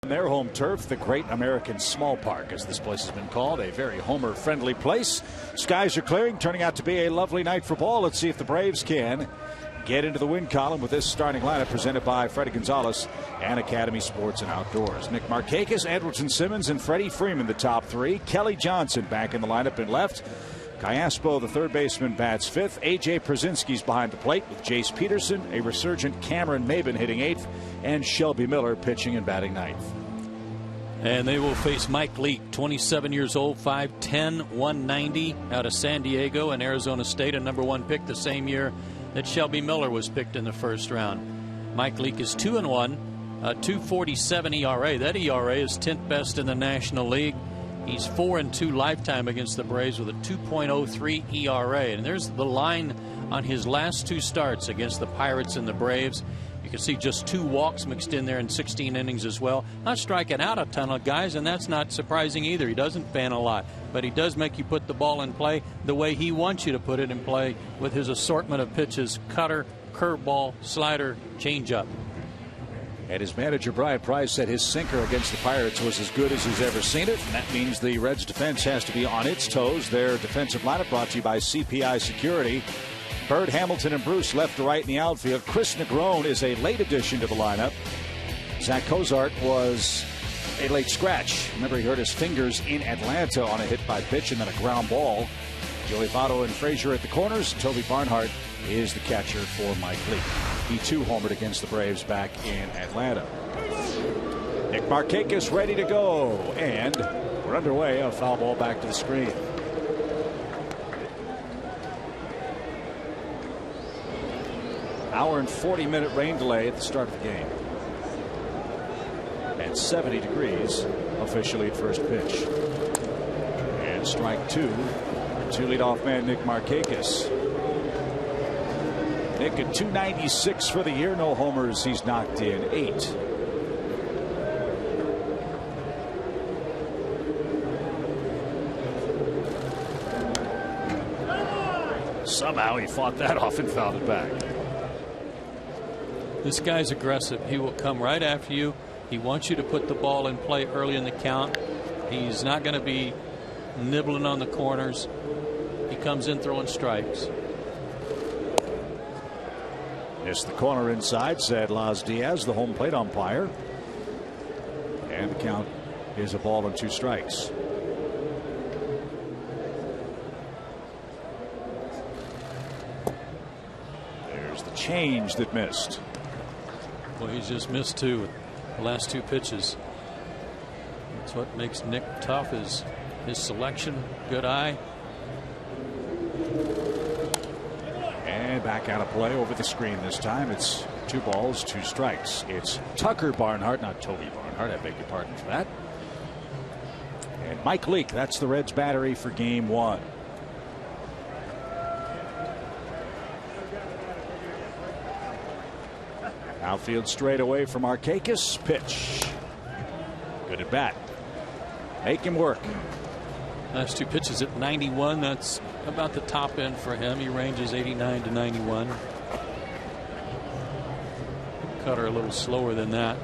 Their home turf, the Great American Small Park, as this place has been called, a very homer-friendly place. Skies are clearing, turning out to be a lovely night for ball. Let's see if the Braves can get into the win column with this starting lineup presented by Freddie Gonzalez and Academy Sports and Outdoors. Nick Markakis, Andrelton Simmons, and Freddie Freeman, the top three. Kelly Johnson back in the lineup in left. Kayaspo, the third baseman, bats fifth. A.J. Przinsky's behind the plate with Jace Peterson, a resurgent Cameron Maybin hitting eighth, and Shelby Miller pitching and batting ninth. And they will face Mike Leake, 27 years old, 5'10", 190, out of San Diego and Arizona State, a #1 pick the same year that Shelby Miller was picked in the first round. Mike Leake is 2-1, a 2.47 ERA. That ERA is 10th best in the National League. He's 4-2 lifetime against the Braves with a 2.03 ERA. And there's the line on his last two starts against the Pirates and the Braves. You can see just 2 walks mixed in there in 16 innings as well. Not striking out a ton of guys, and that's not surprising either. He doesn't fan a lot, but he does make you put the ball in play the way he wants you to put it in play with his assortment of pitches: cutter, curveball, slider, changeup. And his manager, Brian Price, said his sinker against the Pirates was as good as he's ever seen it. And that means the Reds' defense has to be on its toes. Their defensive lineup brought to you by CPI Security. Bird, Hamilton, and Bruce left to right in the outfield. Chris Negron is a late addition to the lineup. Zach Cozart was a late scratch. Remember, he hurt his fingers in Atlanta on a hit by pitch and then a ground ball. Joey Votto and Frazier at the corners. Toby Barnhart is the catcher for Mike Leake. He too homered against the Braves back in Atlanta. Nick Markakis ready to go, and we're underway. A foul ball back to the screen. Hour and 40-minute rain delay at the start of the game. And 70 degrees officially at first pitch. And strike two. Two leadoff man Nick Markakis. Nick at 296 for the year. No homers. He's knocked in 8. Somehow he fought that off and fouled it back. This guy's aggressive. He will come right after you. He wants you to put the ball in play early in the count. He's not going to be nibbling on the corners. He comes in throwing strikes. Missed the corner inside, said Las Diaz, the home plate umpire. And the count is a ball and 2 strikes. There's the change that missed. Well, he's just missed 2 the last 2 pitches. That's what makes Nick tough, is his selection. Good eye. And back out of play over the screen this time. It's 2 balls, 2 strikes. It's Tucker Barnhart, not Toby Barnhart. I beg your pardon for that. And Mike Leake, that's the Reds battery for game 1. Outfield straight away from Markakis. Pitch. Good at bat. Make him work. Last 2 pitches at 91. That's about the top end for him. He ranges 89 to 91. Cutter a little slower than that.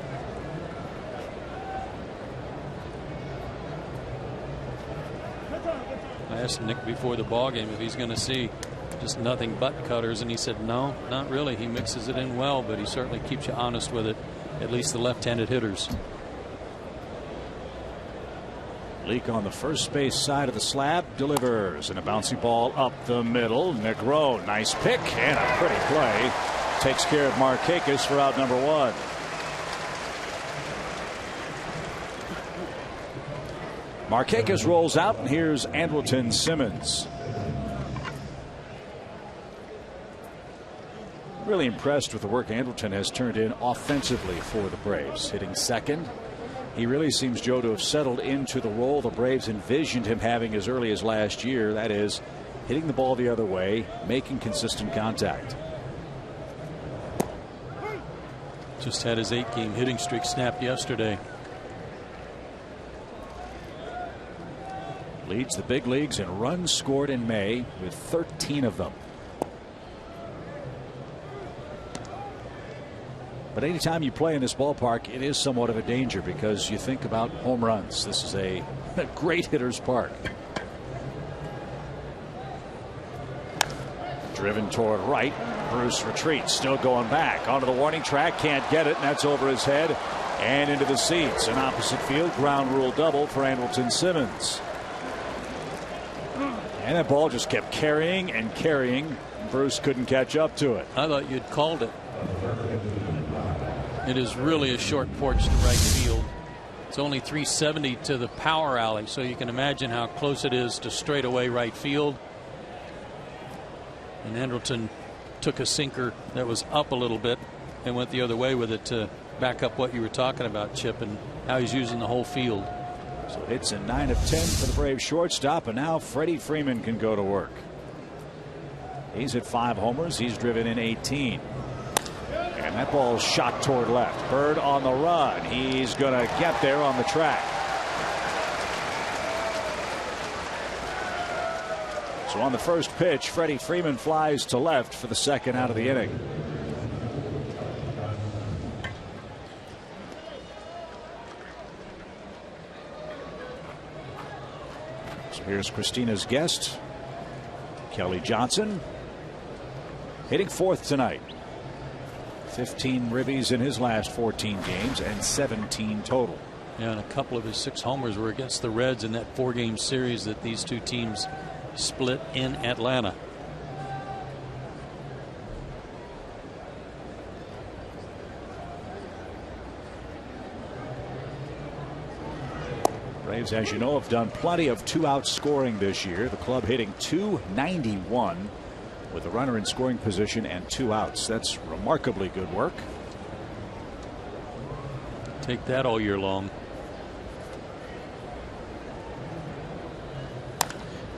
I asked Nick before the ball game if he's going to see just nothing but cutters, and he said no, not really. He mixes it in well, but he certainly keeps you honest with it, at least the left-handed hitters. Leake on the first base side of the slab delivers, and a bouncy ball up the middle. Negron, nice pick and a pretty play. Takes care of Markakis for out number 1. Markakis rolls out, and here's Andrelton Simmons. Really impressed with the work Andrelton has turned in offensively for the Braves. Hitting second. He really seems, Joe, to have settled into the role the Braves envisioned him having as early as last year. That is, hitting the ball the other way, making consistent contact. Just had his 8-game hitting streak snapped yesterday. Leads the big leagues in runs scored in May with 13 of them. But anytime you play in this ballpark, it is somewhat of a danger because you think about home runs. This is a great hitter's park. Driven toward right. Bruce retreats, still going back onto the warning track, can't get it, and that's over his head and into the seats. An opposite field ground rule double for Andrelton Simmons. And that ball just kept carrying and carrying. Bruce couldn't catch up to it. I thought you'd called it. It is really a short porch to right field. It's only 370 to the power alley, so you can imagine how close it is to straightaway right field. And Andrelton took a sinker that was up a little bit and went the other way with it to back up what you were talking about, Chip, and how he's using the whole field. So it's a 9 of 10 for the Braves shortstop, and now Freddie Freeman can go to work. He's hit 5 homers. He's driven in 18. And that ball's shot toward left. Bird on the run. He's going to get there on the track. So on the first pitch, Freddie Freeman flies to left for the second out of the inning. So here's Christina's guest, Kelly Johnson, hitting 4th tonight. 15 ribbies in his last 14 games and 17 total. Yeah, and a couple of his 6 homers were against the Reds in that 4-game series that these two teams split in Atlanta. Braves, as you know, have done plenty of 2-out scoring this year. The club hitting .291 with a runner in scoring position and 2 outs. That's remarkably good work. Take that all year long.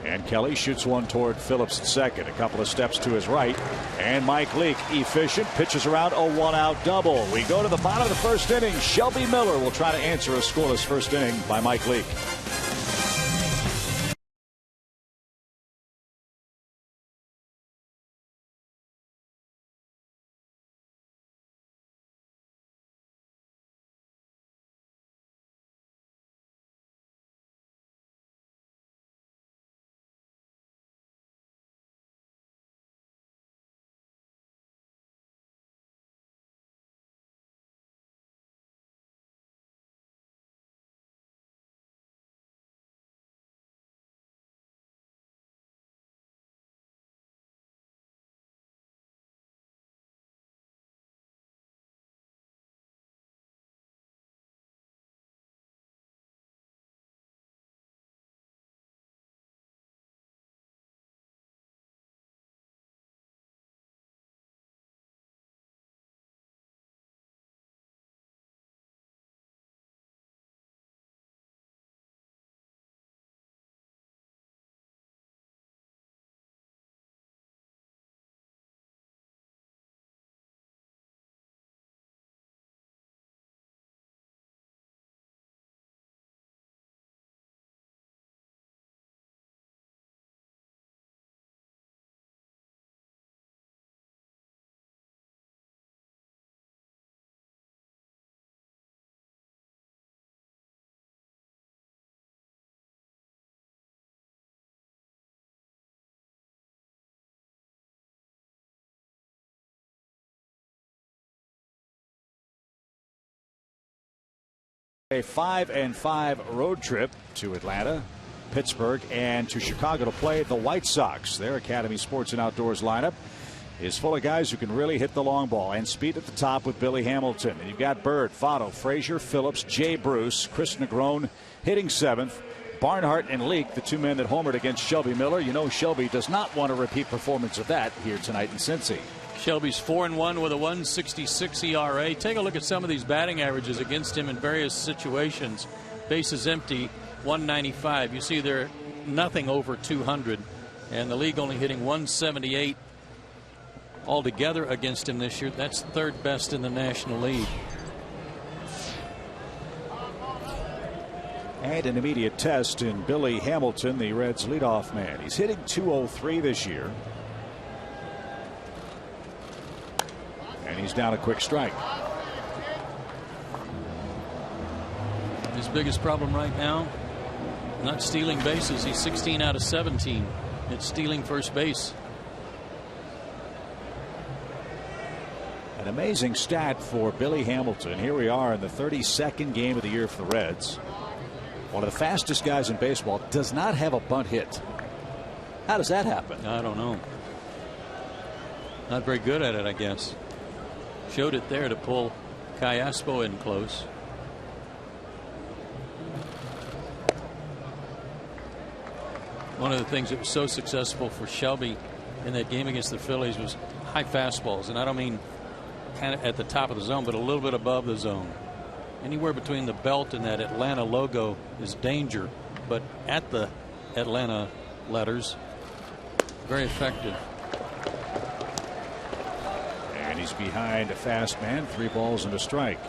And Kelly shoots one toward Phillips at second. A couple of steps to his right. And Mike Leake, efficient, pitches around a 1-out double. We go to the bottom of the first inning. Shelby Miller will try to answer a scoreless first inning by Mike Leake. A 5-5 road trip to Atlanta, Pittsburgh, and to Chicago to play the White Sox. Their Academy Sports and Outdoors lineup is full of guys who can really hit the long ball and speed at the top with Billy Hamilton. And you've got Bird, Votto, Frazier, Phillips, Jay Bruce, Chris Negron hitting 7th. Barnhart and Leake, the 2 men that homered against Shelby Miller. You know Shelby does not want a repeat performance of that here tonight in Cincy. Shelby's 4-1 with a 1.66 ERA. Take a look at some of these batting averages against him in various situations. Bases empty, 195. You see they're nothing over 200, and the league only hitting 178 altogether against him this year. That's 3rd best in the National League. And an immediate test in Billy Hamilton, the Reds' leadoff man. He's hitting .203 this year. And he's down a quick strike. His biggest problem right now, not stealing bases. He's 16 out of 17. It's stealing first base. An amazing stat for Billy Hamilton. Here we are in the 32nd game of the year for the Reds. One of the fastest guys in baseball does not have a bunt hit. How does that happen? I don't know. Not very good at it, I guess. Showed it there to pull Callaspo in close. One of the things that was so successful for Shelby in that game against the Phillies was high fastballs, and I don't mean kind of at the top of the zone, but a little bit above the zone. Anywhere between the belt and that Atlanta logo is danger, but at the Atlanta letters, very effective. And he's behind a fast man. 3 balls and a strike.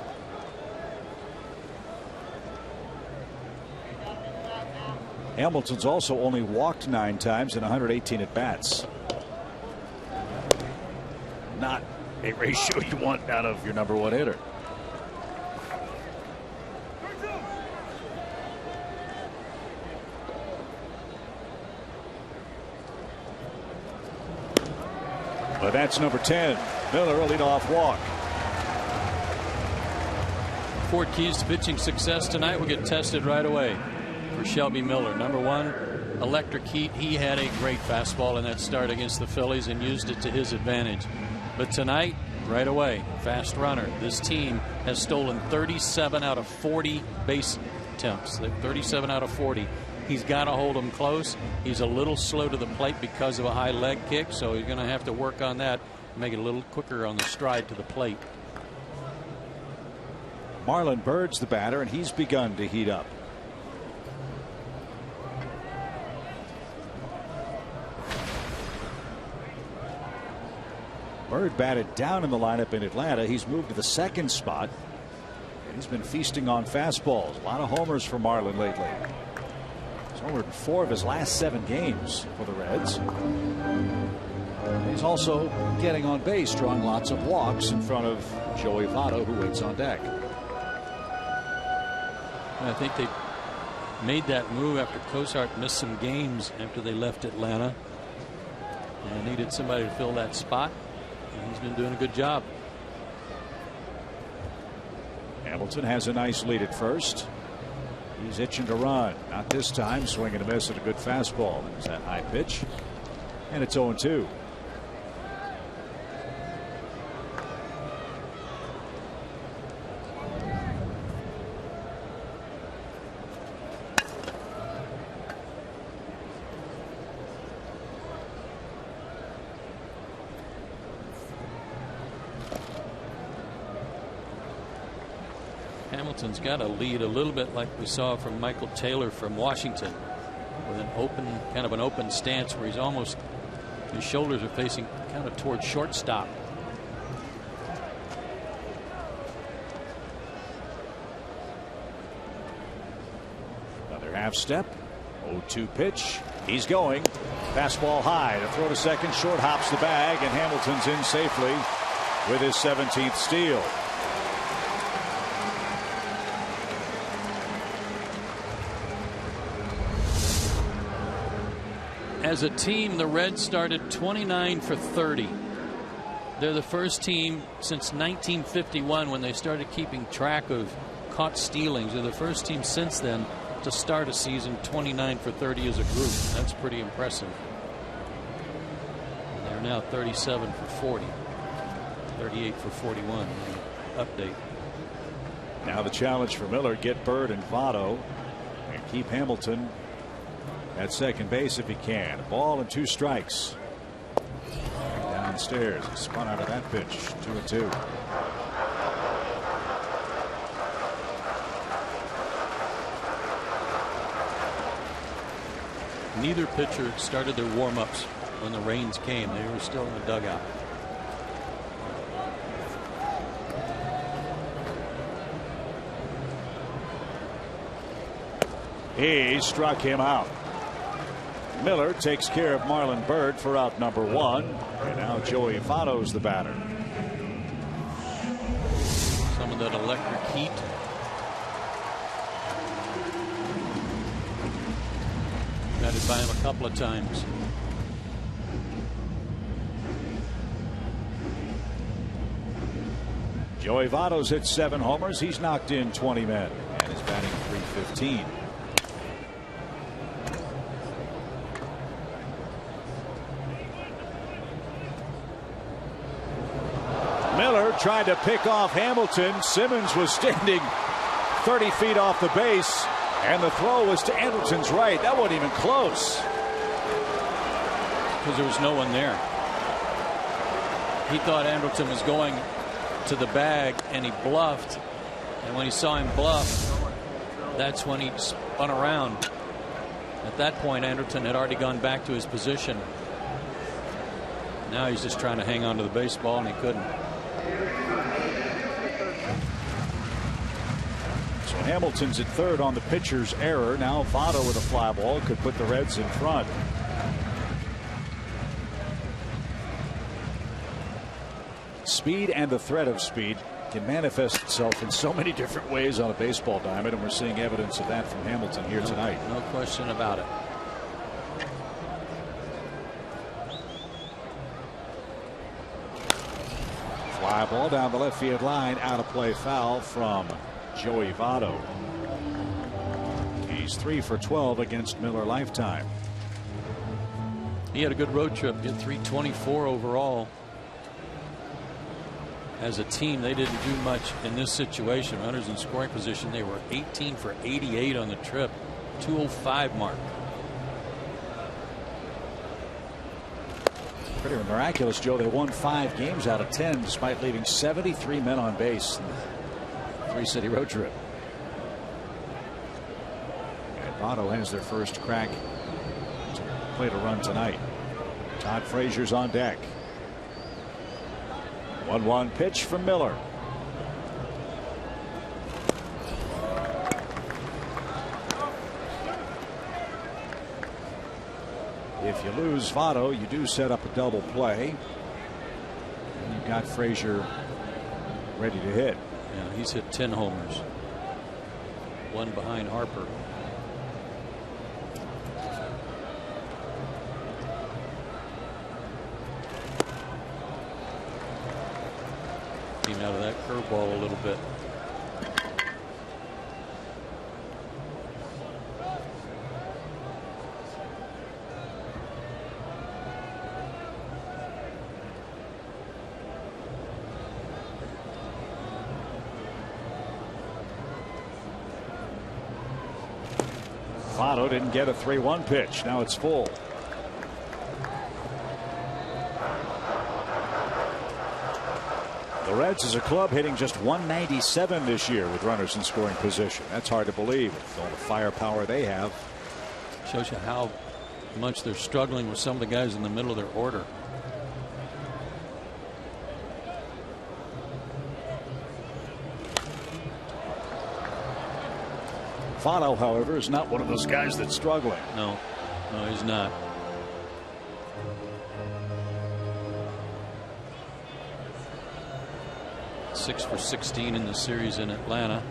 Hamilton's also only walked 9 times in 118 at bats. Not a ratio you want out of your number 1 hitter. But that's number 10. Miller, a leadoff walk. 4 keys to pitching success tonight will get tested right away for Shelby Miller. Number 1, electric heat. He had a great fastball in that start against the Phillies and used it to his advantage. But tonight, right away, fast runner. This team has stolen 37 out of 40 base attempts. 37 out of 40. He's got to hold them close. He's a little slow to the plate because of a high leg kick, so he's going to have to work on that, make it a little quicker on the stride to the plate. Marlon Byrd's the batter, and he's begun to heat up. Byrd batted down in the lineup in Atlanta. He's moved to the 2nd spot. He's been feasting on fastballs. A lot of homers for Marlon lately. He's homered in 4 of his last 7 games for the Reds. He's also getting on base, drawing lots of walks in front of Joey Votto, who waits on deck. I think they made that move after Cozart missed some games after they left Atlanta and needed somebody to fill that spot. And he's been doing a good job. Hamilton has a nice lead at first. He's itching to run. Not this time. Swing and a miss at a good fastball. There's that high pitch. And it's 0-2. Hamilton's got a lead a little bit like we saw from Michael Taylor from Washington, with an open, kind of an open stance where he's almost, his shoulders are facing kind of towards shortstop. Another half step. 0-2 pitch. He's going. Fastball high. The throw to second. Short hops the bag, and Hamilton's in safely with his 17th steal. As a team, the Reds started 29 for 30. They're the first team since 1951, when they started keeping track of caught stealings. They're the first team since then to start a season 29 for 30 as a group. That's pretty impressive. And they're now 37 for 40. 38 for 41. Update. Now the challenge for Miller: get Byrd and Votto and keep Hamilton at second base if he can. A ball and 2 strikes. Downstairs, he spun out of that pitch. 2-2. Neither pitcher started their warm-ups when the rains came. They were still in the dugout. He struck him out. Miller takes care of Marlon Byrd for out number 1. And now Joey Votto's the batter. Some of that electric heat. surrounded by him a couple of times. Joey Votto's hit 7 homers. He's knocked in 20 men and is batting .315. Miller tried to pick off Hamilton. Simmons was standing 30 feet off the base, and the throw was to Anderson's right. That wasn't even close. Because there was no one there. He thought Anderson was going to the bag, and he bluffed. And when he saw him bluff, that's when he spun around. At that point, Anderson had already gone back to his position. Now he's just trying to hang on to the baseball, and he couldn't. So Hamilton's at third on the pitcher's error. Now Votto with a fly ball could put the Reds in front. Speed and the threat of speed can manifest itself in so many different ways on a baseball diamond, and we're seeing evidence of that from Hamilton here tonight. No question about it. Fly ball down the left field line, out of play, foul from Joey Votto. He's 3 for 12 against Miller lifetime. He had a good road trip. He had 324 overall. As a team, they didn't do much in this situation. Runners in scoring position, they were 18 for 88 on the trip. 205 mark. Pretty miraculous, Joe. They won 5 games out of 10 despite leaving 73 men on base in the 3-city road trip. And Votto has their first crack to plate a run tonight. Todd Frazier's on deck. 1-1 pitch from Miller. If you lose Votto, you do set up a double play. And you've got Frazier ready to hit. Yeah, he's hit 10 homers. 1 behind Harper. Came out of that curveball a little bit. Votto didn't get a 3-1 pitch. Now it's full. The Reds as a club hitting just 197 this year with runners in scoring position. That's hard to believe with all the firepower they have. Shows you how much they're struggling with some of the guys in the middle of their order. Votto, however, is not one of those guys that's struggling. No, he's not. Six for 16 in the series in Atlanta.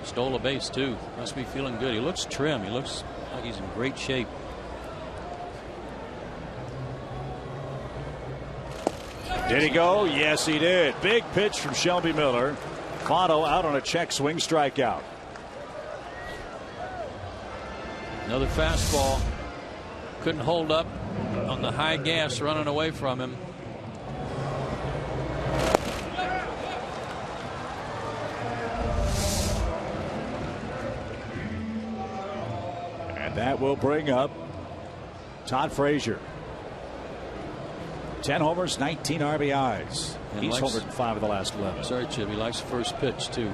Stole a base too. Must be feeling good. He looks trim. He looks like he's in great shape. Did he go? Yes, he did. Big pitch from Shelby Miller. Votto out on a check swing strikeout. Another fastball. Couldn't hold up on the high gas running away from him. And that will bring up Todd Frazier. 10 homers, 19 RBIs. And he's homered in 5 of the last 11. Sorry, Chip. He likes the first pitch too.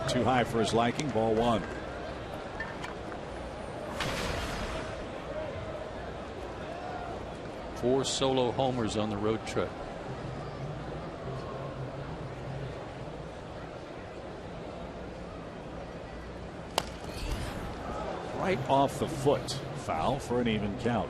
Too high for his liking. Ball 1. Four solo homers on the road trip. Right off the foot. Foul for an even count.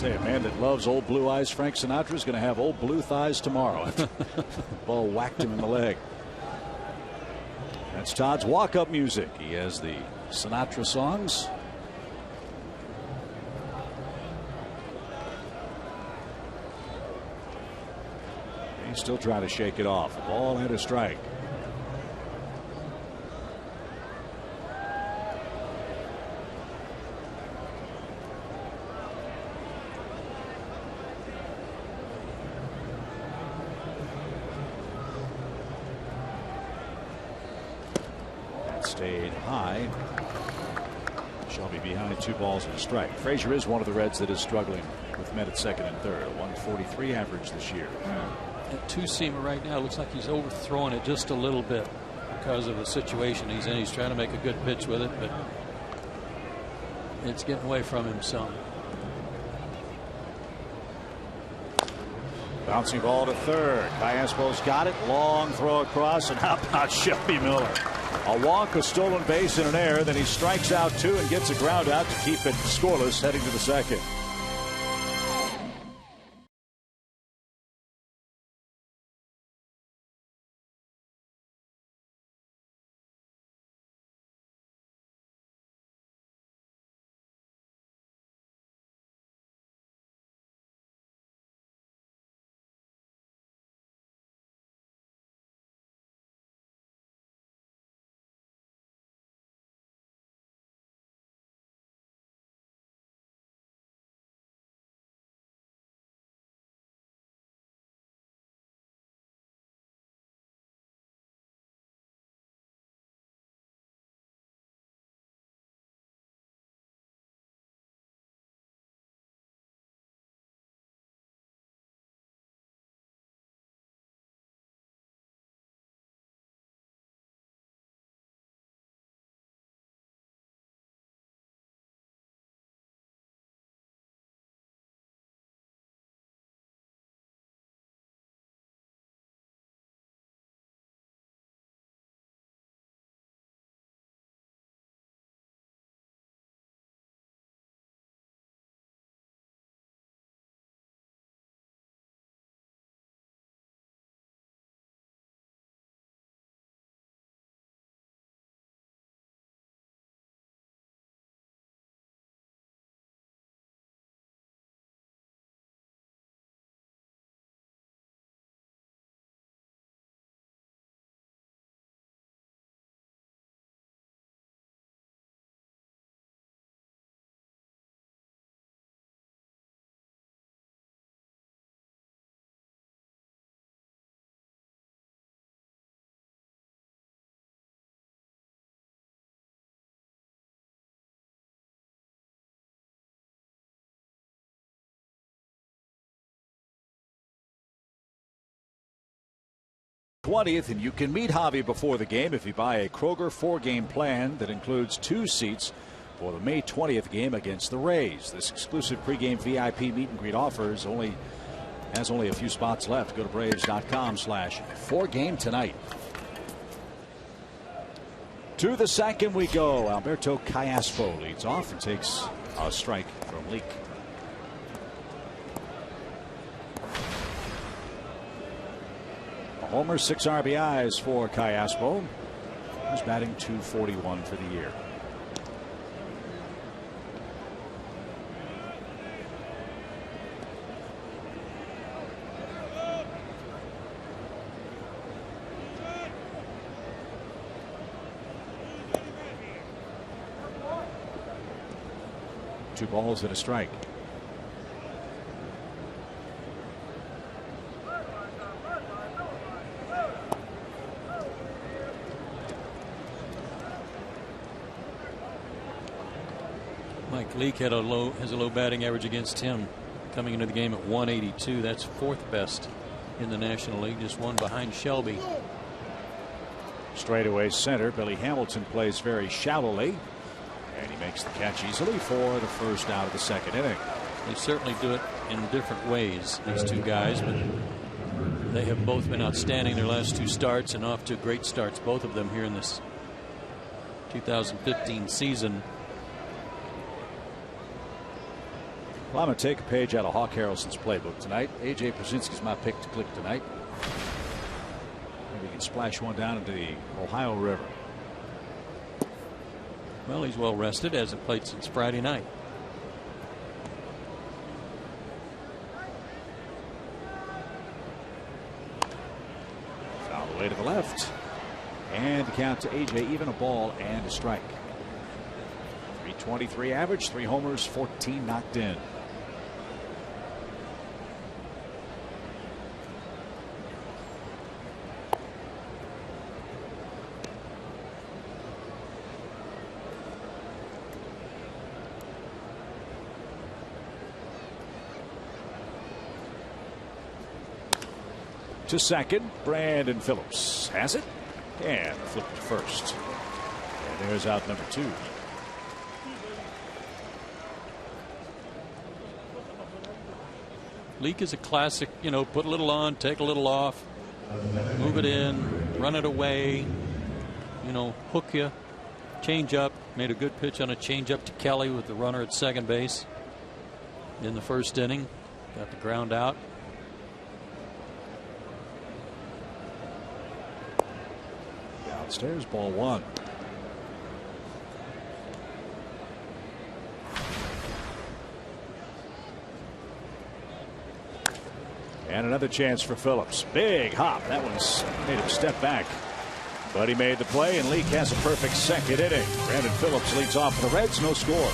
Say, a man that loves Old Blue Eyes Frank Sinatra is going to have old blue thighs tomorrow. Ball whacked him in the leg. That's Todd's walk-up music. He has the Sinatra songs. He's still trying to shake it off. A ball and a strike. Stayed high. Shelby behind 2 balls and a strike. Frazier is one of the Reds that is struggling with men at second and third. A 143 average this year. That two-seamer right now looks like he's overthrowing it just a little bit because of the situation he's in. He's trying to make a good pitch with it, but it's getting away from him some. Bouncing ball to third. Callaspo's got it. Long throw across, and how about Shelby Miller? A walk, a stolen base, and an error. Then he strikes out 2 and gets a ground out to keep it scoreless heading to the second. th, and you can meet Javi before the game if you buy a Kroger 4-game plan that includes 2 seats for the May 20th game against the Rays. This exclusive pregame VIP meet and greet offer has only a few spots left. Go to Braves.com/4game tonight. To the second we go. Alberto Callaspo leads off and takes a strike from Leake. Homer, 6 RBIs for Callaspo. He's batting .241 for the year. Two balls and a strike. Leake has a low batting average against him coming into the game at 182. That's 4th best in the National League, just 1 behind Shelby. Straightaway center. Billy Hamilton plays very shallowly, and he makes the catch easily for the first out of the second inning. They certainly do it in different ways, these 2 guys, but they have both been outstanding their last 2 starts and off to great starts, both of them here in this 2015 season. Well, I'm going to take a page out of Hawk Harrelson's playbook tonight. A.J. Pierzynski's my pick to click tonight. Maybe he can splash one down into the Ohio River. Well, he's well rested, hasn't played since Friday night. Foul away to the left. And the count to A.J. even a ball and a strike. 323 average, 3 homers, 14 knocked in. To second, Brandon Phillips has it and flip to first. And there's out number 2. Leake is a classic, put a little on, take a little off, move it in, run it away, hook you, change up. Made a good pitch on a change up to Kelly with the runner at second base in the first inning. Got the ground out. Downstairs, ball 1. And another chance for Phillips. Big hop. That one's made him step back. But he made the play, and Leake has a perfect second inning. Brandon Phillips leads off for the Reds. No score.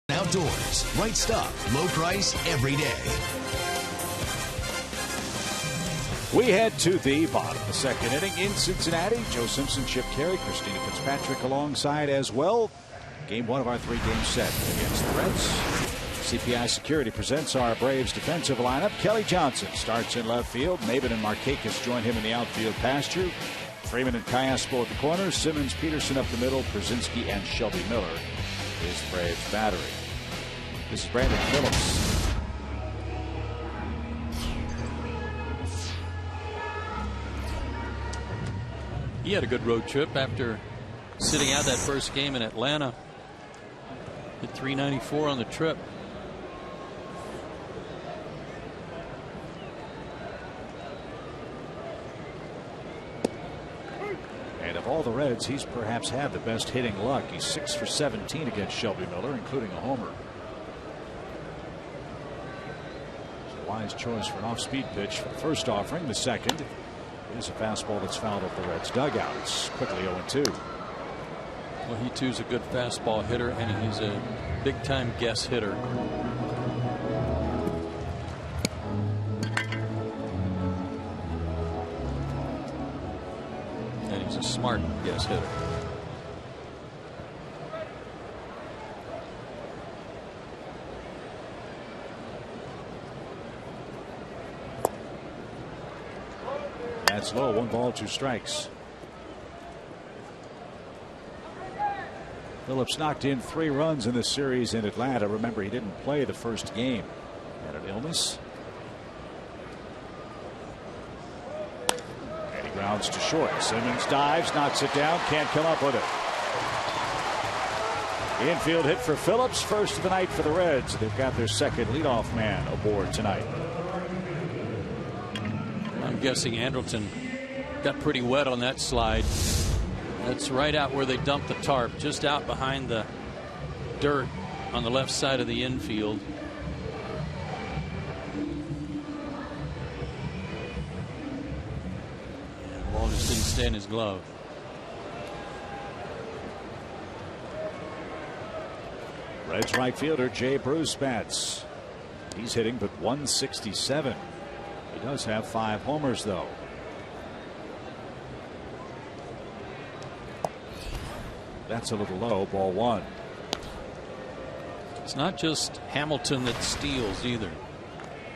Outdoors, right stuff, low price, every day. We head to the bottom of the second inning in Cincinnati. Joe Simpson, Chip Carey, Christina Fitzpatrick alongside as well. Game 1 of our 3-game set against the Reds. CPI Security presents our Braves defensive lineup. Kelly Johnson starts in left field. Maben and Markakis join him in the outfield pasture. Freeman and Cayaspo at the corners. Simmons, Peterson up the middle. Pierzynski and Shelby Miller is the Braves battery. This is Brandon Phillips. He had a good road trip after sitting out that first game in Atlanta. Hit .394 on the trip. And of all the Reds, he's perhaps had the best hitting luck. He's 6 for 17 against Shelby Miller, including a homer. It's a wise choice for an off-speed pitch for the first offering. The second is a fastball that's fouled off the Reds' dugout. It's quickly 0-2. Well, he too's a good fastball hitter, and he's a big-time guess hitter. And he's a smart hitter. That's low. 1 ball, 2 strikes. Phillips knocked in 3 runs in this series in Atlanta. Remember, he didn't play the first game. Had an illness. And he grounds to short. Simmons dives, knocks it down, can't come up with it. Infield hit for Phillips. First of the night for the Reds. They've got their second leadoff man aboard tonight. I'm guessing Andrelton got pretty wet on that slide. That's right out where they dumped the tarp, just out behind the dirt on the left side of the infield. The ball just didn't stay in his glove. Reds right fielder Jay Bruce bats. He's hitting but 167. He does have 5 homers though. That's a little low. Ball 1. It's not just Hamilton that steals either.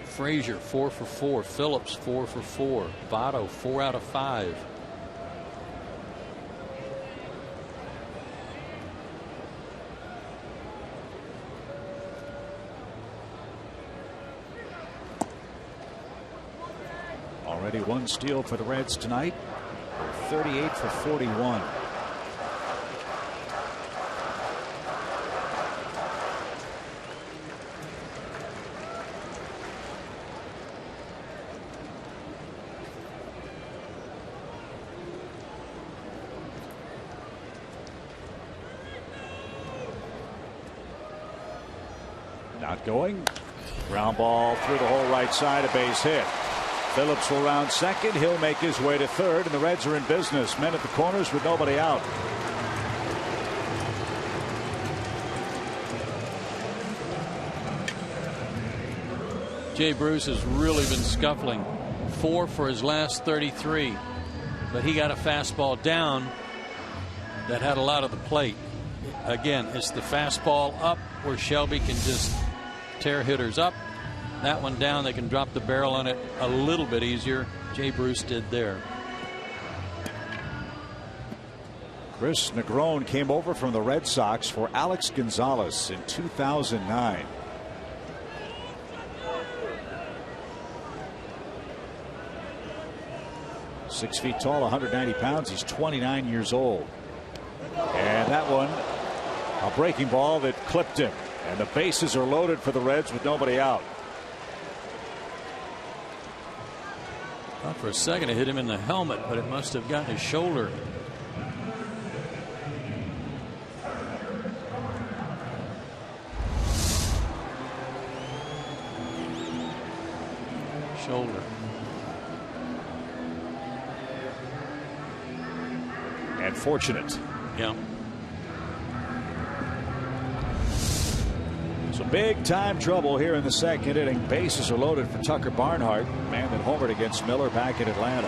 Frazier 4 for 4. Phillips 4 for 4. Votto 4 out of 5. Already 1 steal for the Reds tonight. 38 for 41. Not going. Ground ball through the whole right side, a base hit. Phillips will round second. He'll make his way to third, and the Reds are in business. Men at the corners with nobody out. Jay Bruce has really been scuffling. 4 for his last 33, but he got a fastball down that had a lot of the plate. Again, it's the fastball up where Shelby can just tear hitters up. That one down, they can drop the barrel on it a little bit easier. Jay Bruce did there. Chris Negron came over from the Red Sox for Alex Gonzalez in 2009. Six feet tall, 190 pounds. He's 29 years old. And that one, a breaking ball that clipped him. And the bases are loaded for the Reds with nobody out. Thought for a second it hit him in the helmet, but it must have gotten his shoulder. Shoulder. And fortunate. Yeah. So big time trouble here in the second inning. Bases are loaded for Tucker Barnhart, man that homered against Miller back in Atlanta.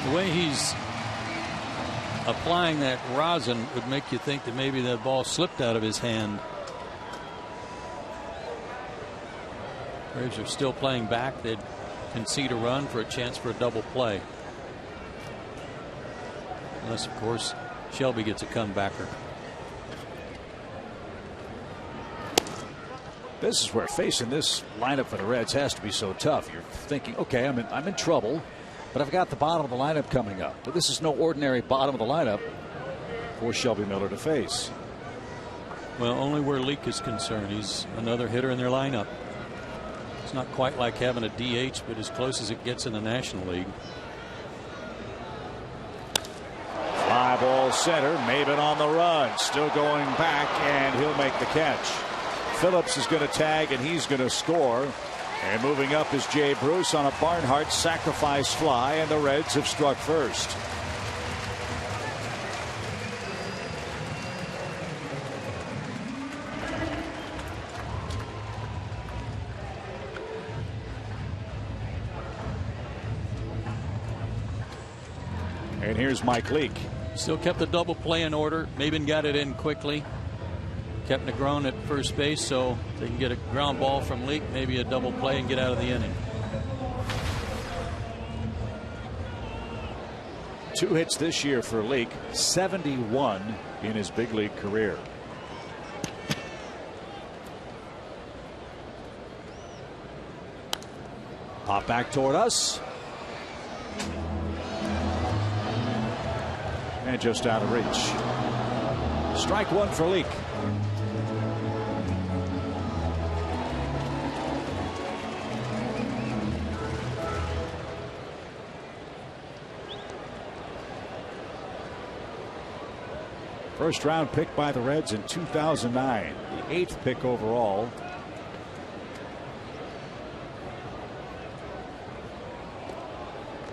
The way he's applying that rosin would make you think that maybe that ball slipped out of his hand. Braves are still playing back. They'd concede a run for a chance for a double play. Unless, of course, Shelby gets a comebacker. This is where facing this lineup for the Reds has to be so tough. You're thinking, okay, I'm in trouble, but I've got the bottom of the lineup coming up. But this is no ordinary bottom of the lineup for Shelby Miller to face. Well, only where Leake is concerned. He's another hitter in their lineup. It's not quite like having a DH, but as close as it gets in the National League. Fly ball center. Maben on the run. Still going back, and he'll make the catch. Phillips is going to tag, and he's going to score. And moving up is Jay Bruce on a Barnhart sacrifice fly, and the Reds have struck first. And here's Mike Leake. Still kept the double play in order. Maben got it in quickly. Kept Negron at first base, so they can get a ground ball from Leake, maybe a double play, and get out of the inning. 2 hits this year for Leake, 71 in his big league career. Pop back toward us. And just out of reach. Strike 1 for Leake. First round pick by the Reds in 2009. The 8th pick overall.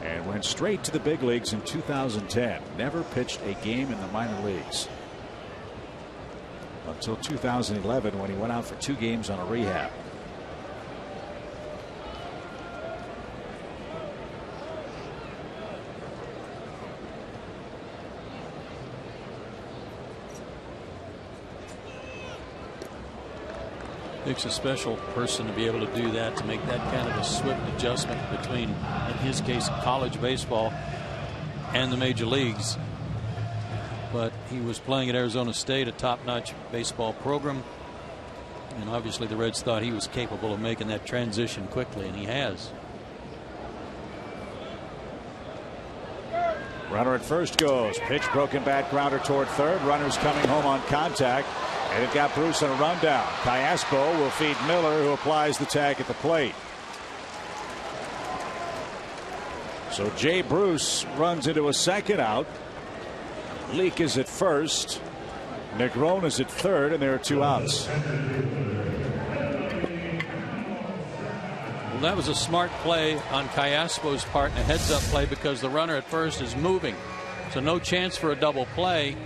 And went straight to the big leagues in 2010. Never pitched a game in the minor leagues until 2011 when he went out for 2 games on a rehab. Nick's a special person to be able to do that, to make that kind of a swift adjustment between, in his case, college baseball and the major leagues. But he was playing at Arizona State, a top-notch baseball program, and obviously the Reds thought he was capable of making that transition quickly, and he has. Runner at first goes. Pitch, broken bat, grounder toward third. Runners coming home on contact. And it got Bruce on a rundown. Callaspo will feed Miller, who applies the tag at the plate. So Jay Bruce runs into a second out. Leake is at first. Negron is at third, and there are 2 outs. Well, that was a smart play on Callaspo's part, and a heads-up play, because the runner at first is moving. So no chance for a double play.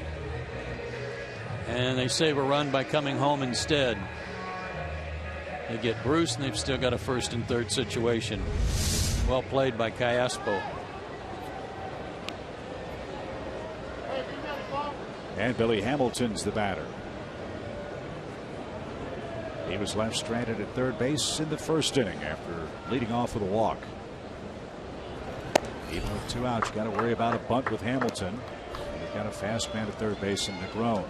And they save a run by coming home instead. They get Bruce, and they've still got a first and third situation. Well played by Callaspo. And Billy Hamilton's the batter. He was left stranded at third base in the first inning after leading off with a walk. Even with 2 outs, you got to worry about a bunt with Hamilton. They've got a fast man at third base in Negron.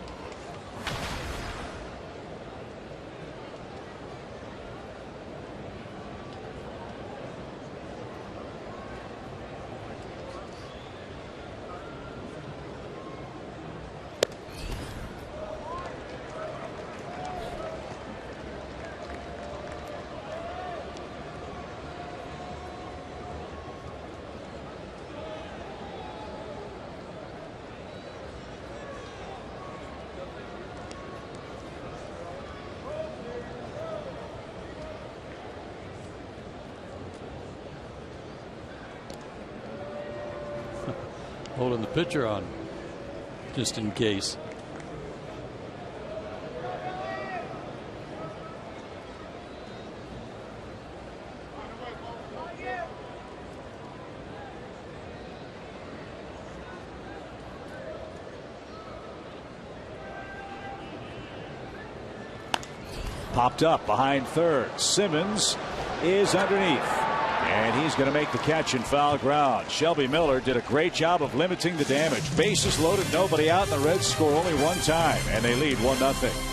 Holding the pitcher on, just in case. Popped up behind third. Simmons is underneath. And he's going to make the catch in foul ground. Shelby Miller did a great job of limiting the damage. Bases loaded, nobody out, and the Reds score only 1 time, and they lead 1-0.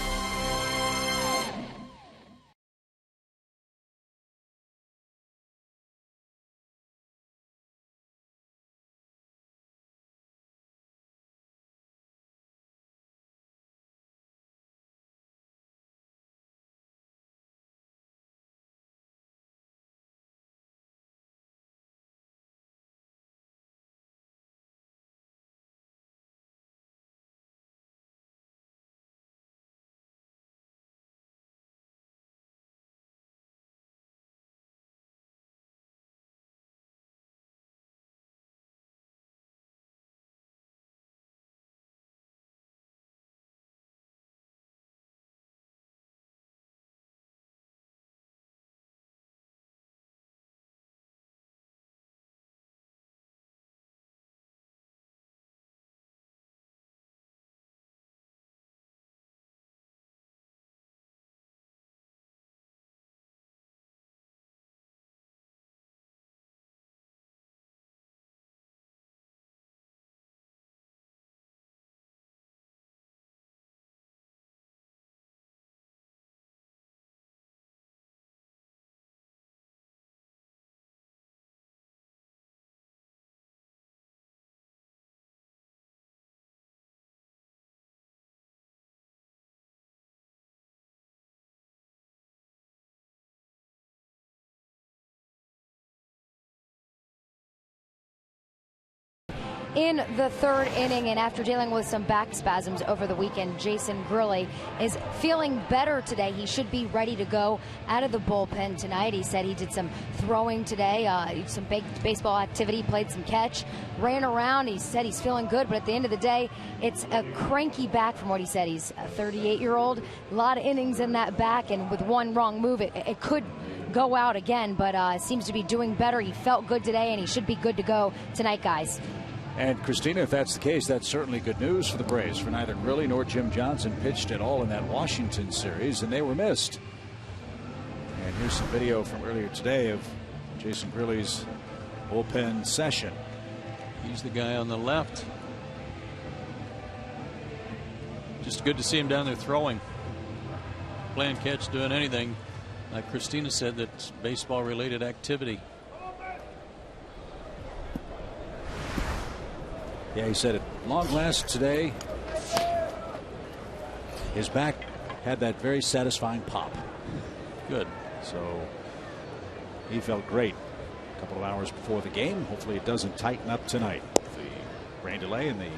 in the third inning. And after dealing with some back spasms over the weekend, Jason Grilli is feeling better today. He should be ready to go out of the bullpen tonight. He said he did some throwing today, some baseball activity, played some catch, ran around. He said he's feeling good, but at the end of the day, it's a cranky back from what he said. He's a 38-year-old, a lot of innings in that back, and with one wrong move, it could go out again, but seems to be doing better. He felt good today, and he should be good to go tonight, guys. And Christina, if that's the case, that's certainly good news for the Braves, for neither Grilli nor Jim Johnson pitched at all in that Washington series, and they were missed. And here's some video from earlier today of Jason Grilli's bullpen session. He's the guy on the left. Just good to see him down there throwing, playing catch, doing anything. Like Christina said, that's baseball-related activity. Yeah, he said at long last today, his back had that very satisfying pop. Good. So he felt great a couple of hours before the game. Hopefully it doesn't tighten up tonight. The rain delay and the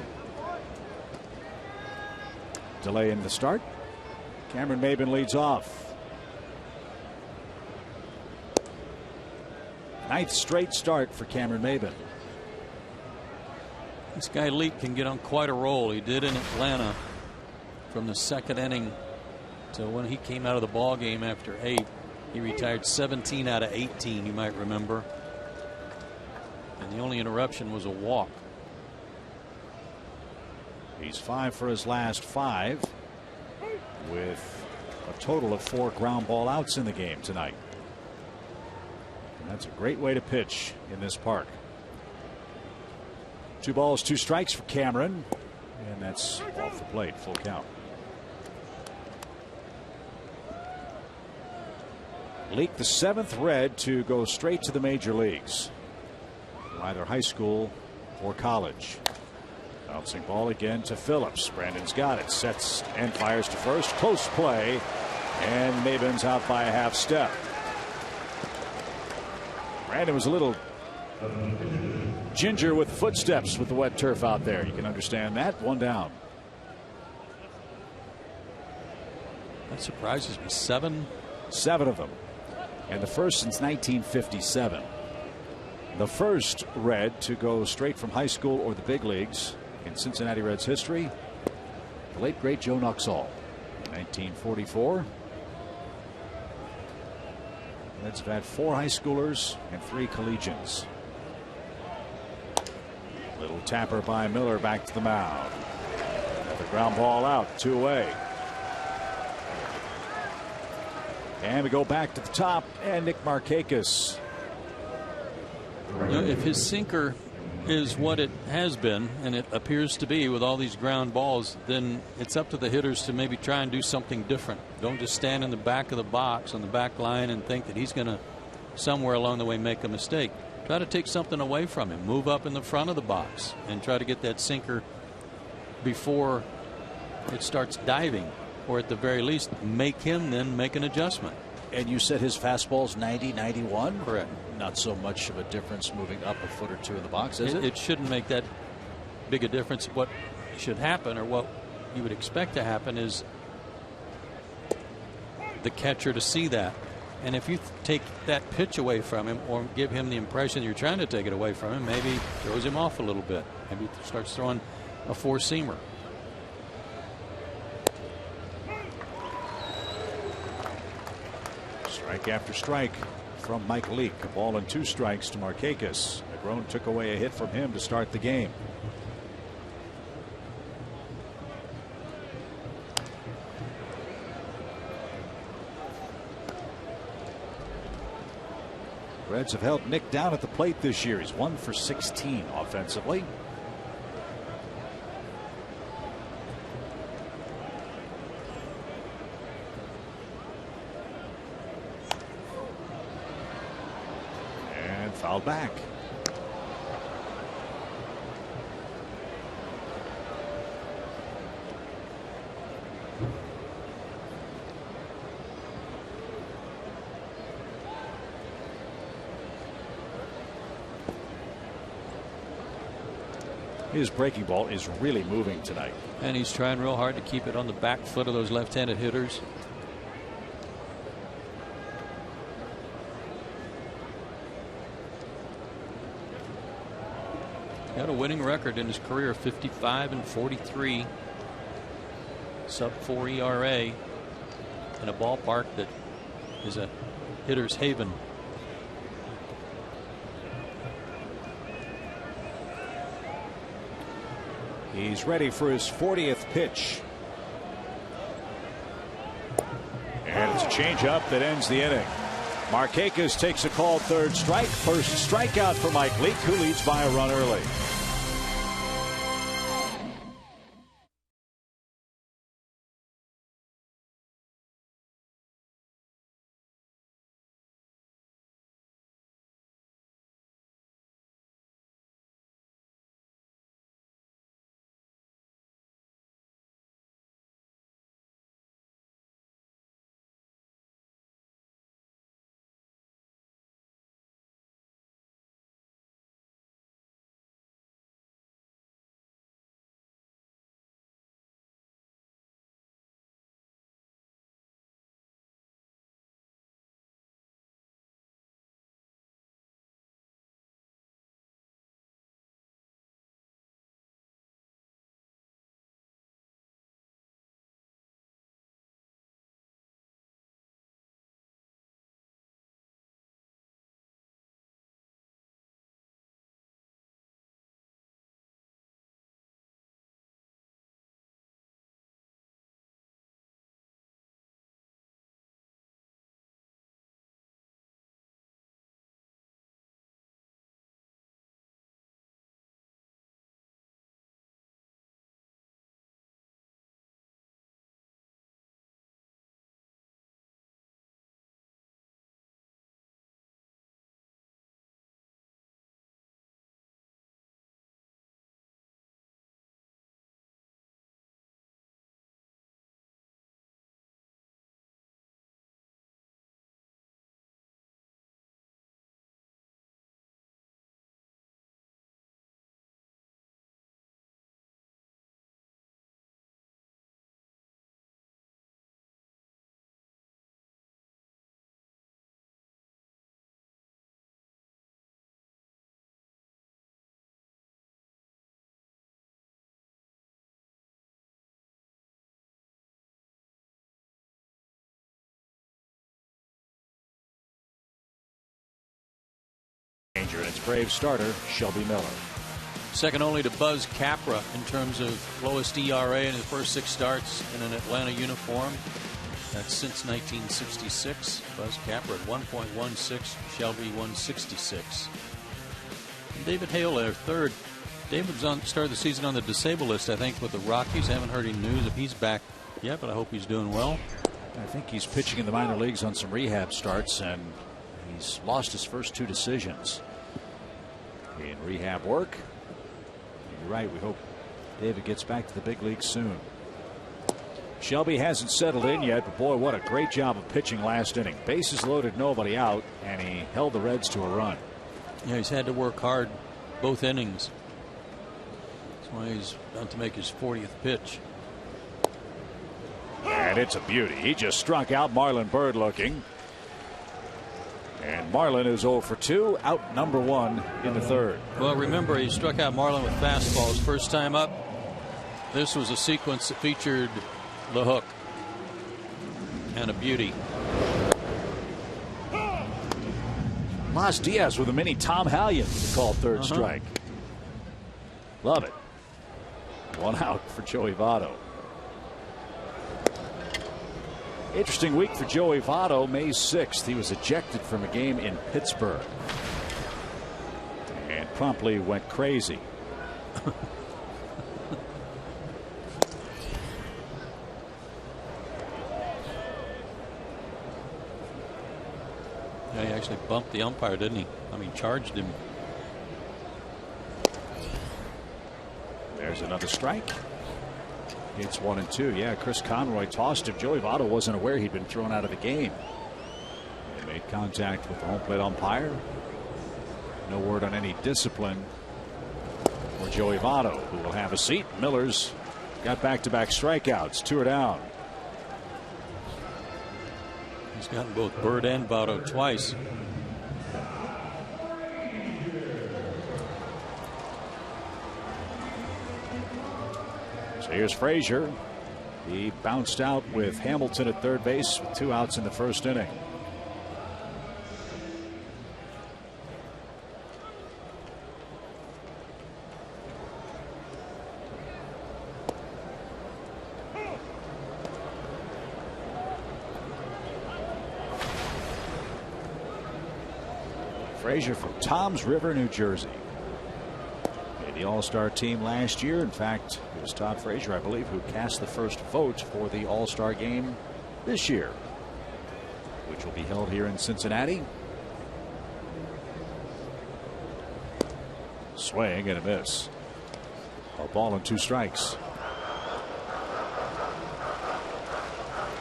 delay in the start. Cameron Maybin leads off. 9th straight start for Cameron Maybin. This guy Leake can get on quite a roll. He did in Atlanta from the 2nd inning to when he came out of the ball game after 8. He retired 17 out of 18, you might remember. And the only interruption was a walk. He's 5 for his last 5 with a total of 4 ground ball outs in the game tonight. And that's a great way to pitch in this park. 2 balls, 2 strikes for Cameron, and that's off the plate, full count. Leake, the 7th Red to go straight to the major leagues, either high school or college. Bouncing ball again to Phillips. Brandon's got it, sets and fires to first. Close play, and Maybin's out by a half step. Brandon was a little ginger with footsteps with the wet turf out there. You can understand that. 1 down. That surprises me. 7 of them, and the first since 1957. The first Red to go straight from high school or the big leagues in Cincinnati Reds history, the late great Joe Nuxhall in 1944. Reds have had 4 high schoolers and 3 collegians. Little tapper by Miller, back to the mound. The ground ball out, 2 away. And we go back to the top, and Nick Markakis. You know, if his sinker is what it has been, and it appears to be with all these ground balls, then it's up to the hitters to maybe try and do something different. Don't just stand in the back of the box on the back line and think that he's going to somewhere along the way make a mistake. Try to take something away from him. Move up in the front of the box and try to get that sinker before it starts diving, or at the very least make him then make an adjustment. And you said his fastball's 90, 91? Correct. Not so much of a difference moving up a foot or 2 in the box, is it? It shouldn't make that big a difference. What should happen, or what you would expect to happen, is the catcher to see that. And if you take that pitch away from him, or give him the impression you're trying to take it away from him, maybe throws him off a little bit. Maybe starts throwing a 4-seamer. Strike after strike from Mike Leake. A ball and 2 strikes to Markakis. Negron took away a hit from him to start the game. Reds have held Nick down at the plate this year. He's 1 for 16 offensively. And fouled back. His breaking ball is really moving tonight. And he's trying real hard to keep it on the back foot of those left-handed hitters. Got a winning record in his career, 55-43, sub-4 ERA, in a ballpark that is a hitter's haven. He's ready for his 40th pitch. And it's a changeup that ends the inning. Markakis takes a called third strike. First strikeout for Mike Leake, who leads by a run early. And its Braves starter, Shelby Miller. Second only to Buzz Capra in terms of lowest ERA in his first 6 starts in an Atlanta uniform. That's since 1966. Buzz Capra at 1.16, Shelby 166. And David Hale there, third. David started the season on the disabled list, I think, with the Rockies. I haven't heard any news if he's back yet, but I hope he's doing well. I think he's pitching in the minor leagues on some rehab starts, and he's lost his first 2 decisions in rehab work. You're right, we hope David gets back to the big leagues soon. Shelby hasn't settled in yet, but boy, what a great job of pitching last inning. Bases loaded, nobody out, and he held the Reds to a run. Yeah, he's had to work hard both innings. That's why he's about to make his 40th pitch. And it's a beauty. He just struck out Marlon Byrd looking. And Marlon is 0 for 2, out number 1 in the third. Well, remember, he struck out Marlon with fastballs first time up. This was a sequence that featured the hook. And a beauty. Mas Diaz with a mini Tom Hallion to call third strike. Love it. 1 out for Joey Votto. Interesting week for Joey Votto. May 6th, he was ejected from a game in Pittsburgh and promptly went crazy. Yeah, he actually bumped the umpire, didn't he? I mean, charged him. There's another strike. It's 1 and 2. Yeah, Chris Conroy tossed him. Joey Votto wasn't aware he'd been thrown out of the game. They made contact with the home plate umpire. No word on any discipline for Joey Votto, who will have a seat. Miller's got back-to-back strikeouts. 2 are down. He's gotten both Bird and Votto twice. So here's Frazier. He bounced out with Hamilton at third base with 2 outs in the first inning. Frazier from Toms River, New Jersey. Made the All-Star team last year. In fact, it was Todd Frazier, I believe, who cast the first vote for the All-Star game this year, which will be held here in Cincinnati. Swing and a miss. A ball and 2 strikes.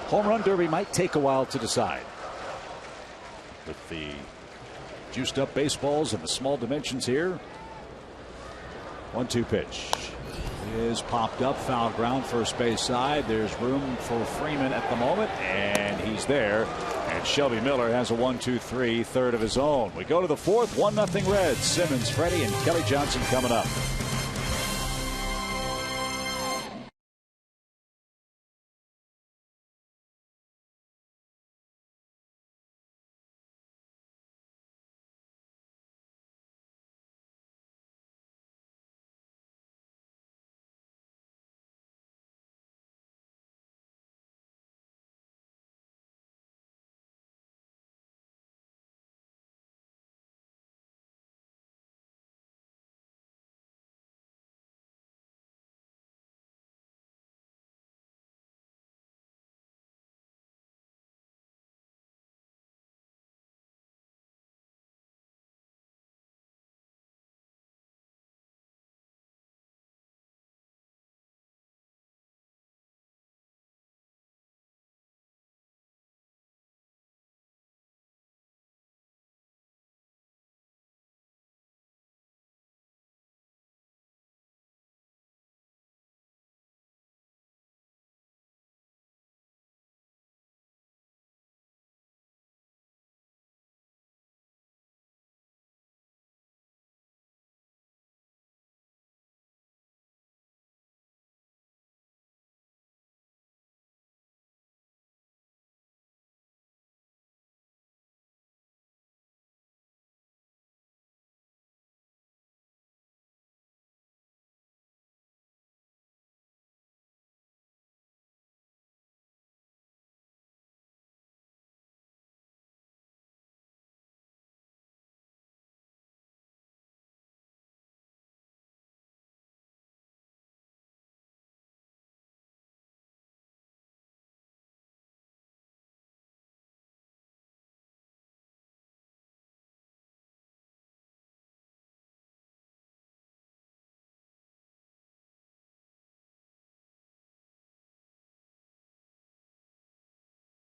Home run derby might take a while to decide. With the juiced up baseballs and the small dimensions here. 1-2 pitch is popped up, foul ground, first base side. There's room for Freeman at the moment, and he's there. And Shelby Miller has a 1-2-3, third of his own. We go to the 4th, 1-0 Reds. Simmons, Freddie, and Kelly Johnson coming up.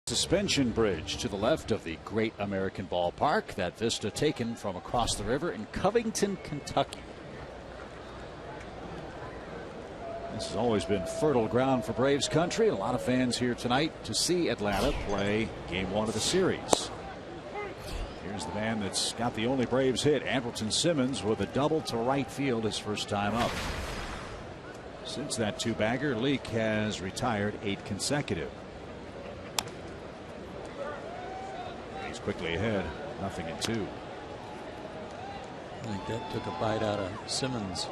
Suspension bridge to the left of the Great American Ballpark. That vista taken from across the river in Covington, Kentucky. This has always been fertile ground for Braves country. A lot of fans here tonight to see Atlanta play Game 1 of the series. Here's the man that's got the only Braves hit, Andrelton Simmons, with a double to right field his first time up. Since that 2-bagger, Leake has retired 8 consecutive. He's quickly ahead, 0-2. I think that took a bite out of Simmons.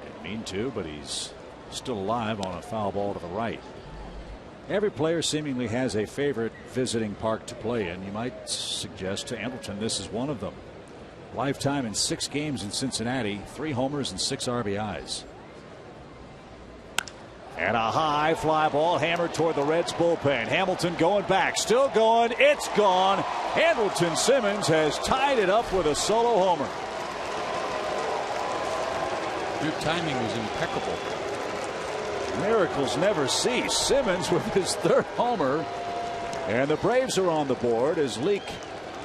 Didn't mean to, but he's still alive on a foul ball to the right. Every player seemingly has a favorite visiting park to play in. You might suggest to Andrelton this is one of them. Lifetime in 6 games in Cincinnati, 3 homers and 6 RBIs. And a high fly ball hammered toward the Reds bullpen. Hamilton going back, still going, it's gone. Andrelton Simmons has tied it up with a solo homer. Your timing was impeccable. Miracles never cease. Simmons with his 3rd homer. And the Braves are on the board as Leake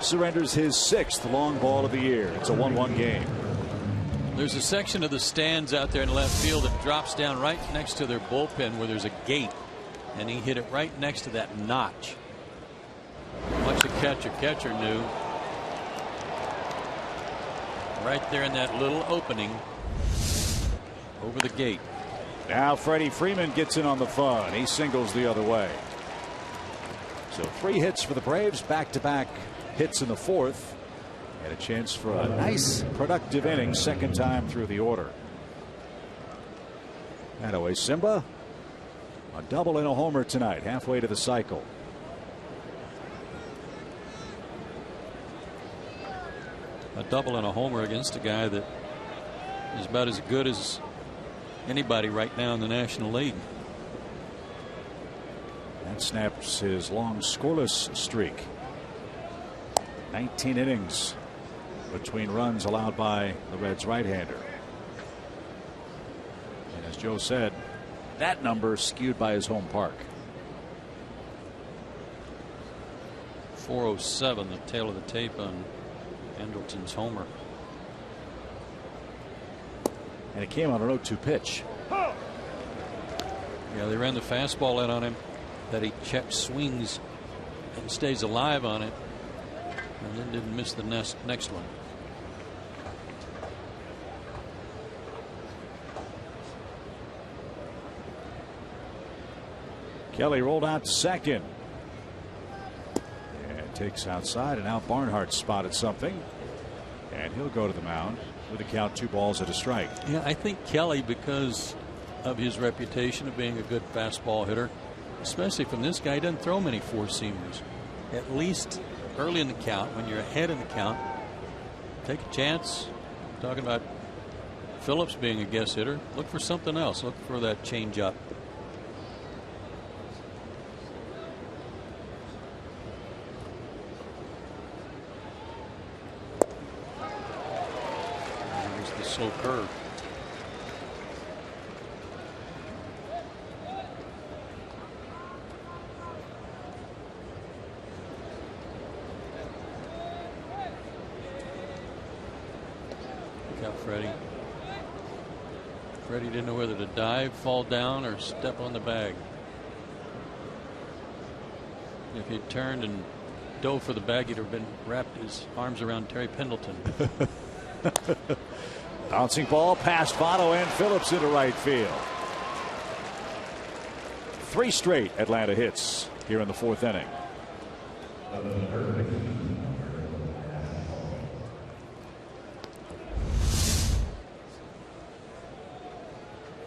surrenders his 6th long ball of the year. It's a 1-1 game. There's a section of the stands out there in left field that drops down right next to their bullpen where there's a gate. And he hit it right next to that notch. Much a catcher knew. Right there in that little opening over the gate. Now Freddie Freeman gets in on the fun. He singles the other way. So 3 hits for the Braves, back-to-back hits in the 4th, and a chance for a nice productive inning 2nd time through the order. That away Simba, a double and a homer tonight, halfway to the cycle. A double and a homer against a guy that is about as good as anybody right now in the National League. That snaps his long scoreless streak. 19 innings between runs allowed by the Reds right-hander. And as Joe said, that number skewed by his home park. 407, the tail of the tape on Andrelton's homer. And it came on an 0-2 pitch. Yeah, they ran the fastball in on him that he check swings and stays alive on it, and then didn't miss the next one. Kelly rolled out to second and takes outside, and now Barnhart spotted something, and he'll go to the mound with a count 2 balls and a strike. Yeah, I think Kelly, because of his reputation of being a good fastball hitter, especially from this guy, doesn't throw many 4-seamers. At least early in the count, when you're ahead in the count, take a chance. I'm talking about Phillips being a guest hitter. Look for something else. Look for that changeup. There's the slow curve. Freddie didn't know whether to dive, fall down, or step on the bag. If he'd turned and dove for the bag, he'd have been wrapped his arms around Terry Pendleton. Bouncing ball past Votto and Phillips into right field. 3 straight Atlanta hits here in the 4th inning.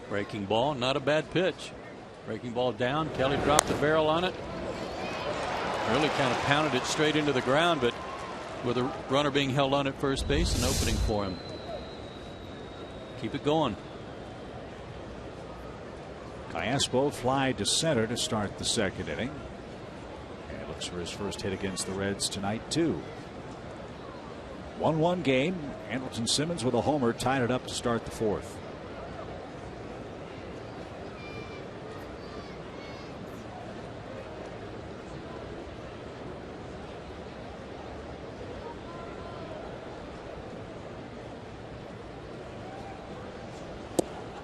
Breaking ball, not a bad pitch. Breaking ball down. Kelly dropped the barrel on it. Really kind of pounded it straight into the ground, but with a runner being held on at first base, an opening for him. Keep it going. Callaspo fly to center to start the 2nd inning. And looks for his first hit against the Reds tonight, too. 1-1 game. Andrelton Simmons with a homer tied it up to start the 4th.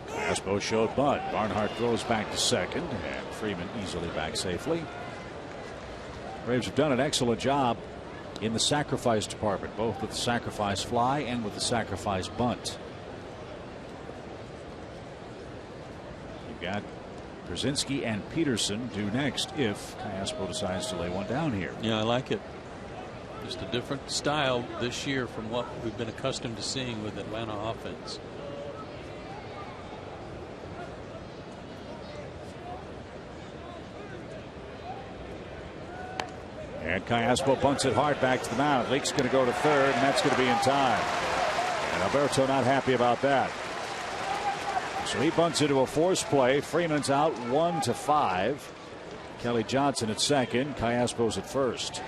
Callaspo showed bunt. Barnhart throws back to second, and Freeman easily back safely. Braves have done an excellent job in the sacrifice department, both with the sacrifice fly and with the sacrifice bunt. You've got Brzezinski and Peterson due next if Callaspo decides to lay one down here. Yeah, I like it. Just a different style this year from what we've been accustomed to seeing with Atlanta offense. And Callaspo bunts it hard back to the mound. Leake's going to go to third, and that's going to be in time. And Alberto not happy about that. So he bunts into a force play. Freeman's out 1-5. Kelly Johnson at second. Callaspo's at first.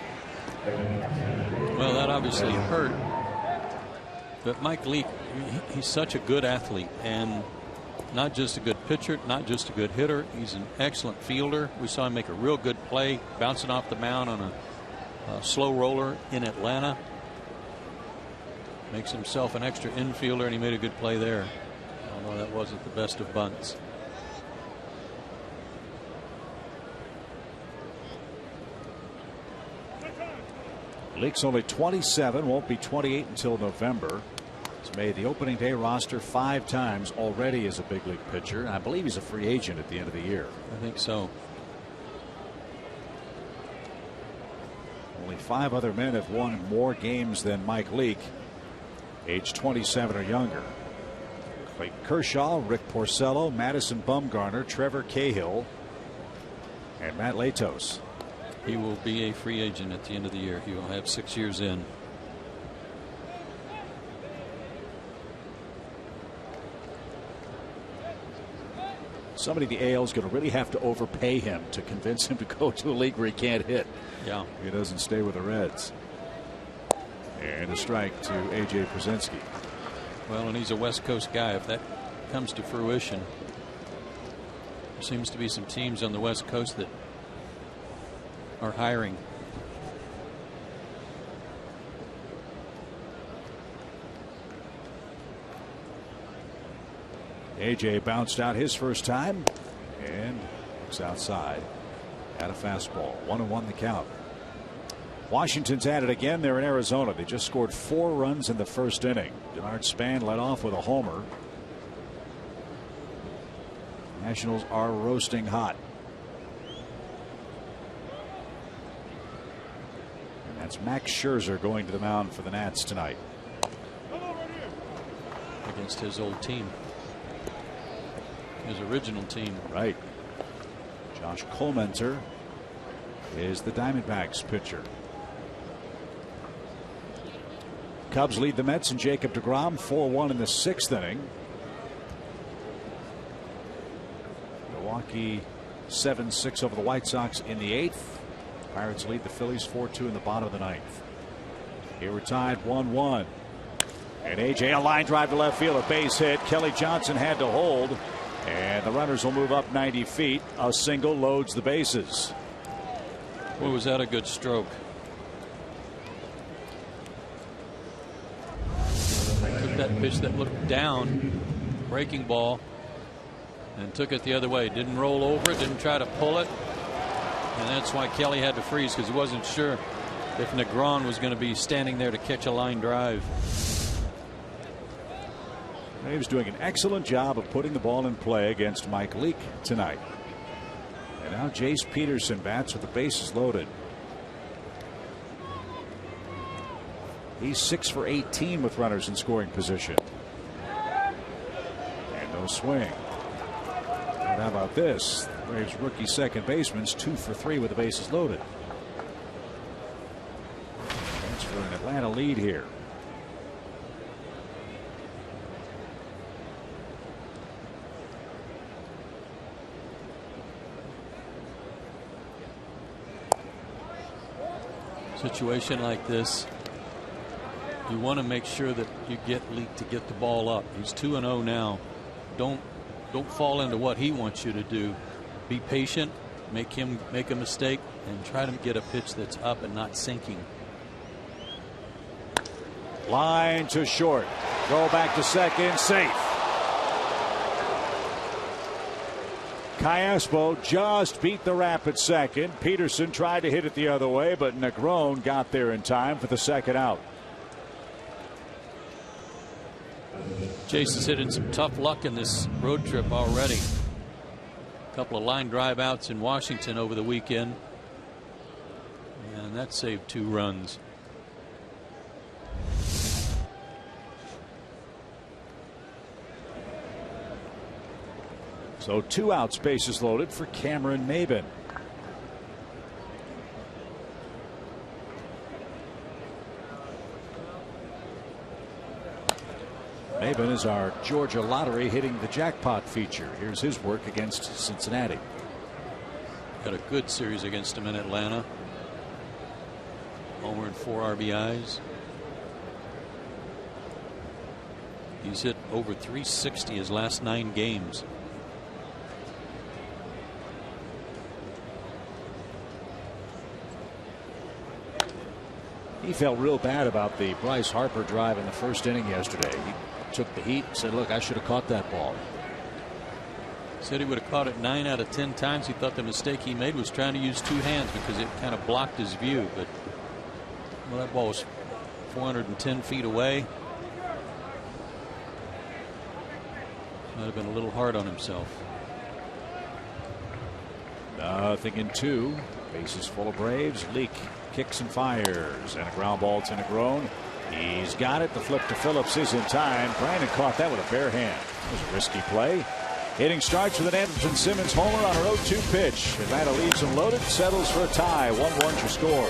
Well, that obviously hurt. But Mike Leake He's such a good athlete, and not just a good pitcher, not just a good hitter. He's an excellent fielder. We saw him make a real good play bouncing off the mound on a slow roller in Atlanta. Makes himself an extra infielder, and he made a good play there, although that wasn't the best of bunts. Leake's only 27, won't be 28 until November. He's made the opening day roster 5 times already as a big league pitcher, and I believe he's a free agent at the end of the year. I think so. Only 5 other men have won more games than Mike Leake, age 27 or younger. Clayton Kershaw, Rick Porcello, Madison Bumgarner, Trevor Cahill, and Matt Latos. He will be a free agent at the end of the year. He will have 6 years in. Somebody in the AL is going to really have to overpay him to convince him to go to a league where he can't hit. Yeah. He doesn't stay with the Reds. And a strike to A.J. Przinsky. Well, and he's a West Coast guy. If that comes to fruition, there seems to be some teams on the West Coast that are hiring. AJ bounced out his first time and looks outside at a fastball. 1-1 the count. Washington's at it again. They're in Arizona. They just scored 4 runs in the first inning. Denard Span led off with a homer. Nationals are roasting hot. And that's Max Scherzer going to the mound for the Nats tonight. Against his old team. His original team. Right. Josh Colmenter is the Diamondbacks pitcher. Cubs lead the Mets and Jacob deGrom 4-1 in the 6th inning. Milwaukee 7-6 over the White Sox in the 8th. Pirates lead the Phillies 4-2 in the bottom of the 9th. Here we're tied 1-1. And AJ, a line drive to left field, a base hit. Kelly Johnson had to hold. And the runners will move up 90 feet. A single loads the bases. Boy, was that a good stroke. Took that pitch that looked down, breaking ball, and took it the other way. Didn't roll over it, didn't try to pull it. And that's why Kelly had to freeze, because he wasn't sure if Negron was going to be standing there to catch a line drive. He was doing an excellent job of putting the ball in play against Mike Leake tonight. And now Jace Peterson bats with the bases loaded. He's 6 for 18 with runners in scoring position. And no swing. And how about this? Braves rookie second baseman's 2 for 3 with the bases loaded. That's for an Atlanta lead here. Situation like this, you want to make sure that you get Leake to get the ball up. He's 2-0 now. Don't fall into what he wants you to do. Be patient, make him make a mistake, and try to get a pitch that's up and not sinking. Line to short. Go back to second. Safe. Callaspo just beat the rap at second. Peterson tried to hit it the other way, but Negron got there in time for the second out. Jace has hit in some tough luck in this road trip already. A couple of line drive outs in Washington over the weekend, and that saved 2 runs. So 2 outs, bases loaded for Cameron Maybin. Maybin is our Georgia lottery hitting the jackpot feature. Here's his work against Cincinnati. Got a good series against him in Atlanta. Homer and 4 RBIs. He's hit over 360 his last 9 games. He felt real bad about the Bryce Harper drive in the first inning yesterday. He took the heat and said, look, I should have caught that ball. Said he would have caught it 9 out of 10 times. He thought the mistake he made was trying to use 2 hands because it kind of blocked his view. But well, that ball was 410 feet away. Might have been a little hard on himself. Nothing in 2. Bases full of Braves. Leak kicks and fires, and a ground ball to Negron. He's got it. The flip to Phillips is in time. Brandon caught that with a bare hand. It was a risky play. Hitting starts with an Anderson Simmons homer on a 0-2 pitch. Atlanta leaves him loaded, settles for a tie. 1-1 your score.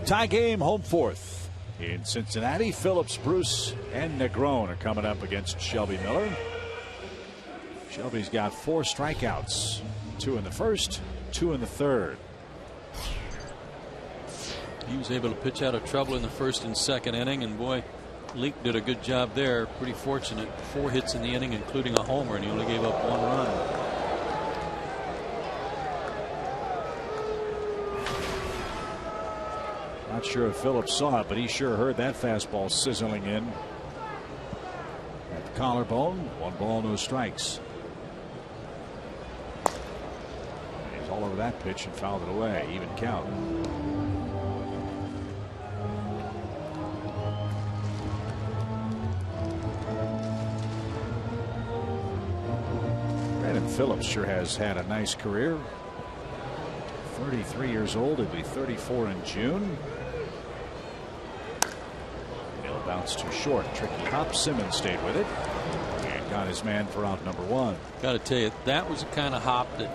Tie game, home fourth. In Cincinnati, Phillips, Bruce, and Negron are coming up against Shelby Miller. Shelby's got 4 strikeouts. 2 in the first, 2 in the third. He was able to pitch out of trouble in the first and second inning, and boy, Leak did a good job there. Pretty fortunate. 4 hits in the inning, including a homer, and he only gave up 1 run. Not sure if Phillips saw it, but he sure heard that fastball sizzling in at the collarbone. 1 ball, no strikes. He's all over that pitch and fouled it away. Even count. Brandon Phillips sure has had a nice career. 33 years old. He'll be 34 in June. Bounce too short. Tricky hop. Simmons stayed with it and got his man for out number 1. Got to tell you, that was the kind of hop that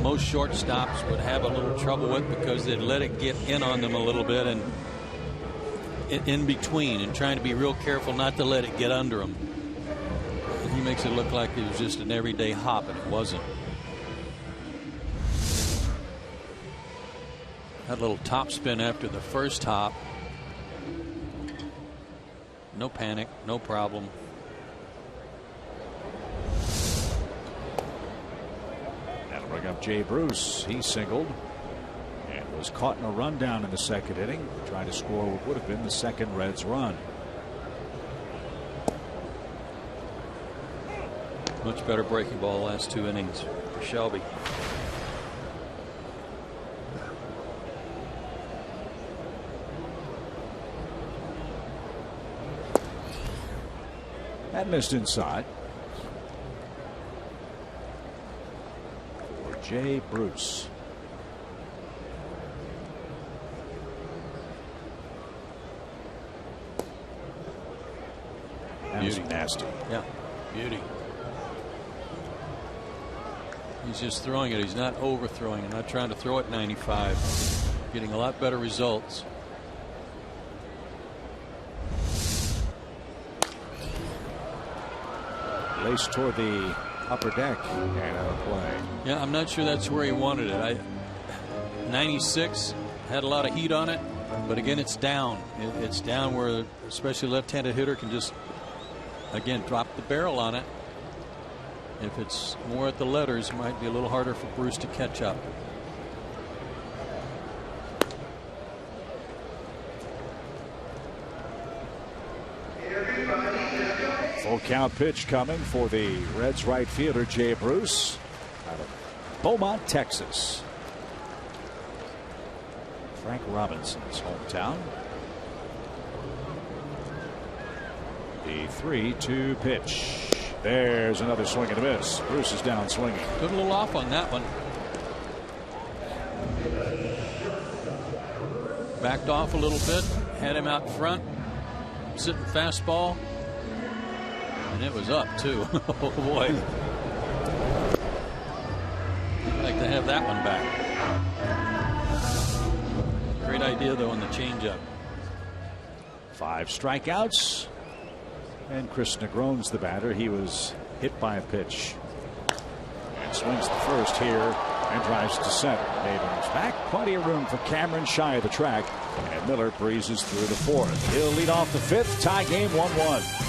most shortstops would have a little trouble with because they'd let it get in on them a little bit and in between, and trying to be real careful not to let it get under them. And he makes it look like it was just an everyday hop, and it wasn't. That little top spin after the first hop. No panic, no problem. That'll bring up Jay Bruce. He singled and was caught in a rundown in the second inning. Trying to score what would have been the second Reds run. Much better breaking ball the last 2 innings for Shelby. That missed inside. For Jay Bruce. That was nasty. Yeah, beauty. He's just throwing it. He's not overthrowing it. Not trying to throw it 95. Getting a lot better results. Laced toward the upper deck and out of play. Yeah, I'm not sure that's where he wanted it. 96 had a lot of heat on it, but again, it's down. It's down where especially left-handed hitter can just again drop the barrel on it. If it's more at the letters, it might be a little harder for Bruce to catch up. Full count pitch coming for the Reds right fielder Jay Bruce out of Beaumont, Texas. Frank Robinson's hometown. The 3-2 pitch. There's another swing and a miss. Bruce is down swinging. Took a little off on that one. Backed off a little bit. Had him out front. Sitting fastball. And it was up too. Oh boy. I'd like to have that one back. Great idea though on the changeup. 5 strikeouts. And Chris Negron's the batter. He was hit by a pitch. And swings the first here and drives to center. Navens back. Plenty of room for Cameron shy of the track. And Miller breezes through the 4th. He'll lead off the 5th. Tie game 1-1.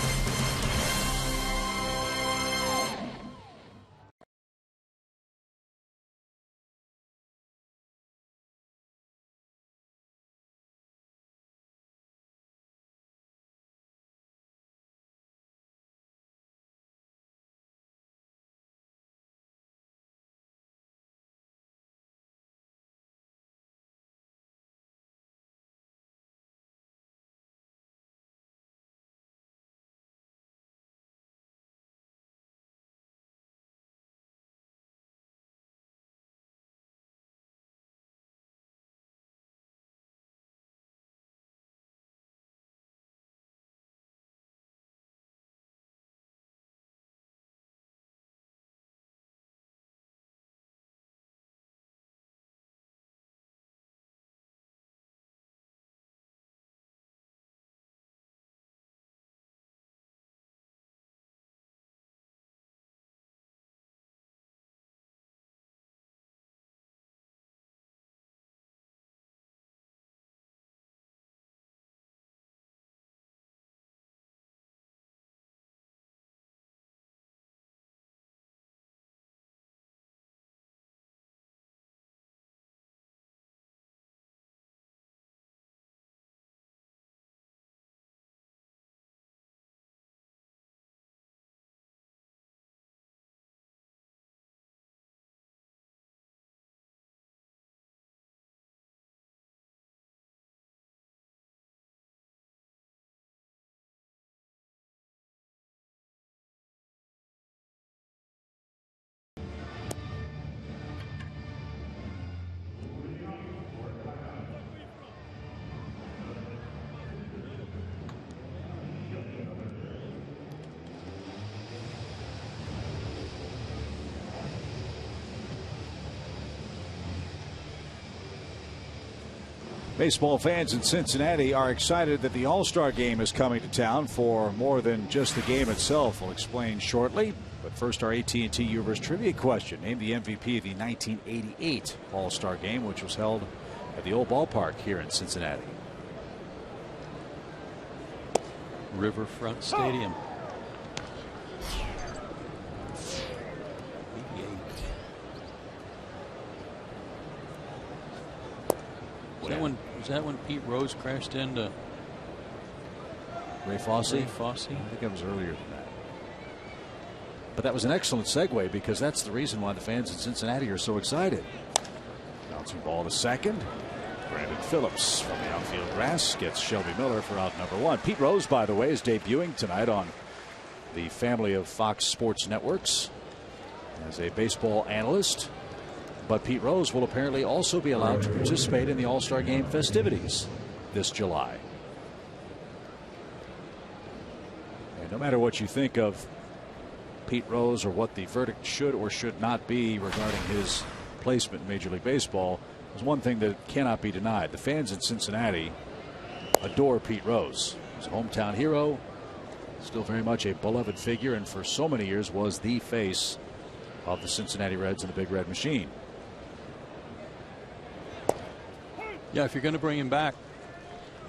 Baseball fans in Cincinnati are excited that the All-Star game is coming to town for more than just the game itself. We'll explain shortly. But first, our AT&T Universe trivia question. Name the MVP of the 1988 All-Star game, which was held at the old ballpark here in Cincinnati. Riverfront Stadium. Was that when Pete Rose crashed into Ray Fosse? I think it was earlier than that. But that was an excellent segue, because that's the reason why the fans in Cincinnati are so excited. Bouncing ball to second. Brandon Phillips from the outfield grass gets Shelby Miller for out number 1. Pete Rose, by the way, is debuting tonight on the family of Fox Sports networks as a baseball analyst. But Pete Rose will apparently also be allowed to participate in the All-Star Game festivities this July. And no matter what you think of Pete Rose or what the verdict should or should not be regarding his placement in Major League Baseball, there's one thing that cannot be denied. The fans in Cincinnati adore Pete Rose. He's a hometown hero, still very much a beloved figure, and for so many years was the face of the Cincinnati Reds and the Big Red Machine. Yeah, if you're going to bring him back,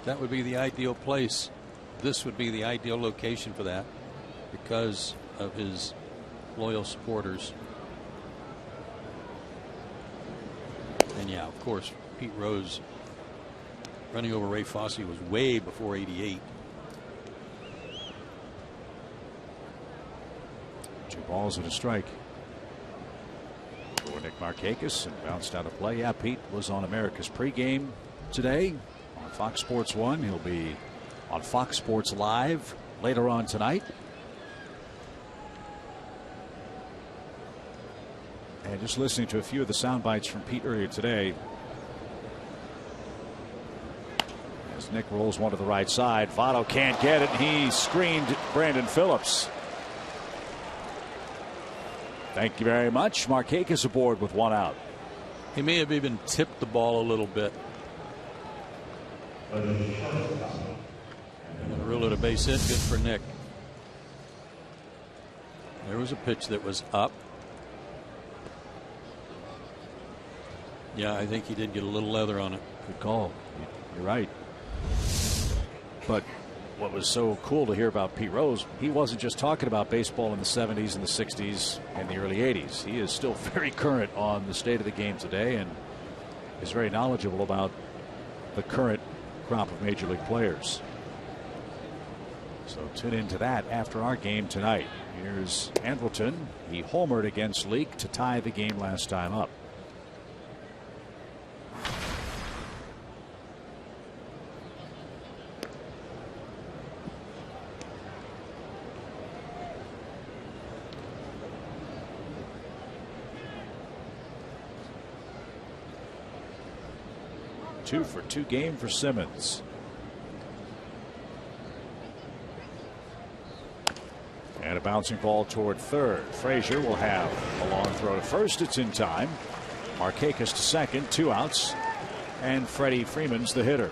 that would be the ideal place. This would be the ideal location for that, because of his loyal supporters. And yeah, of course, Pete Rose running over Ray Fosse was way before '88. 2 balls and a strike for Nick Markakis, and bounced out of play. Yeah, Pete was on America's pregame today on Fox Sports 1. He'll be on Fox Sports Live later on tonight. And just listening to a few of the sound bites from Pete earlier today, as Nick rolls one to the right side, Votto can't get it, and he screened Brandon Phillips. Thank you very much. Markakis aboard with 1 out. He may have even tipped the ball a little bit. Rule it a base hit. Good for Nick. There was a pitch that was up. Yeah, I think he did get a little leather on it. Good call. You're right. But what was so cool to hear about Pete Rose, he wasn't just talking about baseball in the 70s and the 60s and the early 80s. He is still very current on the state of the game today, and is very knowledgeable about the current crop of major league players. So tune into that after our game tonight. Here's Andrelton. He homered against Leake to tie the game last time up. Two for 2 game for Simmons. And a bouncing ball toward third. Frazier will have a long throw to first. It's in time. Markakis to second. 2 outs. And Freddie Freeman's the hitter.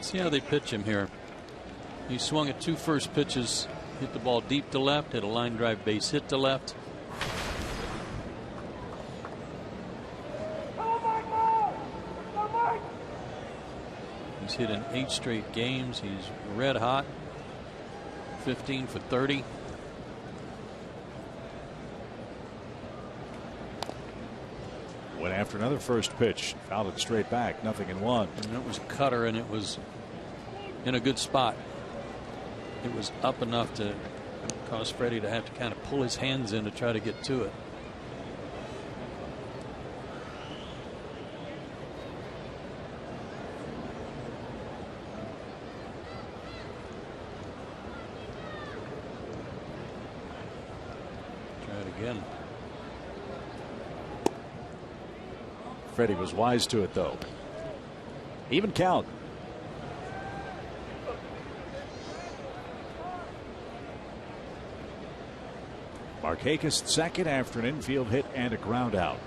See how they pitch him here. He swung at 2 first pitches, hit the ball deep to left, hit a line drive base hit to left. He's hit in 8 straight games. He's red hot. 15 for 30. Went after another first pitch. Fouled it straight back. 0-1. And it was a cutter, and it was in a good spot. It was up enough to cause Freddie to have to kind of pull his hands in to try to get to it. Again. Freddie was wise to it, though. Even count. Markakis second after an infield hit and a ground out.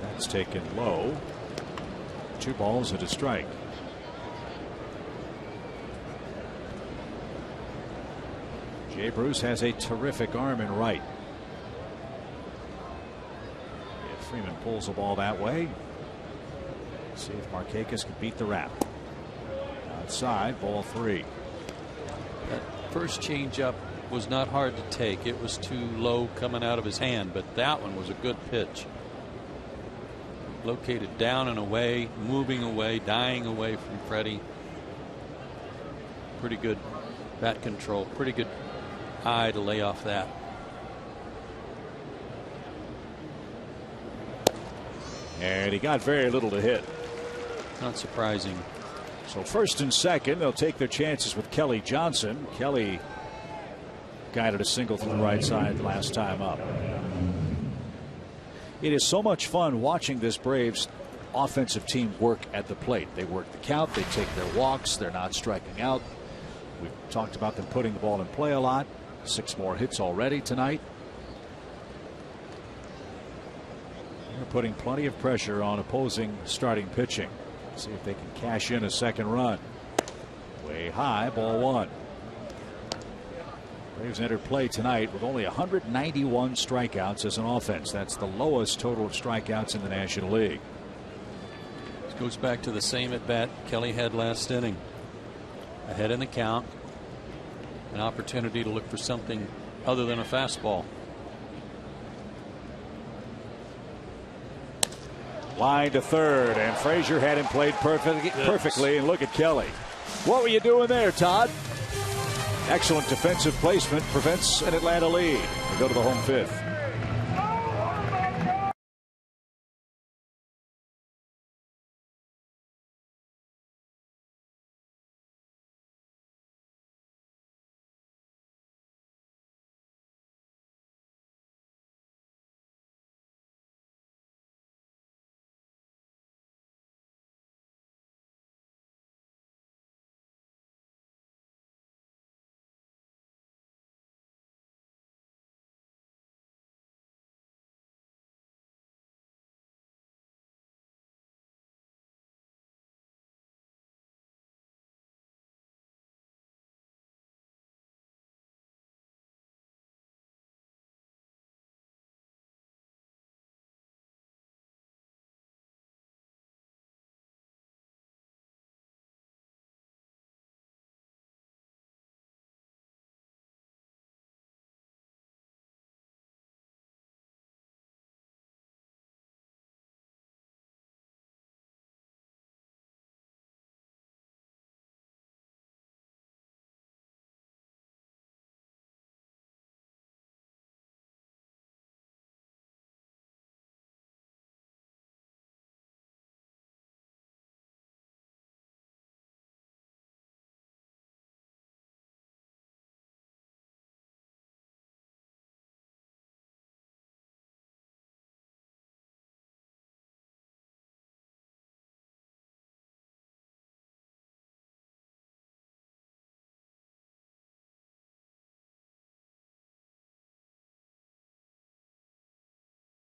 That's taken low. 2 balls and a strike. Jay Bruce has a terrific arm in right. If Freeman pulls the ball that way, see if Markakis can beat the wrap. Outside, ball 3. That first changeup was not hard to take. It was too low coming out of his hand, but that one was a good pitch. located down and away, moving away, dying away from Freddie. Pretty good bat control, pretty good eye to lay off that. And he got very little to hit. Not surprising. So first and second, they'll take their chances with Kelly Johnson. Kelly guided a single from the right side the last time up. It is so much fun watching this Braves offensive team work at the plate. They work the count, they take their walks, they're not striking out. We've talked about them putting the ball in play a lot. 6 more hits already tonight. They're putting plenty of pressure on opposing starting pitching. See if they can cash in a second run. Way high, ball 1. Braves entered play tonight with only 191 strikeouts as an offense. That's the lowest total of strikeouts in the National League. This goes back to the same at bat Kelly had last inning. Ahead in the count. An opportunity to look for something other than a fastball. Line to third, and Frazier had him played perfectly. And look at Kelly. What were you doing there, Todd? Excellent defensive placement prevents an Atlanta lead. We go to the home 5th.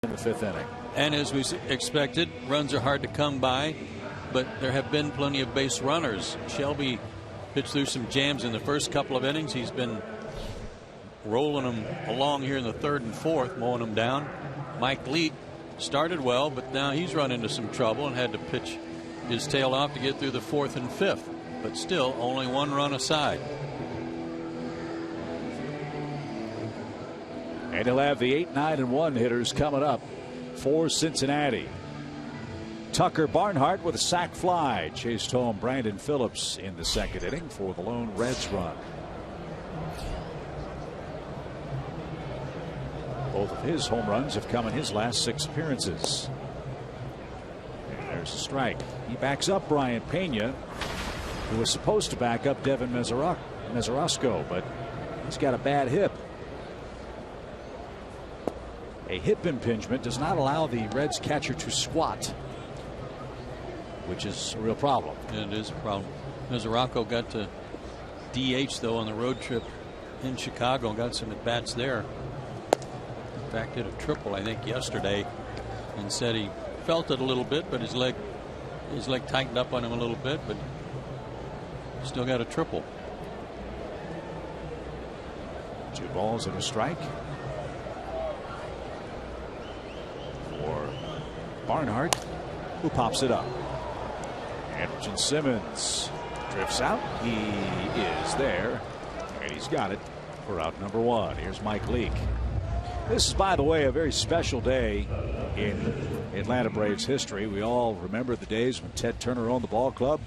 In the 5th inning. And as we expected, runs are hard to come by, but there have been plenty of base runners. Shelby pitched through some jams in the first couple of innings. He's been rolling them along here in the 3rd and 4th, mowing them down. Mike Leake started well, but now he's run into some trouble and had to pitch his tail off to get through the 4th and 5th, but still only 1 run aside. And he'll have the 8, 9, and 1 hitters coming up for Cincinnati. Tucker Barnhart with a sac fly chased home Brandon Phillips in the 2nd inning for the lone Reds run. Both of his home runs have come in his last 6 appearances. And there's a strike. He backs up Brian Pena, who was supposed to back up Devin Mesorasko, but he's got a bad hip. A hip impingement does not allow the Reds catcher to squat, which is a real problem. Yeah, it is a problem. Mesorasko got to DH though on the road trip in Chicago and got some at bats there. In fact, did a triple I think yesterday, and said he felt it a little bit, but his leg tightened up on him a little bit, but still got a triple. 2 balls and a strike for Barnhart, who pops it up. Anderson Simmons drifts out. He is there, and he's got it for out number 1. Here's Mike Leake. This is, by the way, a very special day in Atlanta Braves history. We all remember the days when Ted Turner owned the ball club.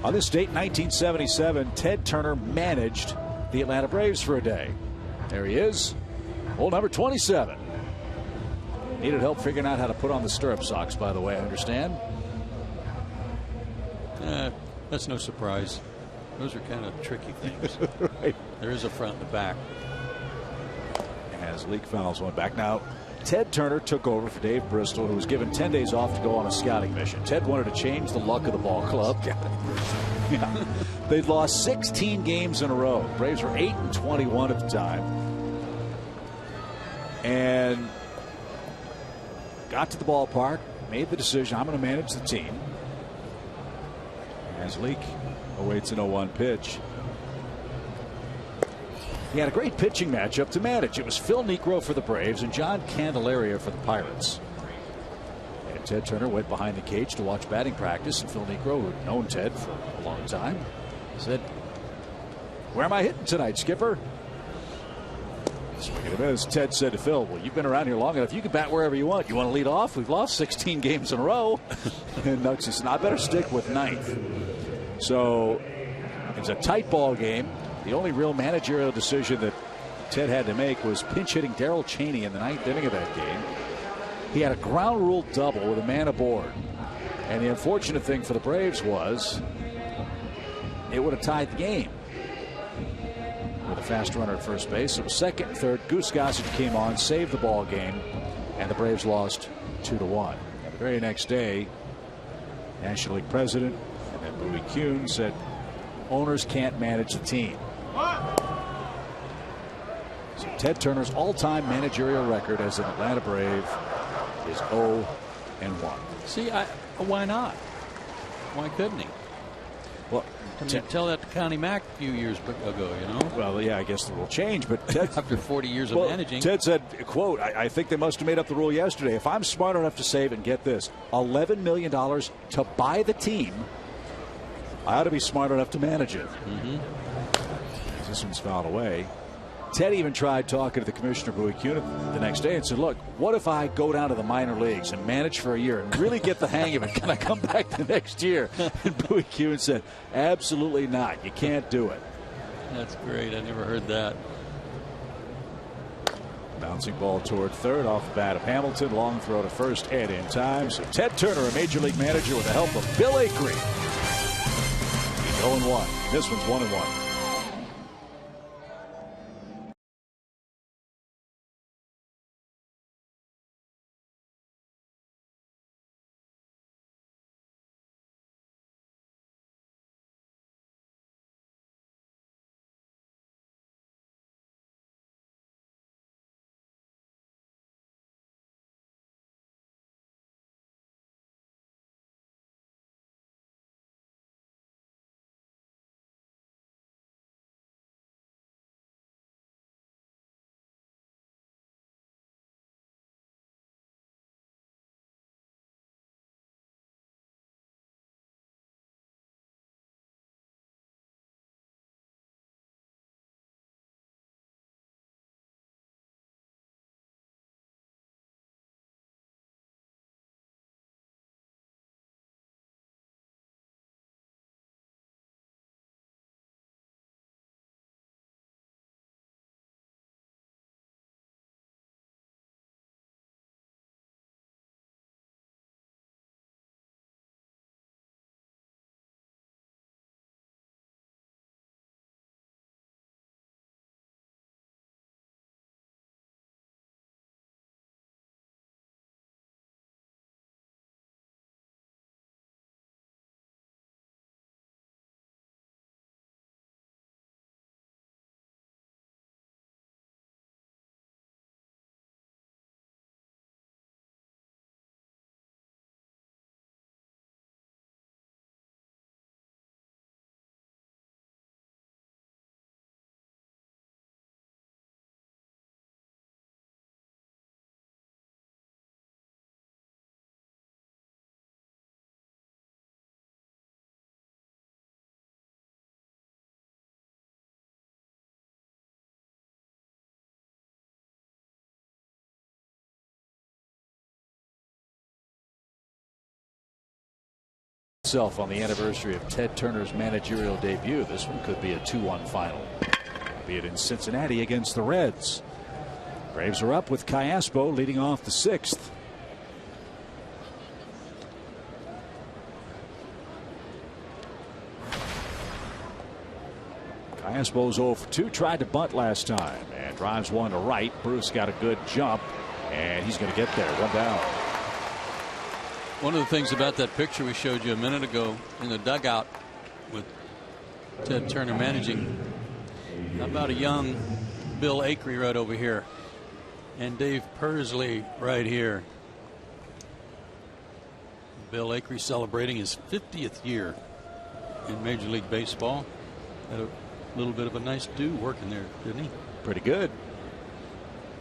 On this date, 1977, Ted Turner managed the Atlanta Braves for a day. There he is, hole number 27. Needed help figuring out how to put on the stirrup socks, by the way, I understand. That's no surprise. Those are kind of tricky things. Right. There is a front and a back. As Leake fouls one back. Now, Ted Turner took over for Dave Bristol, who was given 10 days off to go on a scouting mission. Ted wanted to change the luck of the ball club. Yeah. They'd lost 16 games in a row. Braves were 8-21 at the time. And got to the ballpark, made the decision, I'm going to manage the team. As Leake awaits an 0-1 pitch. He had a great pitching matchup to manage. It was Phil Niekro for the Braves and John Candelaria for the Pirates. And Ted Turner went behind the cage to watch batting practice, and Phil Niekro, who had known Ted for a long time, said, "Where am I hitting tonight, Skipper?" Swing and a miss. Ted said to Phil, "Well, you've been around here long enough. You can bat wherever you want. You want to lead off? We've lost 16 games in a row." And Nuxie said, "I better stick with ninth." So it's a tight ball game. The only real managerial decision that Ted had to make was pinch hitting Darrell Chaney in the ninth inning of that game. He had a ground rule double with a man aboard. And the unfortunate thing for the Braves was it would have tied the game with a fast runner at first base. It was second and third. Goose Gossage came on, saved the ball game, and the Braves lost 2-1. And the very next day, National League president and then Bowie Kuhn said, owners can't manage the team. So Ted Turner's all-time managerial record as an Atlanta Brave is 0-1. See, why not? Why couldn't he? Well, tell that to Connie Mack a few years ago, you know? Well, yeah, I guess the rule changed, but Ted, after 40 years of managing. Ted said, quote, I think they must have made up the rule yesterday. If I'm smart enough to save, and get this, $11 million to buy the team, I ought to be smart enough to manage it. This one's fouled away. Ted even tried talking to the commissioner, Bowie Kuhn, the next day and said, look, what if I go down to the minor leagues and manage for a year and really get the hang of it? Can I come back the next year? And Bowie Kuhn said, absolutely not. You can't do it. That's great. I never heard that. Bouncing ball toward third off the bat of Hamilton. Long throw to first and in time. So Ted Turner, a major league manager with the help of Bill Acree. He's 0-1. This one's 1-1. itself on the anniversary of Ted Turner's managerial debut. This one could be a 2-1 final, be it in Cincinnati against the Reds. Braves are up with Callaspo leading off the 6th. Callaspo's 0 for 2, tried to bunt last time and drives one to right. Bruce got a good jump and he's going to get there. One down. One of the things about that picture we showed you a minute ago in the dugout with Ted Turner managing, how about a young Bill Acree right over here and Dave Pursley right here. Bill Acree celebrating his 50th year in Major League Baseball. Had a little bit of a nice do working there, didn't he? Pretty good.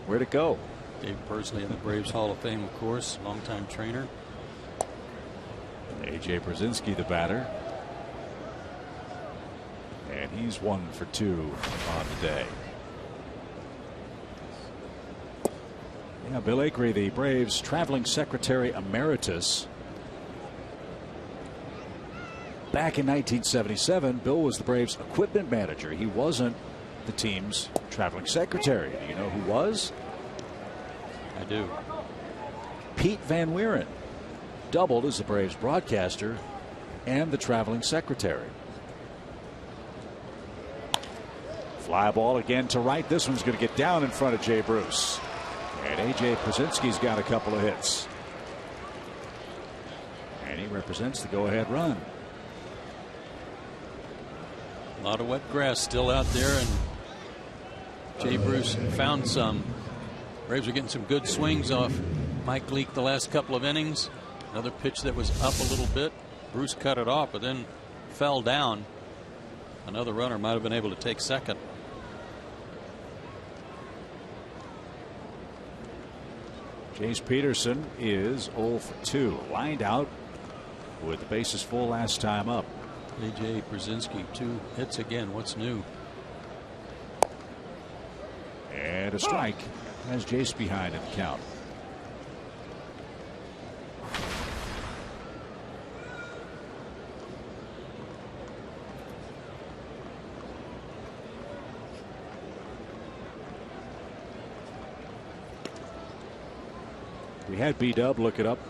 Where'd it go? Dave Pursley in the Braves Hall of Fame, of course, longtime trainer. A.J. Brzezinski, the batter. And he's 1 for 2 on the day. Yeah, Bill Acree, the Braves traveling secretary emeritus. Back in 1977, Bill was the Braves equipment manager. He wasn't the team's traveling secretary. Do you know who was? I do. Pete Van Wieren doubled as the Braves broadcaster and the traveling secretary. Fly ball again to right. This one's going to get down in front of Jay Bruce. And A.J. Brzezinski's got a couple of hits. And he represents the go-ahead run. A lot of wet grass still out there, and Jay Bruce found some. Braves are getting some good swings off Mike Leake the last couple of innings. Another pitch that was up a little bit. Bruce cut it off, but then fell down. Another runner might have been able to take second. Jace Peterson is 0 for 2. Lined out with the bases full last time up. A.J. Brzezinski, 2 hits again. What's new? And a strike has Jace behind in the count. We had B-Dub look it up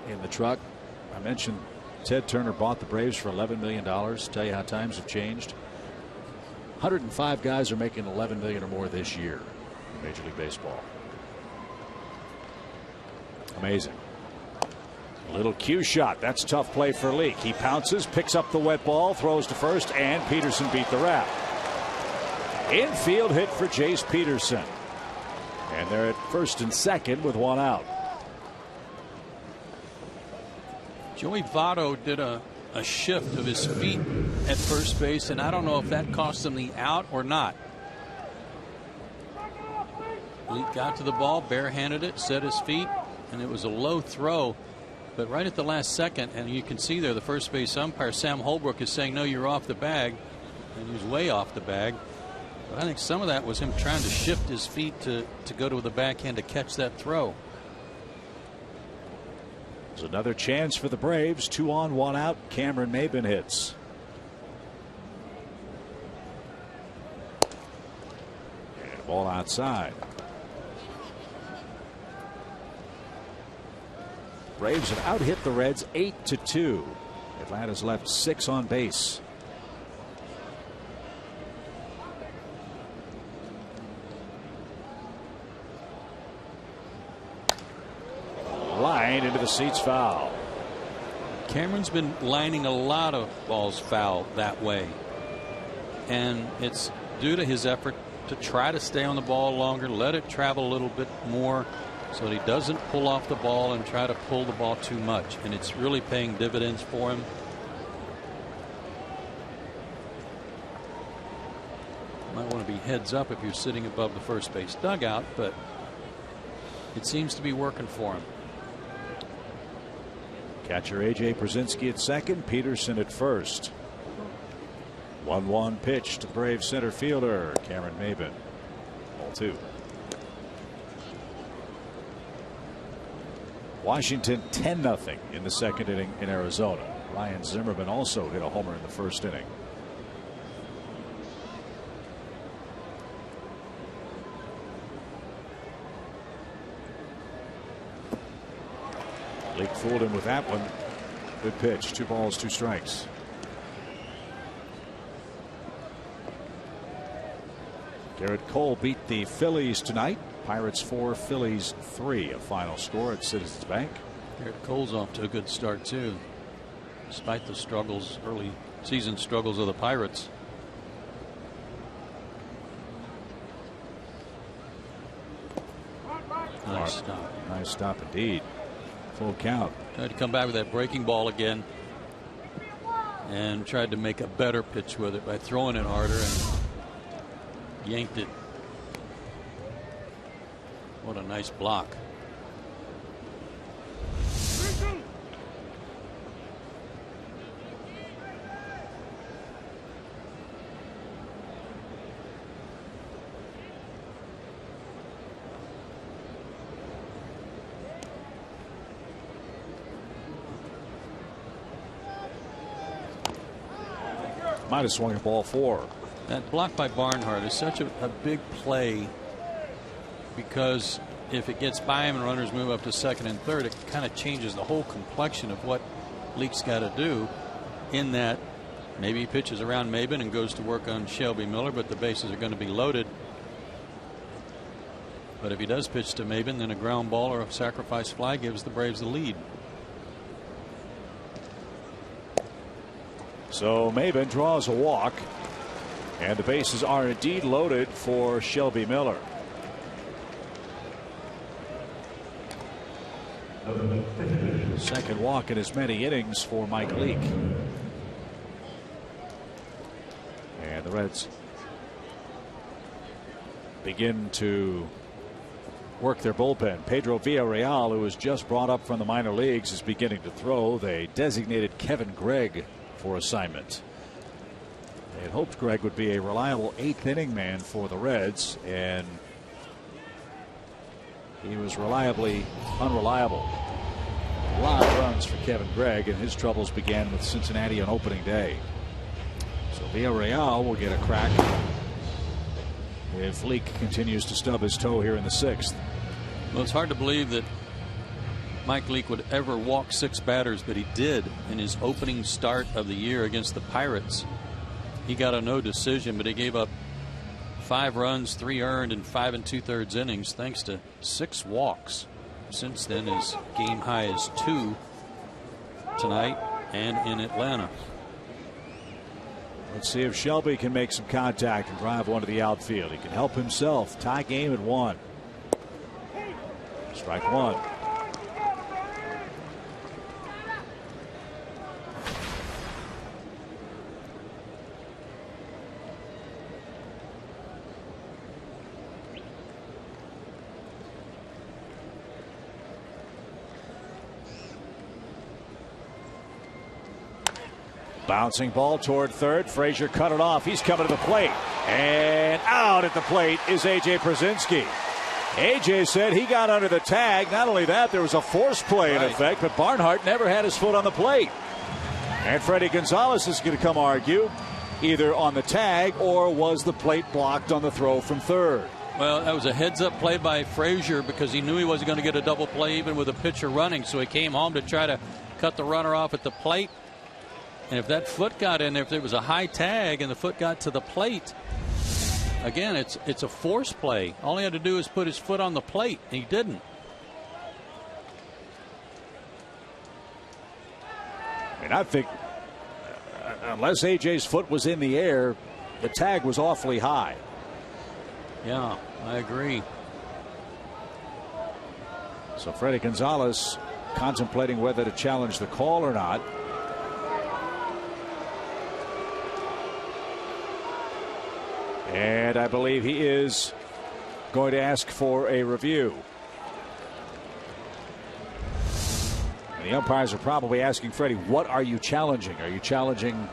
in the truck. I mentioned Ted Turner bought the Braves for $11 million. Tell you how times have changed. 105 guys are making $11 million or more this year in Major League Baseball. Amazing. A little cue shot. That's tough play for Leake. He pounces, picks up the wet ball, throws to first, and Peterson beat the wrap. Infield hit for Jace Peterson. And they're at first and second with 1 out. Joey Votto did a shift of his feet at first base, and I don't know if that cost him the out or not. Leake got to the ball, barehanded it, set his feet, and it was a low throw. But right at the last second, and you can see there the first base umpire, Sam Holbrook, is saying, no, you're off the bag. And he was way off the bag. But I think some of that was him trying to shift his feet to go to the backhand to catch that throw. There's another chance for the Braves. 2 on, 1 out. Cameron Maybin hits. And ball outside. Braves have out-hit the Reds 8-2. Atlanta's left 6 on base. Line into the seats, foul. Cameron's been lining a lot of balls foul that way, and it's due to his effort to try to stay on the ball longer, let it travel a little bit more so that he doesn't pull off the ball and try to pull the ball too much, and it's really paying dividends for him. Might want to be heads up if you're sitting above the first base dugout, but it seems to be working for him. Catcher A.J. Brzezinski at second, Peterson at first. 1-1 pitch to the Braves center fielder, Cameron Maybin. Ball 2. Washington 10-0 in the second inning in Arizona. Ryan Zimmerman also hit a homer in the first inning. Leake fooled him with that one. Good pitch. 2 balls, 2 strikes. Garrett Cole beat the Phillies tonight. Pirates 4, Phillies 3. A final score at Citizens Bank. Garrett Cole's off to a good start too, despite the struggles, early season struggles of the Pirates. Nice stop. Nice stop indeed. Full count. Tried to come back with that breaking ball again, and tried to make a better pitch with it by throwing it harder, and yanked it. What a nice block. Might have swung a ball 4. That block by Barnhart is such a big play, because if it gets by him and runners move up to second and third, it kind of changes the whole complexion of what Leake's got to do. In that, maybe he pitches around Maben and goes to work on Shelby Miller, but the bases are going to be loaded. But if he does pitch to Maben, then a ground ball or a sacrifice fly gives the Braves the lead. So Maben draws a walk, and the bases are indeed loaded for Shelby Miller. Second walk in as many innings for Mike Leake. And the Reds begin to work their bullpen. Pedro Villarreal, who was just brought up from the minor leagues, is beginning to throw. They designated Kevin Gregg for assignment. They had hoped Gregg would be a reliable 8th inning man for the Reds, and he was reliably unreliable. A lot of runs for Kevin Gregg, and his troubles began with Cincinnati on opening day. So Villarreal will get a crack if Leake continues to stub his toe here in the 6th. Well, it's hard to believe that Mike Leake would ever walk 6 batters, but he did in his opening start of the year against the Pirates. He got a no decision, but he gave up 5 runs, 3 earned, in 5 2/3 innings, thanks to 6 walks. Since then, his game high is 2 tonight and in Atlanta. Let's see if Shelby can make some contact and drive one to the outfield. He can help himself. Tie game at 1. Strike 1. Bouncing ball toward third. Frazier cut it off. He's coming to the plate. And out at the plate is A.J. Przinsky. A.J. said he got under the tag. Not only that, there was a force play in effect, but Barnhart never had his foot on the plate. And Freddie Gonzalez is going to come argue either on the tag or was the plate blocked on the throw from third. Well, that was a heads-up play by Frazier because he knew he wasn't going to get a double play even with a pitcher running, so he came home to try to cut the runner off at the plate. And if that foot got in there, if there was a high tag and the foot got to the plate, again, it's a force play. All he had to do is put his foot on the plate, and he didn't. And I think unless A.J.'s foot was in the air, the tag was awfully high. Yeah, I agree. So Freddie Gonzalez contemplating whether to challenge the call or not. And I believe he is going to ask for a review. And the umpires are probably asking Freddie, what are you challenging? Are you challenging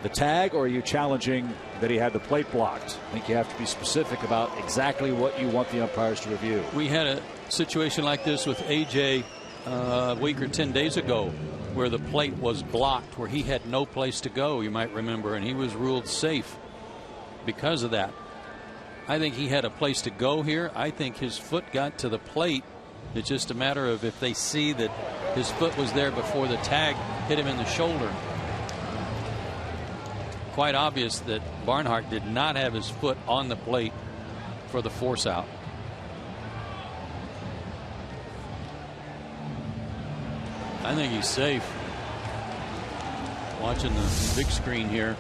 the tag, or are you challenging that he had the plate blocked? I think you have to be specific about exactly what you want the umpires to review. We had a situation like this with A.J. a week or 10 days ago where the plate was blocked, where he had no place to go, you might remember, and he was ruled safe because of that. I think he had a place to go here. I think his foot got to the plate. It's just a matter of if they see that his foot was there before the tag hit him in the shoulder. Quite obvious that Barnhart did not have his foot on the plate for the force out. I think he's safe. Watching the big screen here.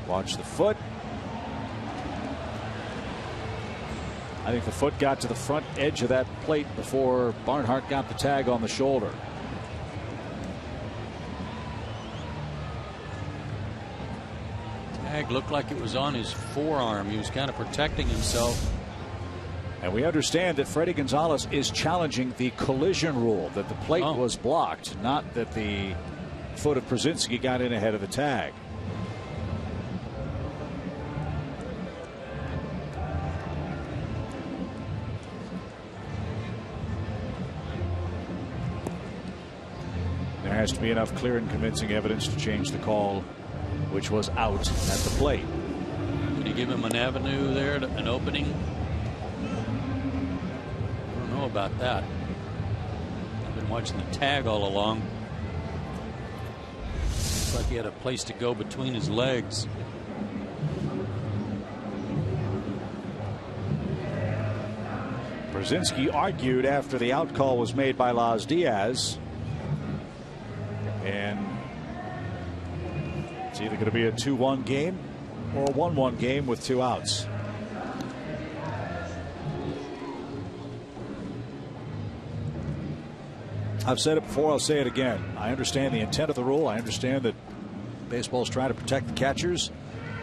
Watch the foot. I think the foot got to the front edge of that plate before Barnhart got the tag on the shoulder. Tag looked like it was on his forearm. He was kind of protecting himself. And we understand that Freddie Gonzalez is challenging the collision rule, that the plate was blocked, not that the foot of Brzezinski got in ahead of the tag. There has to be enough clear and convincing evidence to change the call, which was out at the plate. Did he give him an avenue there, an opening? I don't know about that. I've been watching the tag all along. Looks like he had a place to go between his legs. Brzezinski argued after the out call was made by Las Diaz. And it's either going to be a 2-1 game or a 1-1 game with 2 outs. I've said it before, I'll say it again. I understand the intent of the rule. I understand that baseball's trying to protect the catchers.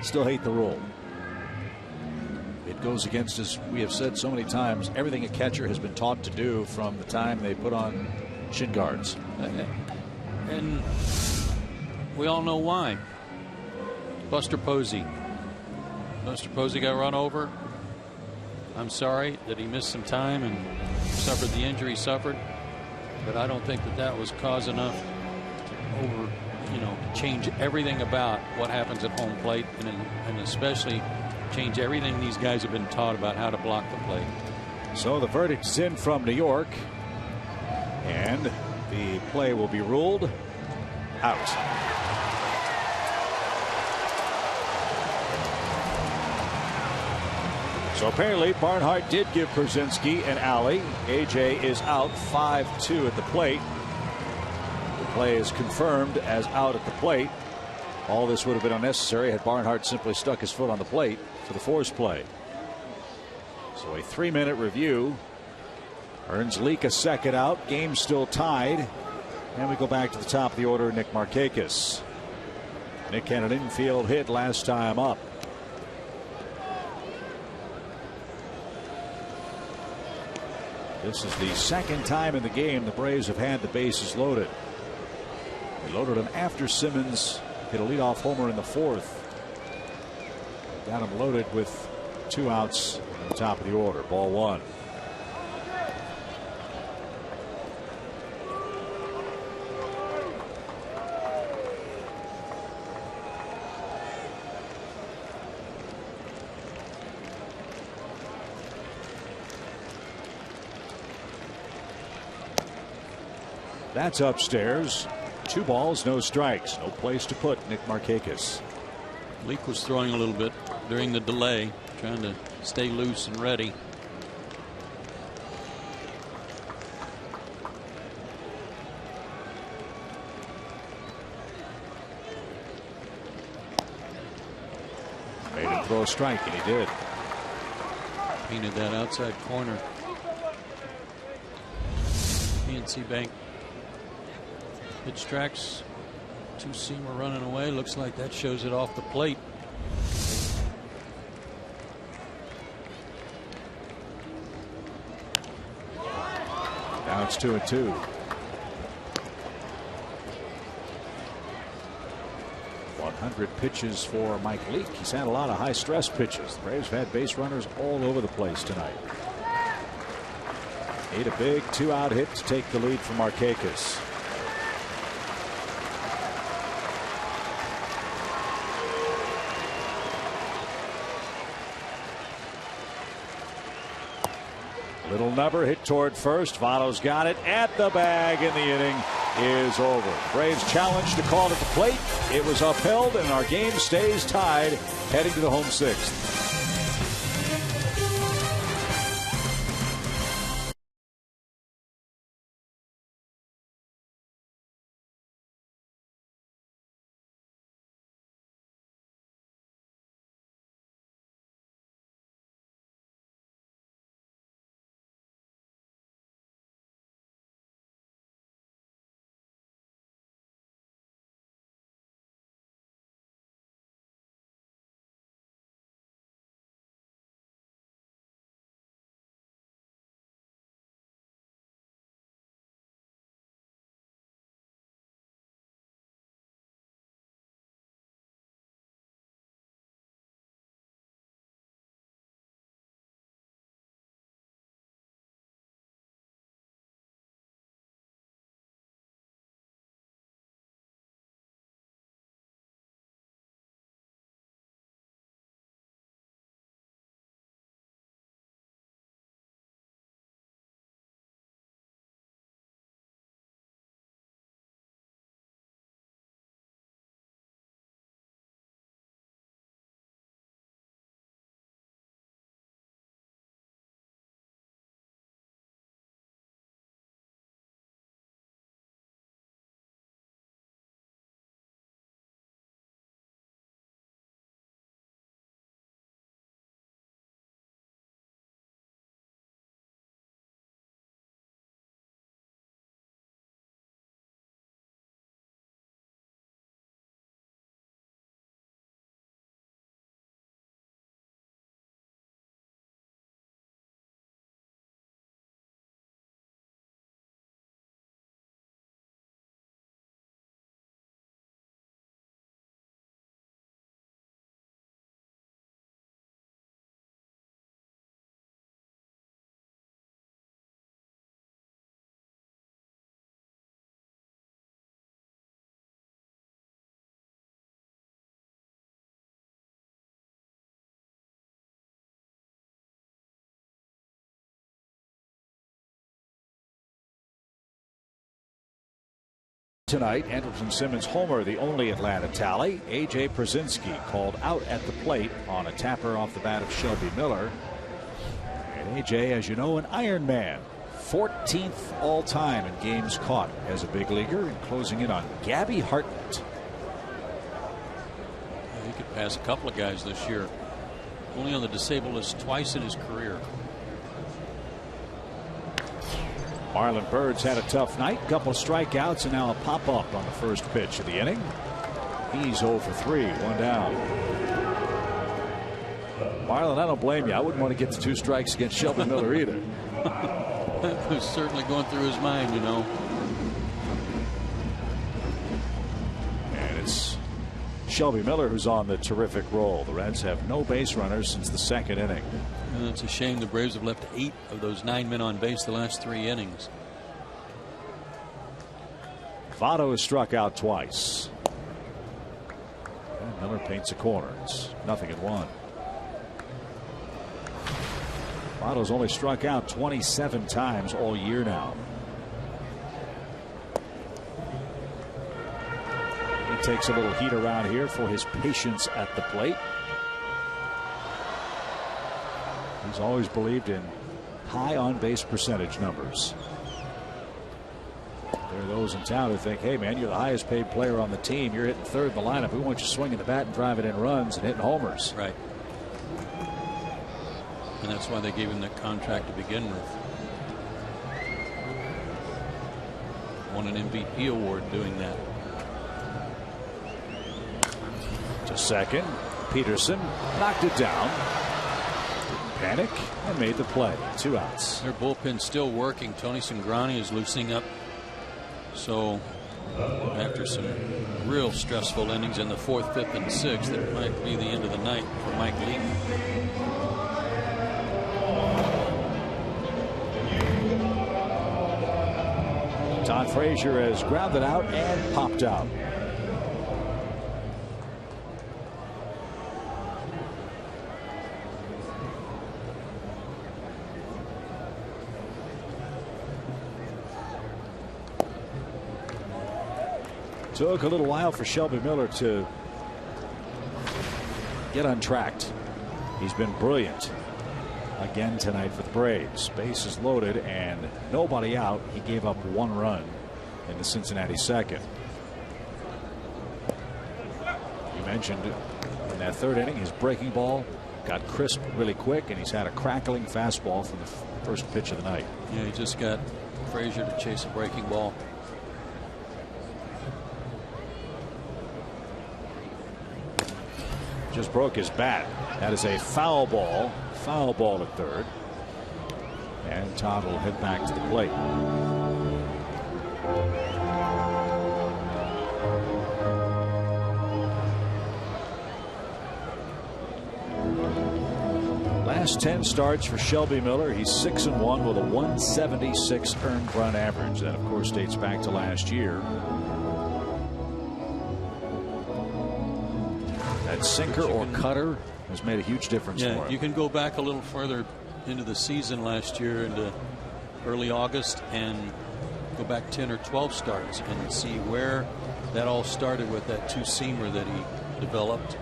Still hate the rule. It goes against, as we have said so many times, everything a catcher has been taught to do from the time they put on shin guards. And we all know why. Buster Posey. Buster Posey got run over. I'm sorry that he missed some time and suffered the injury he suffered, but I don't think that that was cause enough to change everything about what happens at home plate, and especially change everything these guys have been taught about how to block the plate. So the verdict is in from New York, and the play will be ruled out. So apparently Barnhart did give Brzezinski an alley. AJ is out 5-2 at the plate. The play is confirmed as out at the plate. All this would have been unnecessary had Barnhart simply stuck his foot on the plate for the force play. So a 3-minute review earns Leake a second out. Game still tied. And we go back to the top of the order, Nick Markakis. Nick had an infield hit last time up. This is the second time in the game the Braves have had the bases loaded. They loaded them after Simmons hit a leadoff homer in the 4th. Got him loaded with 2 outs at the top of the order. Ball 1. That's upstairs. 2 balls, no strikes. No place to put Nick Markakis. Leake was throwing a little bit during the delay, trying to stay loose and ready. Made him throw a strike, and he did. Painted that outside corner. PNC Bank pitch tracks. 2-seamer running away. Looks like that shows it off the plate. Now it's 2-2. Pitches for Mike Leake. He's had a lot of high stress pitches. The Braves have had base runners all over the place tonight. Need a big 2-out hit to take the lead from Markakis. Little number hit toward first. Votto's got it at the bag, and the inning is over. Braves challenged to call at the plate. It was upheld, and our game stays tied heading to the home sixth. Tonight, Andrelton Simmons homer, the only Atlanta tally. A.J. Przinsky called out at the plate on a tapper off the bat of Shelby Miller. And A.J., as you know, an Iron Man. 14th all-time in games caught as a big leaguer, and closing in on Gabby Hartnett. He could pass a couple of guys this year. Only on the disabled list twice in his career. Marlon Bird's had a tough night. Couple of strikeouts and now a pop-up on the first pitch of the inning. He's 0 for 3, one down. Marlon, I don't blame you. I wouldn't want to get the 2 strikes against Shelby Miller either. That was certainly going through his mind, you know. And it's Shelby Miller who's on the terrific roll. The Reds have no base runners since the second inning. And it's a shame the Braves have left 8 of those 9 men on base the last 3 innings. Votto has struck out twice. And Miller paints a corner. It's 0-1. Votto's only struck out 27 times all year now. He takes a little heat around here for his patience at the plate. He's always believed in high on-base percentage numbers. There are those in town who think, hey, man, you're the highest paid player on the team. You're hitting third in the lineup. We want you swinging the bat and driving in runs and hitting homers. Right. And that's why they gave him that contract to begin with. Won an MVP award doing that. To second. Peterson knocked it down. Panic and made the play. 2 outs. Their bullpen's still working. Tony Cingrani is loosening up. So after some real stressful innings in the 4th, 5th, and 6th, it might be the end of the night for Mike Leake. Frazier has grounded out and popped out. Took a little while for Shelby Miller to get untracked. He's been brilliant again tonight for the Braves. Bases loaded and nobody out. He gave up 1 run in the Cincinnati second. You mentioned in that 3rd inning his breaking ball got crisp really quick, and he's had a crackling fastball from the first pitch of the night. Yeah, he just got Frazier to chase a breaking ball. Just broke his bat. That is a foul ball. Foul ball at 3rd. And Todd will head back to the plate. Last 10 starts for Shelby Miller. He's 6-1 with a 176 earned run average. That, of course, dates back to last year. That sinker or cutter has made a huge difference for him. You can go back a little further into the season last year, into early August, and go back 10 or 12 starts and see where that all started with that 2-seamer that he developed.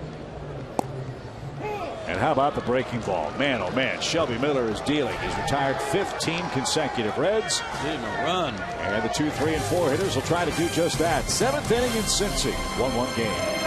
And how about the breaking ball? Man, oh man, Shelby Miller is dealing. He's retired 15 consecutive Reds. Didn't run. And the 2, 3, and 4 hitters will try to do just that. 7th inning in Cincy. 1-1 game.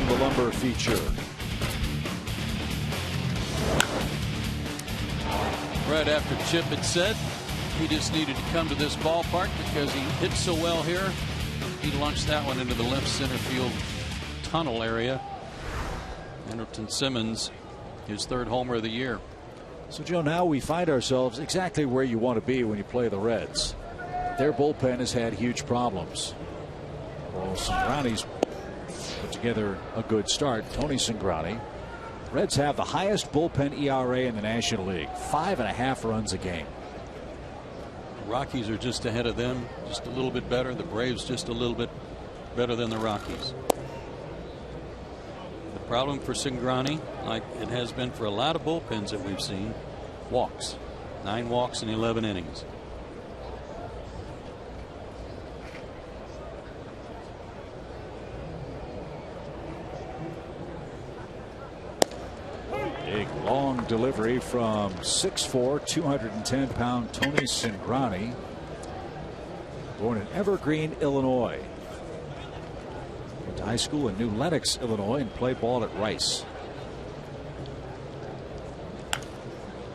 The lumber feature. Right after Chip had said he just needed to come to this ballpark because he hit so well here, he launched that one into the left center field tunnel area. Andrelton Simmons, his 3rd homer of the year. So, Joe, now we find ourselves exactly where you want to be when you play the Reds. Their bullpen has had huge problems. Well, Cingrani's put together a good start. Tony Cingrani. Reds have the highest bullpen ERA in the National League, 5.5 runs a game. The Rockies are just ahead of them, just a little bit better. The Braves just a little bit better than the Rockies. The Problem for Cingrani, like it has been for a lot of bullpens that we've seen, walks. 9 walks in 11 innings. Big long delivery from 6'4", 210-pound Tony Cingrani, born in Evergreen, Illinois. Went to high school in New Lenox, Illinois, and played ball at Rice.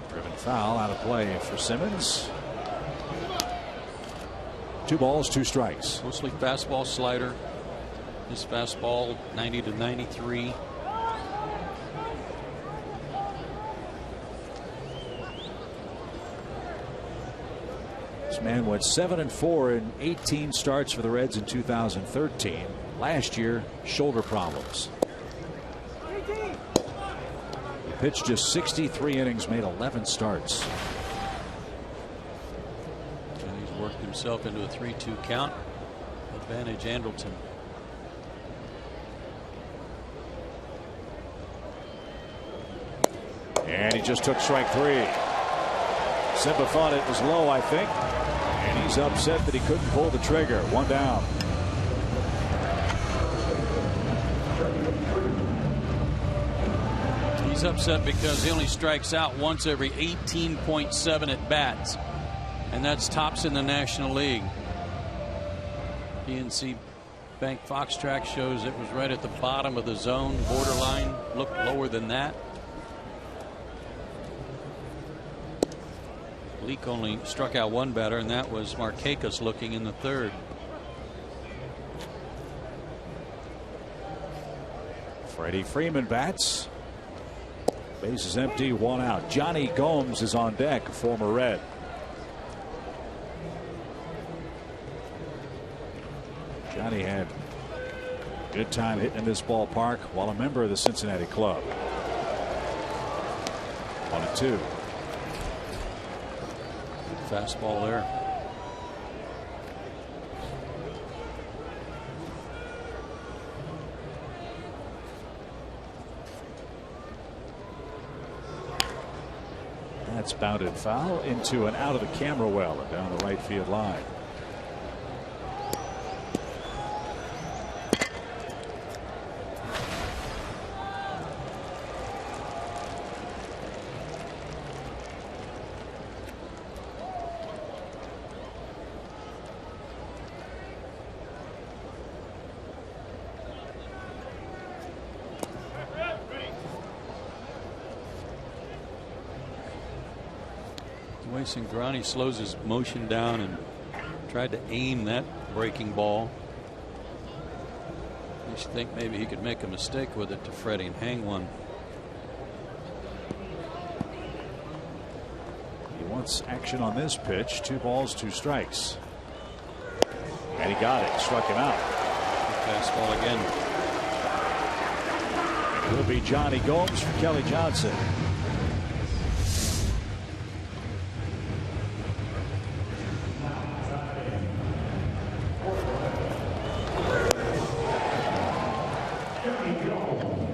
Driven foul, out of play for Simmons. 2 balls, 2 strikes. Mostly fastball, slider. His fastball 90 to 93. This man went 7-4 in 18 starts for the Reds in 2013. Last year, shoulder problems. He pitched just 63 innings, made 11 starts. And he's worked himself into a 3-2 count. Advantage Andrelton. And he just took strike 3. Simba thought it was low, I think. And he's upset that he couldn't pull the trigger. 1 down. He's upset because he only strikes out once every 18.7 at bats. And that's tops in the National League. PNC Bank Fox track shows it was right at the bottom of the zone, borderline, looked lower than that. Leak only struck out 1 batter, and that was Markakis looking in the 3rd. Freddie Freeman bats. Base is empty, 1 out. Johnny Gomes is on deck, a former Red. Johnny had a good time hitting in this ballpark while a member of the Cincinnati club. 1-2. Fastball there. That's bounded foul into and out of the camera well and down the right field line. Cingrani slows his motion down and tried to aim that breaking ball. You should think maybe he could make a mistake with it to Freddie and hang one. He wants action on this pitch. 2 balls, 2 strikes. And he got it. Struck him out. Fastball again. It'll be Johnny Gomes for Kelly Johnson.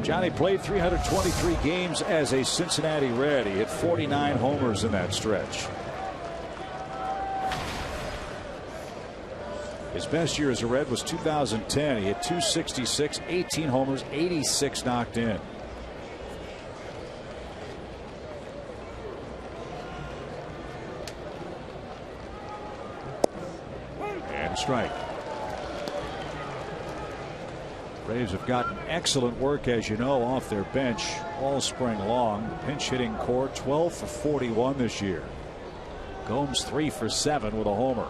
Johnny played 323 games as a Cincinnati Red. He hit 49 homers in that stretch. His best year as a Red was 2010. He hit 266, 18 homers, 86 knocked in. And a strike. Braves have gotten excellent work, as you know, off their bench all spring long. The pinch hitting core 12 for 41 this year. Gomes 3 for 7 with a homer.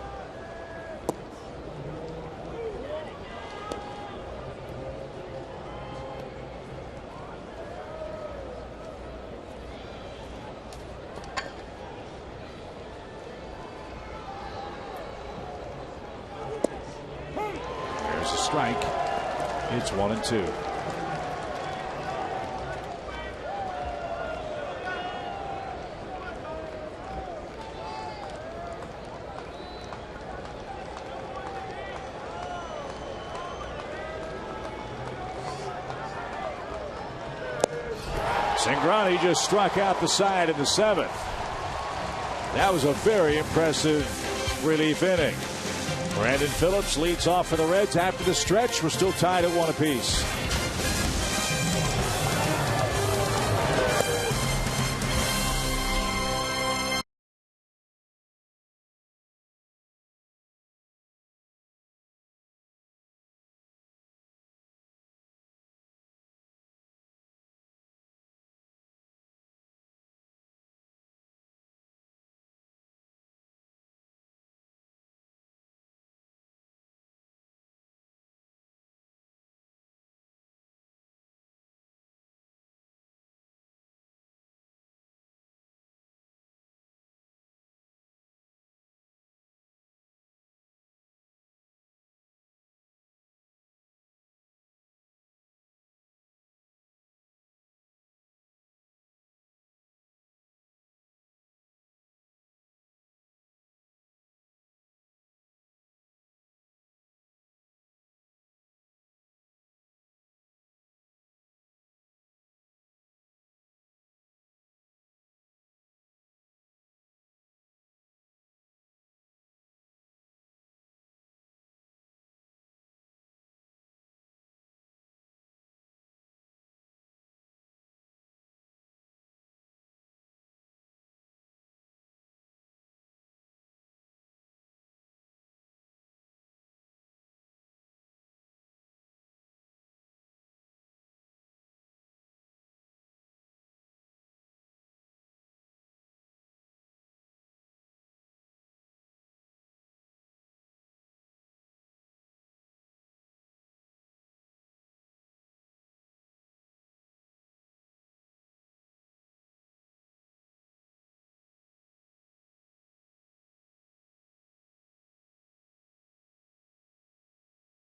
There's a strike. It's 1-2. Grani just struck out the side in the 7th. That was a very impressive relief inning. Brandon Phillips leads off for the Reds after the stretch. We're still tied at 1 apiece.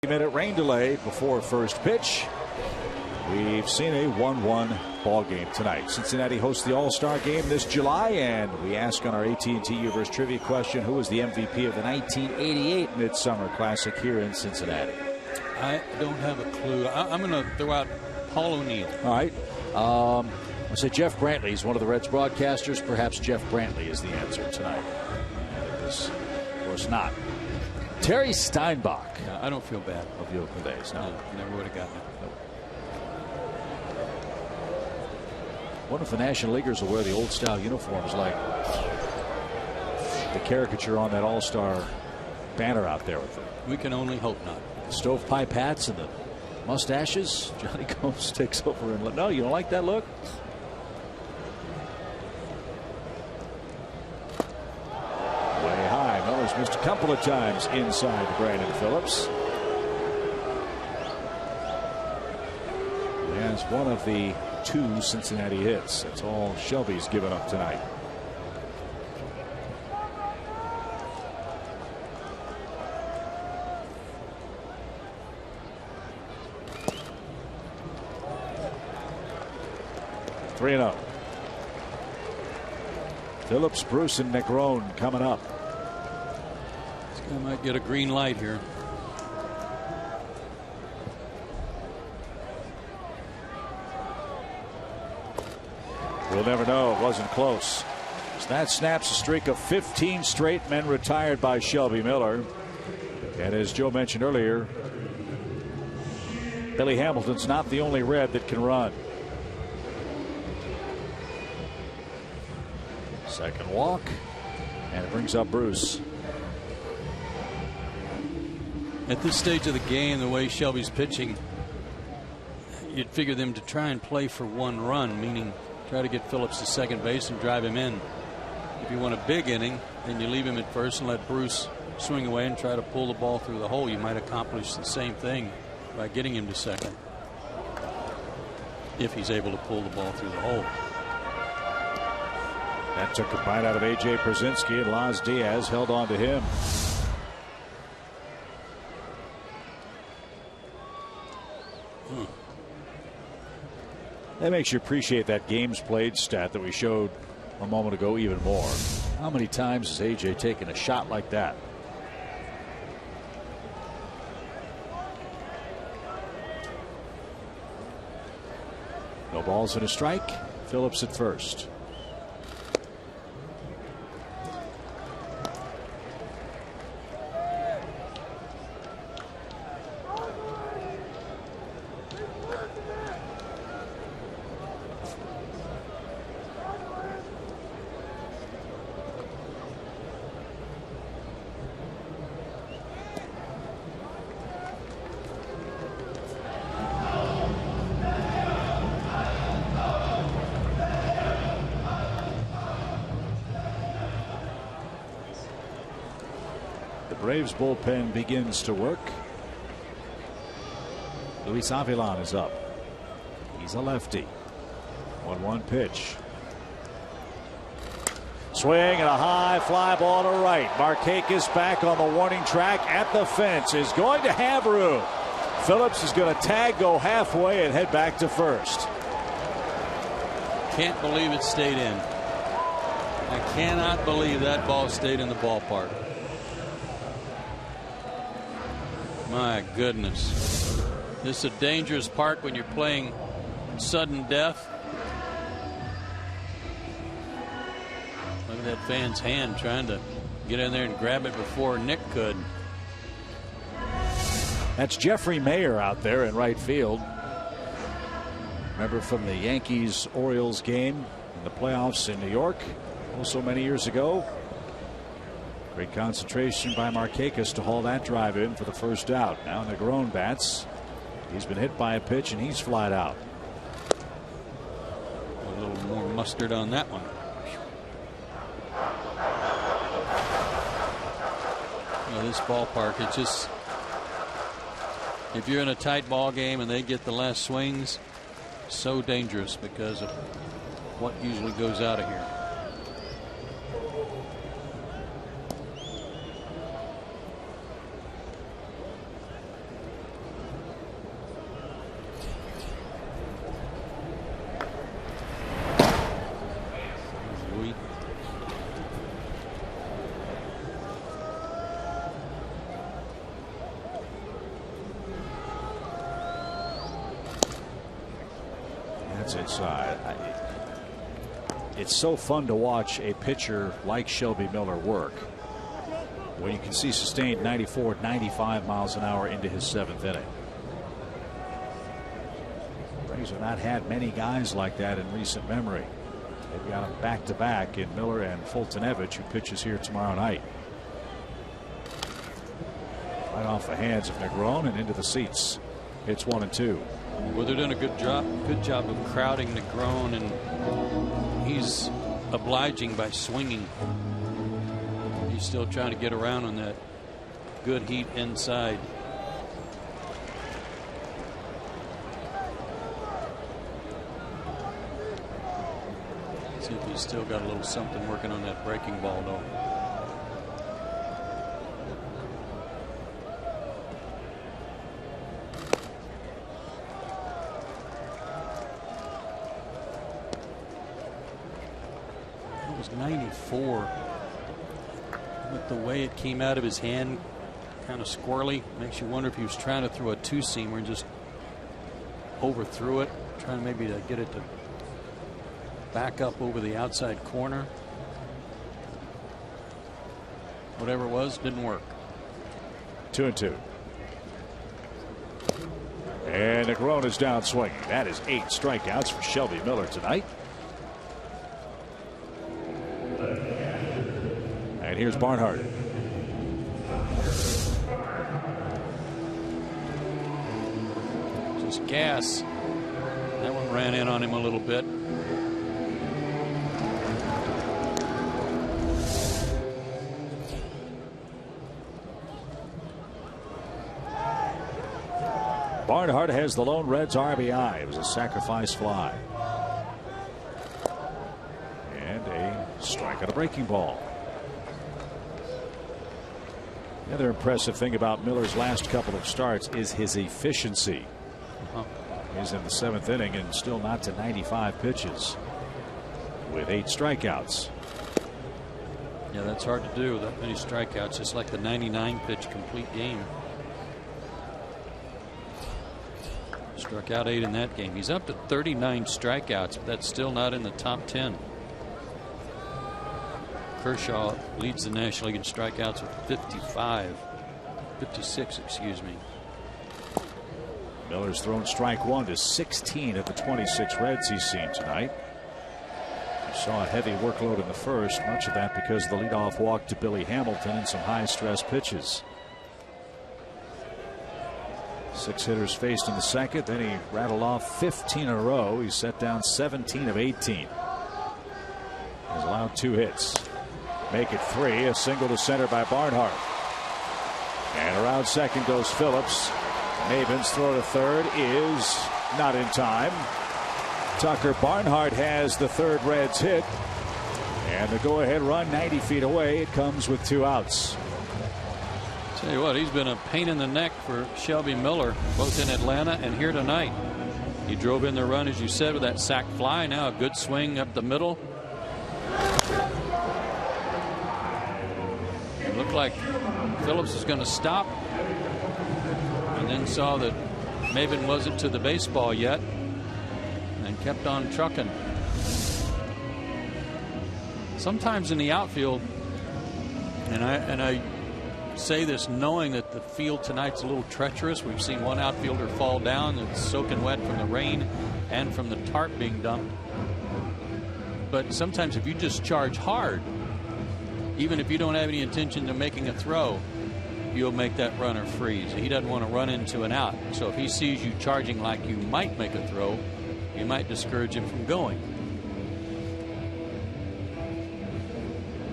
Minute rain delay before first pitch. We've seen a 1-1 ball game tonight. Cincinnati hosts the All-Star game this July, and we ask on our AT&T Universe trivia question, who was the MVP of the 1988 Midsummer Classic here in Cincinnati? I don't have a clue. I'm going to throw out Paul O'Neill. All right. I'll say Jeff Brantley. He's one of the Reds broadcasters. Perhaps Jeff Brantley is the answer tonight. And it was, of course, not. Terry Steinbach. I don't feel bad. Of the Oakland A's. No. Never would have gotten it. Nope. Wonder if the National Leaguers will wear the old style uniforms like the caricature on that All-Star banner out there with them. We can only hope not. The stovepipe hats and the mustaches. Johnny Combs takes over and no, you don't like that look? Way high. Miller's missed a couple of times inside Brandon Phillips. He has one of the 2 Cincinnati hits. That's all Shelby's given up tonight. Three and 0. Phillips, Bruce, and Negron coming up. This guy might get a green light here. We'll never know. It wasn't close. So that snaps a streak of 15 straight men retired by Shelby Miller. And as Joe mentioned earlier, Billy Hamilton's not the only Red that can run. Second walk, and it brings up Bruce. At this stage of the game, the way Shelby's pitching, you'd figure them to try and play for 1 run, meaning try to get Phillips to second base and drive him in. If you want a big inning, then you leave him at first and let Bruce swing away and try to pull the ball through the hole. You might accomplish the same thing by getting him to second, if he's able to pull the ball through the hole. That took a bite out of A.J. Przinsky, and Laz Diaz held on to him. That makes you appreciate that games played stat that we showed a moment ago even more. How many times has A.J. taken a shot like that? No balls and a strike. Phillips at first. Braves bullpen begins to work. Luis Avilan is up. He's a lefty. 1-1 pitch. Swing and a high fly ball to right. Markakis back on the warning track at the fence. Is going to have room. Phillips is going to tag, go halfway, and head back to first. Can't believe it stayed in. I cannot believe that ball stayed in the ballpark. My goodness. This is a dangerous park when you're playing sudden death. Look at that fan's hand trying to get in there and grab it before Nick could. That's Jeffrey Mayer out there in right field. Remember from the Yankees Orioles game in the playoffs in New York so many years ago. Great concentration by Markakis to haul that drive in for the first out. Now Negron bats. He's been hit by a pitch and he's flied out. A little more mustard on that one. You know, this ballpark, it's just, if you're in a tight ball game and they get the last swings, so dangerous because of what usually goes out of here. Inside. It's so fun to watch a pitcher like Shelby Miller work when you can see sustained 94, 95 miles an hour into his 7th inning. Braves have not had many guys like that in recent memory. They've got them back to back in Miller and Fultonevich, who pitches here tomorrow night. Right off the hands of Negron and into the seats. It's 1-2. Well, they're doing a good job of crowding Negron, and he's obliging by swinging. He's still trying to get around on that good heat inside. See if he's still got a little something working on that breaking ball, though. It was 94. With the way it came out of his hand, kind of squirrely, makes you wonder if he was trying to throw a two-seamer and just overthrew it, trying maybe to get it to back up over the outside corner. Whatever it was, didn't work. 2-2. And Negron is down swinging. That is 8 strikeouts for Shelby Miller tonight. And here's Barnhart. Just gas. That one ran in on him a little bit. Barnhart has the lone Reds RBI. It was a sacrifice fly. And a strike on a breaking ball. The other impressive thing about Miller's last couple of starts is his efficiency. He's in the 7th inning and still not to 95 pitches with 8 strikeouts. Yeah, that's hard to do, that many strikeouts, just like the 99 pitch complete game. Struck out 8 in that game. He's up to 39 strikeouts, but that's still not in the top 10. Kershaw leads the National League in strikeouts with 56, excuse me. Miller's thrown strike one to 16 of the 26 Reds he's seen tonight. He saw a heavy workload in the first, much of that because of the leadoff walk to Billy Hamilton and some high stress pitches. 6 hitters faced in the second, then he rattled off 15 in a row. He set down 17 of 18. He's allowed 2 hits. Make it 3, a single to center by Barnhart. And around second goes Phillips. Maven's throw to third is not in time. Tucker Barnhart has the third Reds hit. And the go-ahead run 90 feet away. It comes with 2 outs. Tell you what, he's been a pain in the neck for Shelby Miller, both in Atlanta and here tonight. He drove in the run, as you said, with that sac fly. Now a good swing up the middle. It looked like Phillips was going to stop, and then saw that Maven wasn't to the baseball yet and kept on trucking. Sometimes in the outfield, and I say this knowing that the field tonight's a little treacherous. We've seen one outfielder fall down that's soaking wet from the rain and from the tarp being dumped. But sometimes if you just charge hard, even if you don't have any intention of making a throw, you'll make that runner freeze. He doesn't want to run into an out. So if he sees you charging like you might make a throw, you might discourage him from going.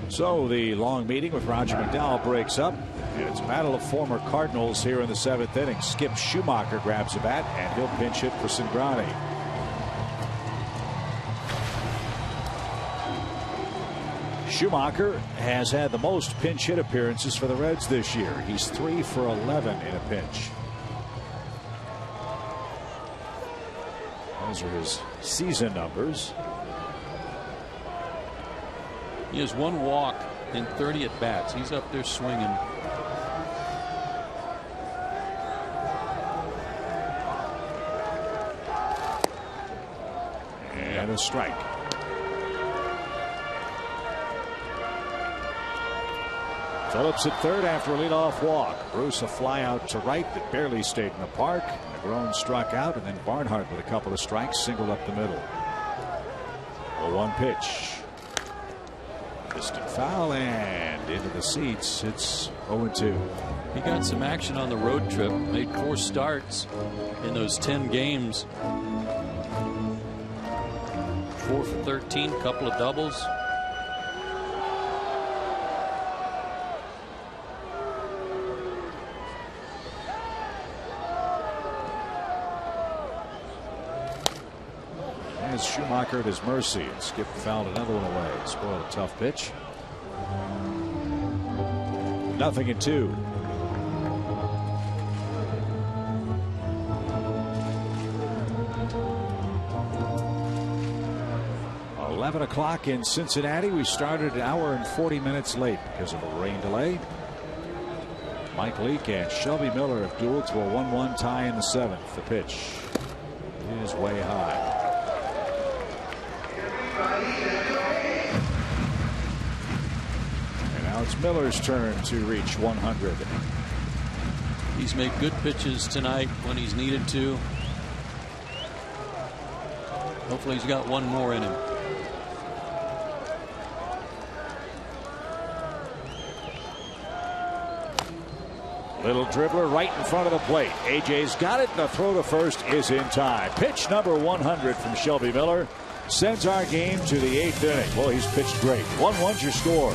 So the long meeting with Roger McDowell breaks up, and it's a battle of former Cardinals here in the 7th inning. Skip Schumacher grabs a bat, and he'll pinch hit for Cingrani. Schumacher has had the most pinch hit appearances for the Reds this year. He's 3 for 11 in a pinch. Those are his season numbers. He has 1 walk in 30 at bats. He's up there swinging. And a strike. Phillips at third after a leadoff walk. Bruce a fly out to right that barely stayed in the park. Negron struck out, and then Barnhart with a couple of strikes singled up the middle. 0-1 pitch. Distant foul and into the seats. It's 0-2. He got some action on the road trip. Made 4 starts in those 10 games. 4 for 13, couple of doubles. Schumacher at his mercy, and Skip fouled another one away. Spoiled a tough pitch. 0-2. 11 o'clock in Cincinnati. We started an hour and 40 minutes late because of a rain delay. Mike Leake and Shelby Miller have dueled to a 1-1 tie in the 7th. The pitch is way high. It's Miller's turn to reach 100. He's made good pitches tonight when he's needed to. Hopefully he's got one more in him. Little dribbler right in front of the plate. AJ's got it, and the throw to first is in time. Pitch number 100 from Shelby Miller sends our game to the 8th inning. Well, he's pitched great. 1-1's your score.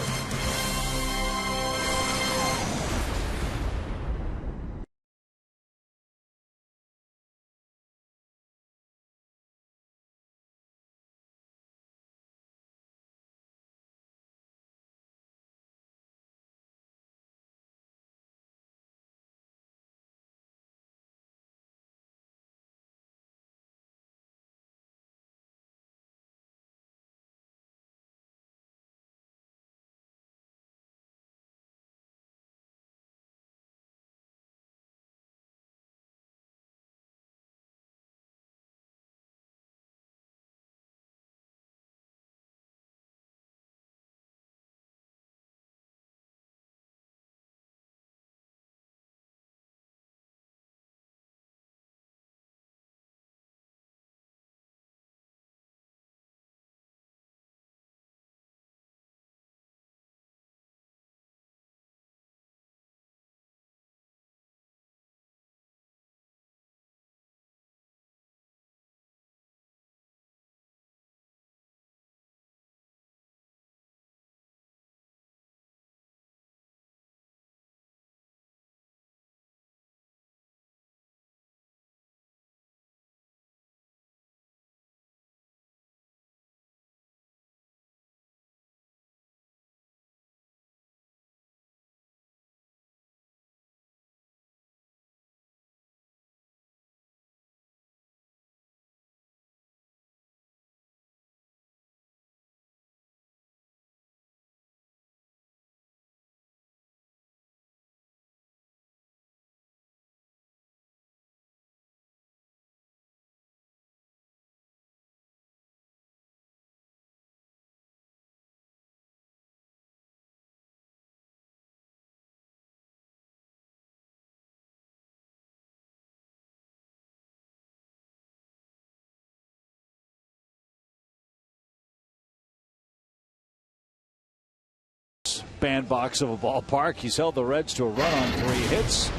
bandbox of a ballpark. He's held the Reds to a run on 3 hits.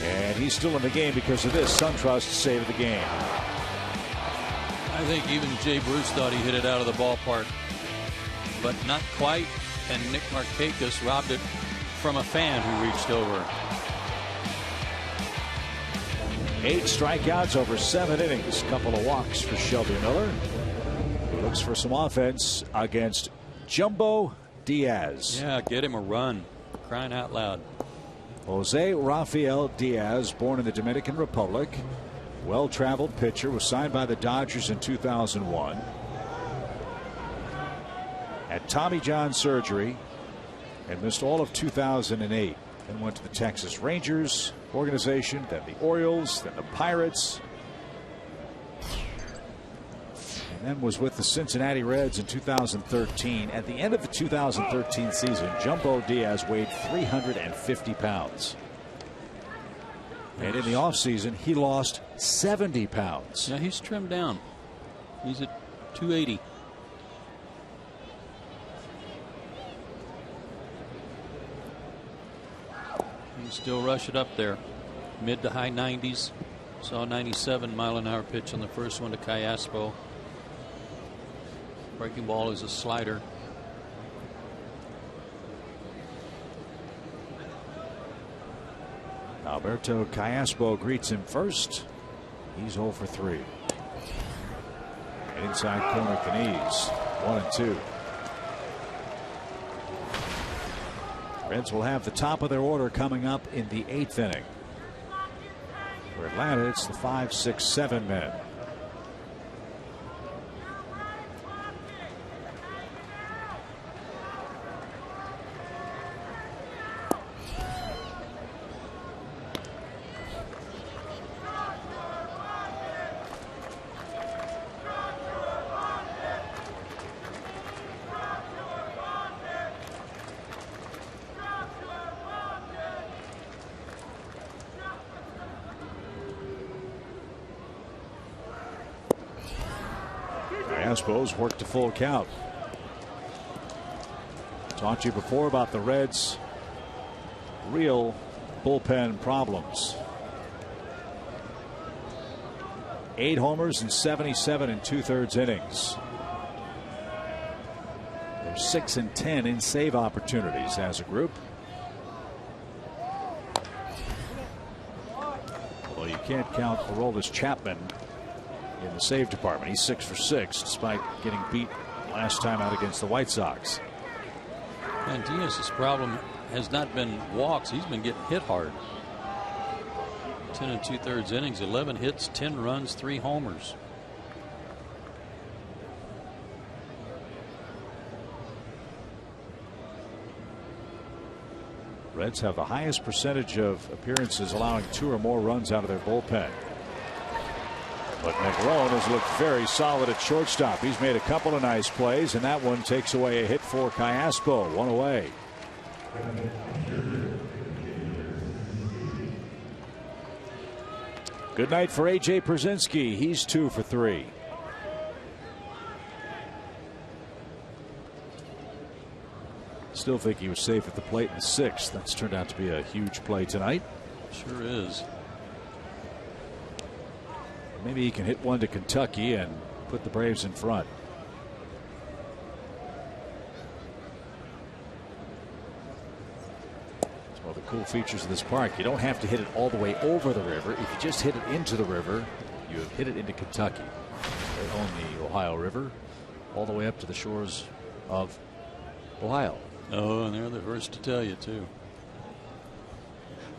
And he's still in the game because of this SunTrust save of the game. I think even Jay Bruce thought he hit it out of the ballpark, but not quite. And Nick Markakis robbed it from a fan who reached over. 8 strikeouts over 7 innings. Couple of walks for Shelby Miller. He looks for some offense against Jumbo Diaz. Yeah, get him a run. Crying out loud. Jose Rafael Diaz, born in the Dominican Republic. Well-traveled pitcher, was signed by the Dodgers in 2001. Had Tommy John surgery and missed all of 2008. Then went to the Texas Rangers organization, then the Orioles, then the Pirates, and then was with the Cincinnati Reds in 2013. At the end of the 2013 season, Jumbo Diaz weighed 350 pounds. And in the offseason, he lost 70 pounds. Yeah, he's trimmed down. He's at 280. Still rush it up there. Mid to high 90s. Saw a 97-mile-an-hour pitch on the first one to Callaspo. Breaking ball is a slider. Alberto Callaspo greets him first. He's 0 for 3. And inside corner at the knees. 1-2. Reds will have the top of their order coming up in the 8th inning. For Atlanta, it's the 5, 6, 7 men. Astros worked to full count. Talked to you before about the Reds' real bullpen problems. 8 homers and 77 2/3 innings. They're 6 and 10 in save opportunities as a group. Although you can't count Aroldis Chapman in the save department. He's 6 for 6 despite getting beat last time out against the White Sox. And Diaz's problem has not been walks. He's been getting hit hard. 10 2/3 innings, 11 hits, 10 runs, 3 homers. Reds have the highest percentage of appearances allowing 2 or more runs out of their bullpen. But Negron has looked very solid at shortstop. He's made a couple of nice plays, and that one takes away a hit for Callaspo. 1 away. Good night for A.J. Pierzynski. He's 2 for 3. Still think he was safe at the plate in the 6th. That's turned out to be a huge play tonight. Sure is. Maybe he can hit one to Kentucky and put the Braves in front. It's one of the cool features of this park. You don't have to hit it all the way over the river. If you just hit it into the river, you have hit it into Kentucky. They own the Ohio River all the way up to the shores of Ohio. Oh, and they're the first to tell you, too.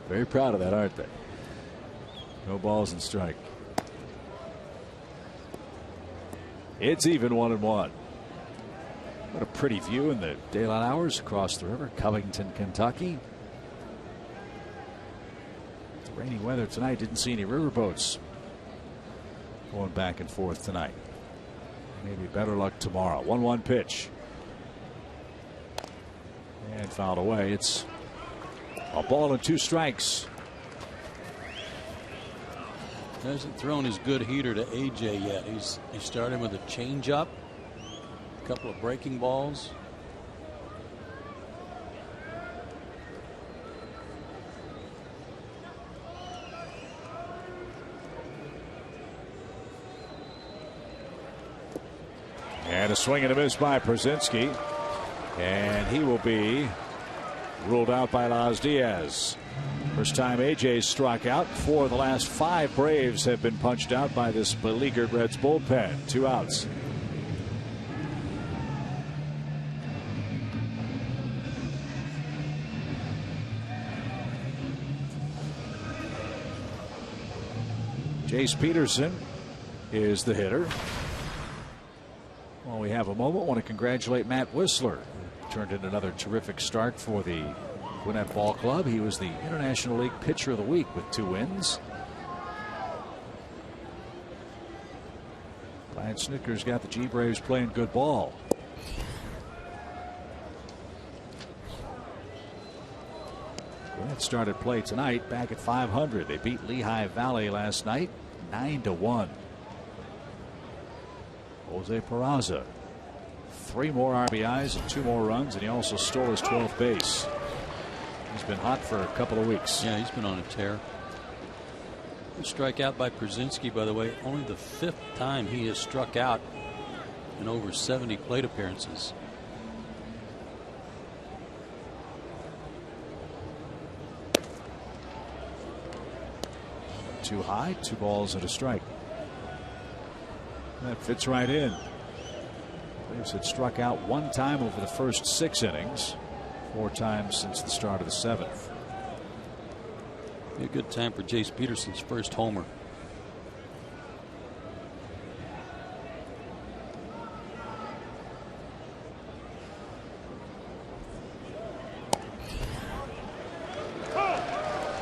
Very proud of that, aren't they? No balls and strike. It's even 1-1. What a pretty view in the daylight hours across the river. Covington, Kentucky. The rainy weather tonight. Didn't see any riverboats going back and forth tonight. Maybe better luck tomorrow. 1-1 pitch. And fouled away. It's a ball and 2 strikes. Hasn't thrown his good heater to AJ yet. He's started with a changeup, a couple of breaking balls. And a swing and a miss by Przinsky. And he will be ruled out by Las Diaz. First time AJ's struck out. 4 of the last 5 Braves have been punched out by this beleaguered Reds bullpen. 2 outs. Jace Peterson is the hitter. While we have a moment, I want to congratulate Matt Whistler. Turned in another terrific start for the Gwinnett Ball Club. He was the International League Pitcher of the Week with 2 wins. Brian Snitker's got the G-Braves playing good ball. Gwinnett started play tonight back at 500. They beat Lehigh Valley last night 9-1. Jose Peraza, 3 more RBIs and 2 more runs, and he also stole his 12th base. He's been hot for a couple of weeks. Yeah, he's been on a tear. Good strikeout by Przinsky, by the way. Only the 5th time he has struck out in over 70 plate appearances. Too high, 2 balls and a strike. That fits right in. Braves had struck out 1 time over the first 6 innings, 4 times since the start of the 7th. Be a good time for Jace Peterson's first homer.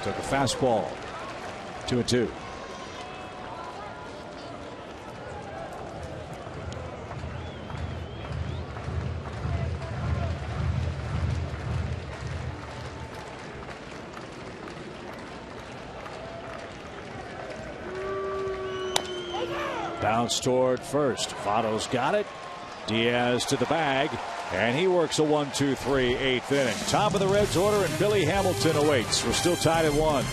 Took a fastball. 2-2. Bounce toward first. Votto's got it. Diaz to the bag, and he works a 1-2-3 8th inning. Top of the Reds order, and Billy Hamilton awaits. We're still tied at 1.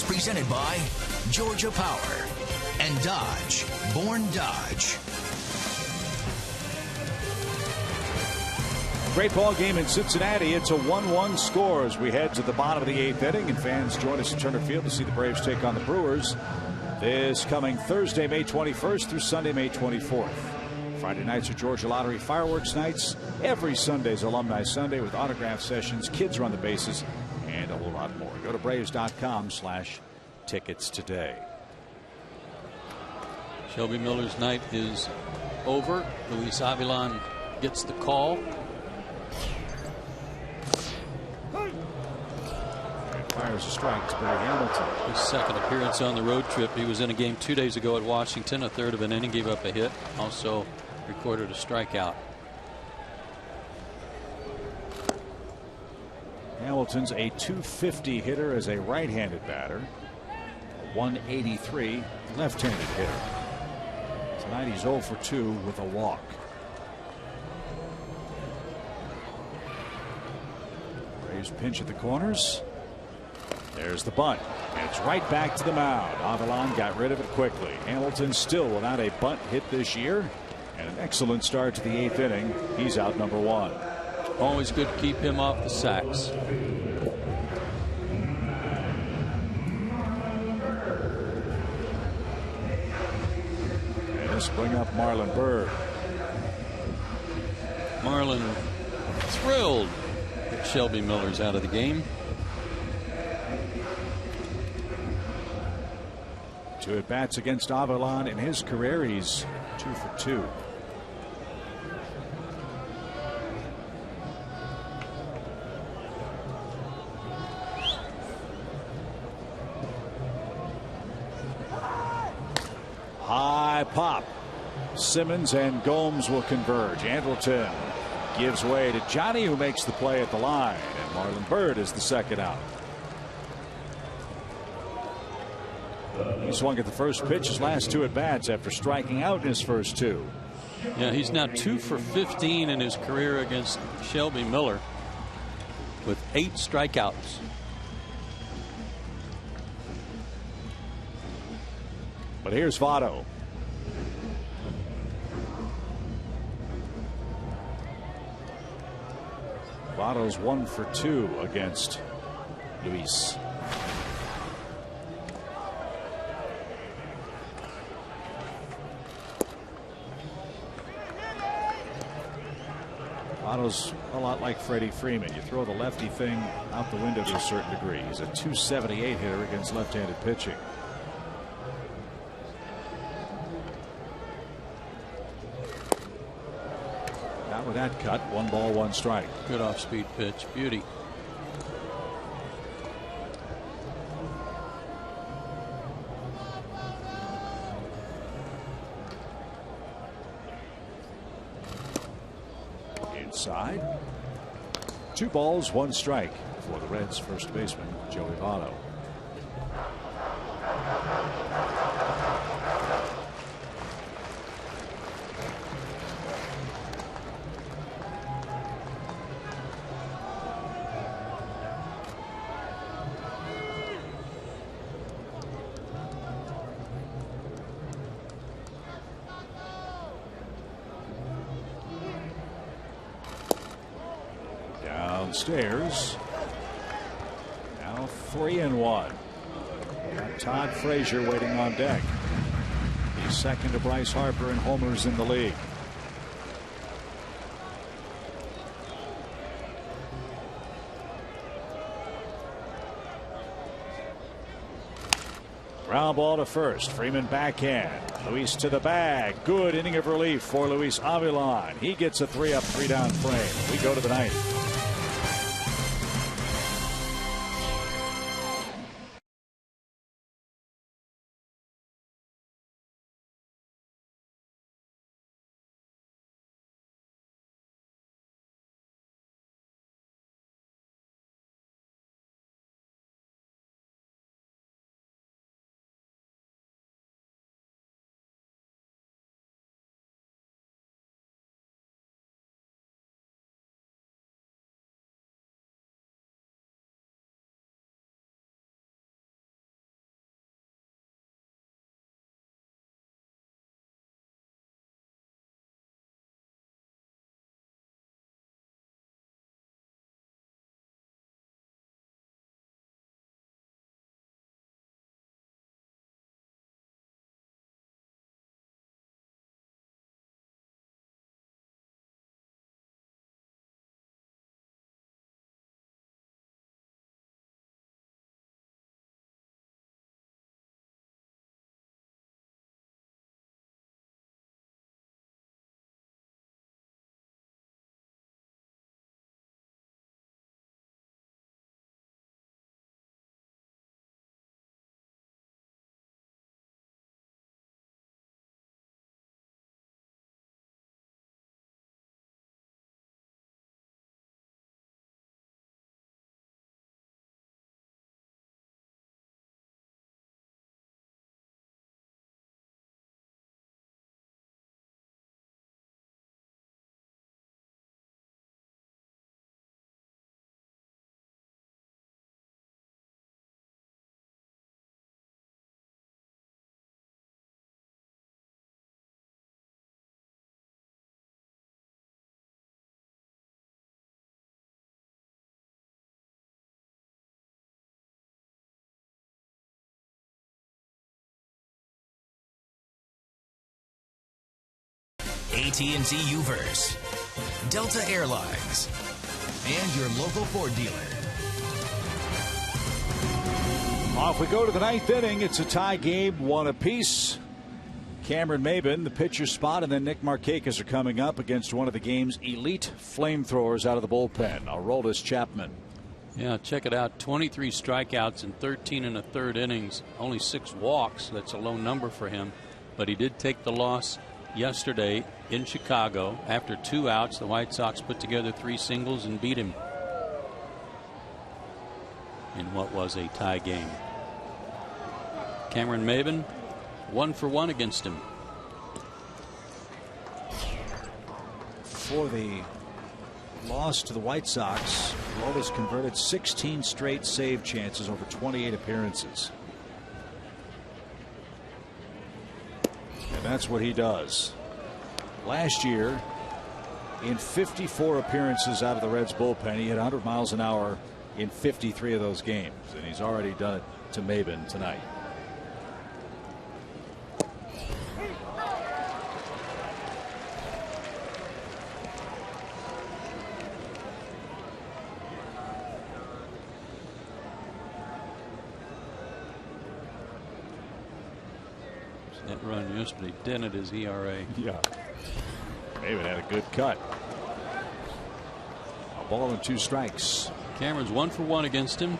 Presented by Georgia Power and Dodge. Born Dodge. Great ball game in Cincinnati. It's a 1-1 score as we head to the bottom of the 8th inning, and fans join us at Turner Field to see the Braves take on the Brewers this coming Thursday, May 21st through Sunday, May 24th. Friday nights are Georgia Lottery fireworks nights. Every Sunday's Alumni Sunday with autograph sessions, kids run the bases, and a whole lot more. Go to Braves.com/tickets today. Shelby Miller's night is over. Luis Avilan gets the call. Fires a strike to Billy Hamilton. His second appearance on the road trip. He was in a game 2 days ago at Washington. A third of an inning, gave up a hit. Also recorded a strikeout. Hamilton's a .250 hitter as a right-handed batter. A .183 left-handed hitter. Tonight he's 0 for 2 with a walk. Braves pinch at the corners. There's the bunt. And it's right back to the mound. Avilan got rid of it quickly. Hamilton still without a bunt hit this year. And an excellent start to the 8th inning. He's out number 1. Always good to keep him off the sacks. And let's bring up Marlon Byrd. Marlon thrilled that Shelby Miller's out of the game. 2 at-bats against Avilan in his career. He's 2 for 2. High pop. Simmons and Gomes will converge. Andrelton gives way to Johnny, who makes the play at the line, and Marlon Byrd is the second out. He swung at the first pitch his last 2 at-bats after striking out in his first 2. Yeah, he's now 2 for 15 in his career against Shelby Miller with 8 strikeouts. But here's Votto. Votto's 1 for 2 against Luis. Votto's a lot like Freddie Freeman. You throw the lefty thing out the window to a certain degree. He's a .278 hitter against left-handed pitching. Not with that cut. 1 ball, 1 strike. Good off-speed pitch. Beauty. Inside. 2 balls, 1 strike for the Reds' first baseman, Joey Votto. Downstairs. Now 3-1. Todd Frazier waiting on deck. He's second to Bryce Harper in homers in the league. Ground ball to first. Freeman backhand. Luis to the bag. Good inning of relief for Luis Avilan. He gets a 3-up, 3-down frame. We go to the 9th. AT&T Uverse, Delta Airlines, and your local Ford dealer. Off we go to the ninth inning. It's a tie game, one apiece. Cameron Maybin, the pitcher spot, and then Nick Markakis are coming up against one of the game's elite flamethrowers out of the bullpen, Aroldis Chapman. Yeah, check it out. 23 strikeouts in 13 1/3 innings. Only 6 walks. That's a low number for him. But he did take the loss yesterday in Chicago. After 2 outs, the White Sox put together 3 singles and beat him in what was a tie game. Cameron Maybin, 1 for 1 against him. For the loss to the White Sox, Aroldis converted 16 straight save chances over 28 appearances. And that's what he does. Last year, in 54 appearances out of the Reds bullpen, he hit 100 miles an hour in 53 of those games, and he's already done it to Maybin tonight. That run yesterday dented his ERA. Yeah. Maybin had a good cut. A ball and 2 strikes. Cameron's 1 for 1 against him.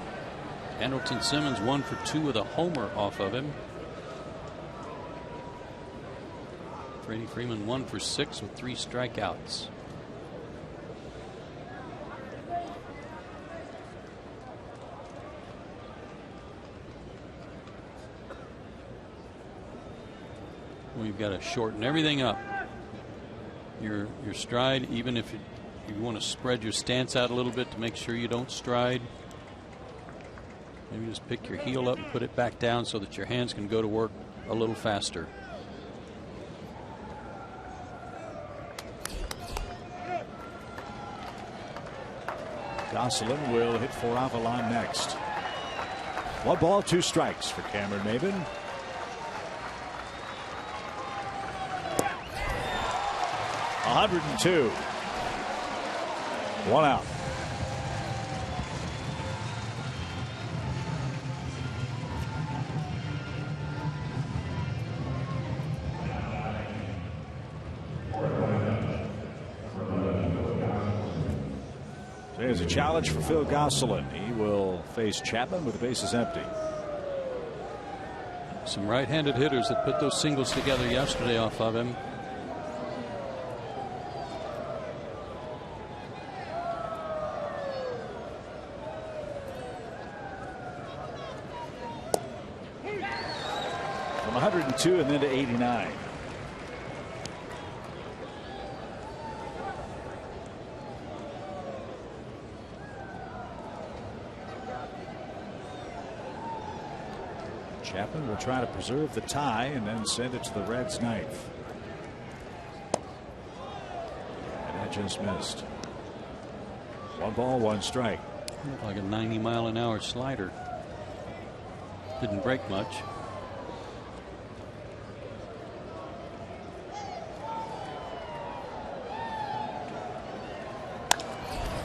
Andrelton Simmons 1 for 2 with a homer off of him. Freddie Freeman 1 for 6 with 3 strikeouts. We've got to shorten everything up. Your stride, even if you want to spread your stance out a little bit to make sure you don't stride. Maybe just pick your heel up and put it back down so that your hands can go to work a little faster. Gosselin will hit for Avalon next. 1 ball, 2 strikes for Cameron Maybin. .102. 1 out. There's a challenge for Phil Gosselin. He will face Chapman with the bases empty. Some right-handed hitters that put those singles together yesterday off of him. From 102 and then to 89. Chapman will try to preserve the tie and then send it to the Reds' ninth. And that just missed. 1 ball, 1 strike. Looked like a 90-mile-an-hour slider. Didn't break much.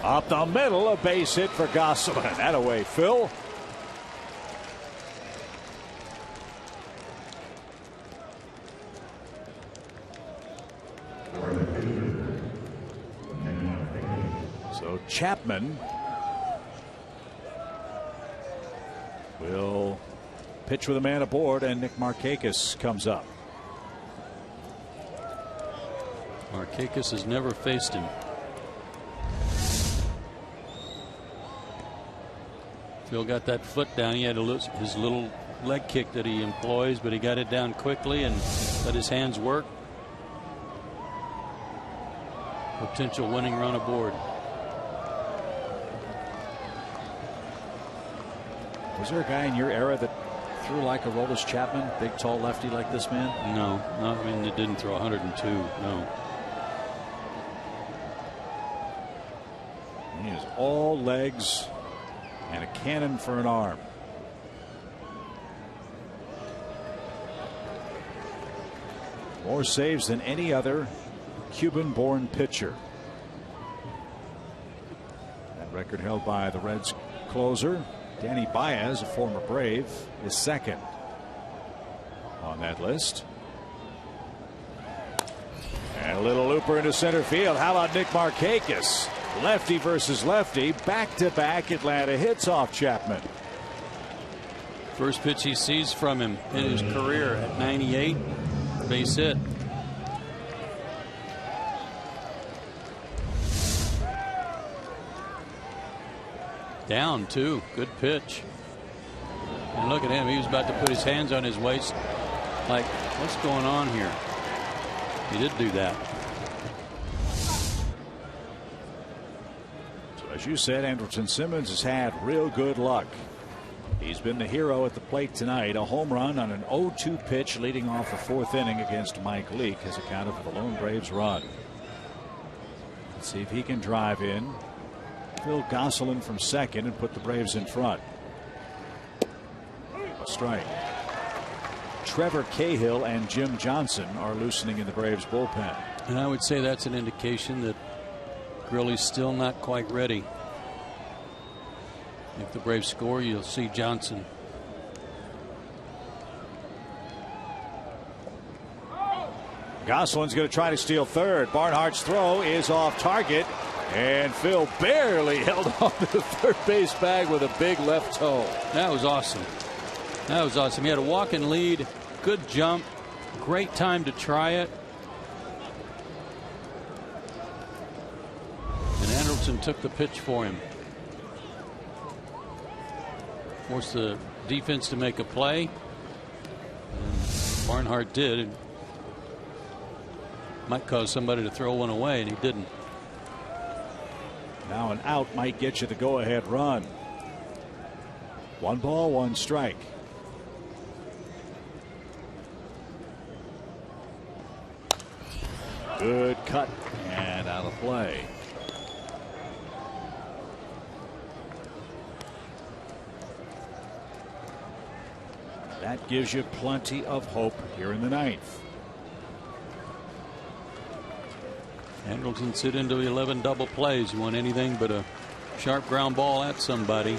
Up the middle, a base hit for Gosselin. That away, Phil. So Chapman will pitch with a man aboard, and Nick Markakis comes up. Markakis has never faced him. Phil got that foot down. He had his little leg kick that he employs, but he got it down quickly and let his hands work. Potential winning run aboard. Was there a guy in your era that threw like Aroldis Chapman, big tall lefty like this man? No, I mean, it didn't throw 102. No. He is all legs and a cannon for an arm. More saves than any other Cuban-born pitcher. That record held by the Reds closer Danny Baez, a former Brave, is second on that list. And a little looper into center field. How about Nick Markakis? Lefty versus lefty. Back-to-back Atlanta hits off Chapman. First pitch he sees from him in his career at 98. Base hit. Down 2. Good pitch. And look at him. He was about to put his hands on his waist. Like, what's going on here? He did do that. So as you said, Andrelton Simmons has had real good luck. He's been the hero at the plate tonight. A home run on an 0-2 pitch leading off the 4th inning against Mike Leake has accounted for the lone Braves run. Let's see if he can drive in. Phil Gosselin from second and put the Braves in front. A strike. Trevor Cahill and Jim Johnson are loosening in the Braves bullpen. And I would say that's an indication that Grilly's still not quite ready. If the Braves score, you'll see Johnson. Gosselin's going to try to steal third. Barnhart's throw is off target. And Phil barely held on to the third base bag with a big left toe. That was awesome. That was awesome. He had a walk-in lead. Good jump. Great time to try it. And Andrelton took the pitch for him. Forced the defense to make a play. And Barnhart did. It might cause somebody to throw one away, and he didn't. Now an out might get you the go-ahead run. 1 ball, 1 strike. Good cut and out of play. That gives you plenty of hope here in the 9th. Andrelton sit into 11 double plays. You want anything but a sharp ground ball at somebody.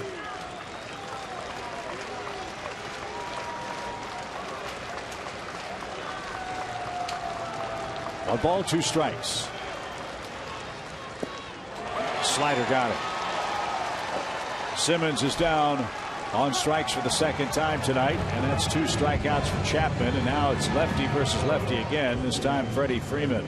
One ball, 2 strikes. Slider got it. Simmons is down on strikes for the 2nd time tonight, and that's 2 strikeouts for Chapman. And now it's lefty versus lefty again. This time Freddie Freeman.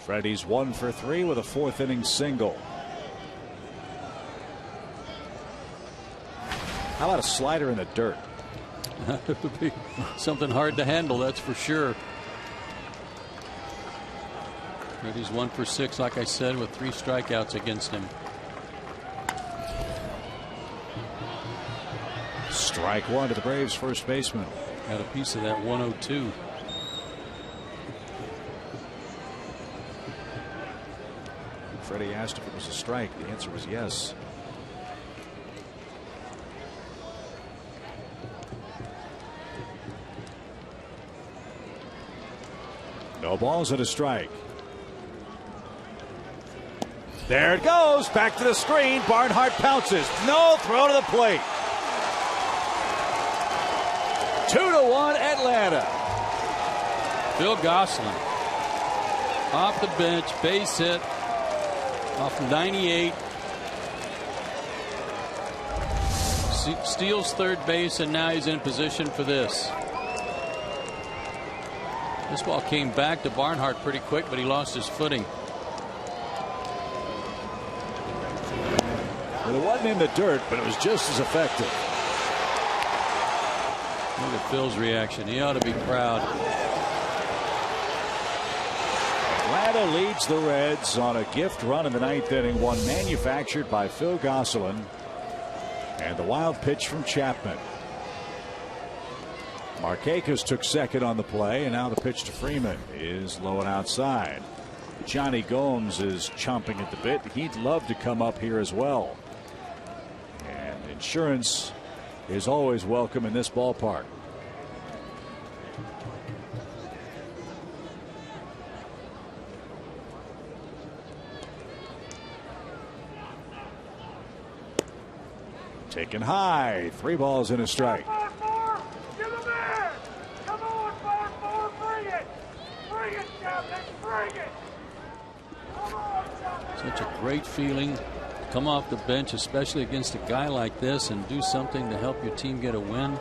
Freddie's 1 for 3 with a 4th inning single. How about a slider in the dirt? That would be something hard to handle, that's for sure. Freddie's 1 for 6, like I said, with 3 strikeouts against him. Strike 1 to the Braves first baseman. Got a piece of that 102. Freddie asked if it was a strike. The answer was yes. No balls and a strike. There it goes. Back to the screen. Barnhart pounces. No throw to the plate. 2-1 Atlanta. Phil Gosselin off the bench, base hit. Off 98. Steals third base, and now he's in position for this. This ball came back to Barnhart pretty quick, but he lost his footing. Well, it wasn't in the dirt, but it was just as effective. Look at Phil's reaction. He ought to be proud. Atlanta leads the Reds on a gift run in the 9th inning, one manufactured by Phil Gosselin, and the wild pitch from Chapman. Markakis took second on the play, and now the pitch to Freeman is low and outside. Johnny Gomes is chomping at the bit. He'd love to come up here as well. And insurance is always welcome in this ballpark. Taken high. 3 balls and a strike. Such a great feeling to come off the bench, especially against a guy like this, and do something to help your team get a win.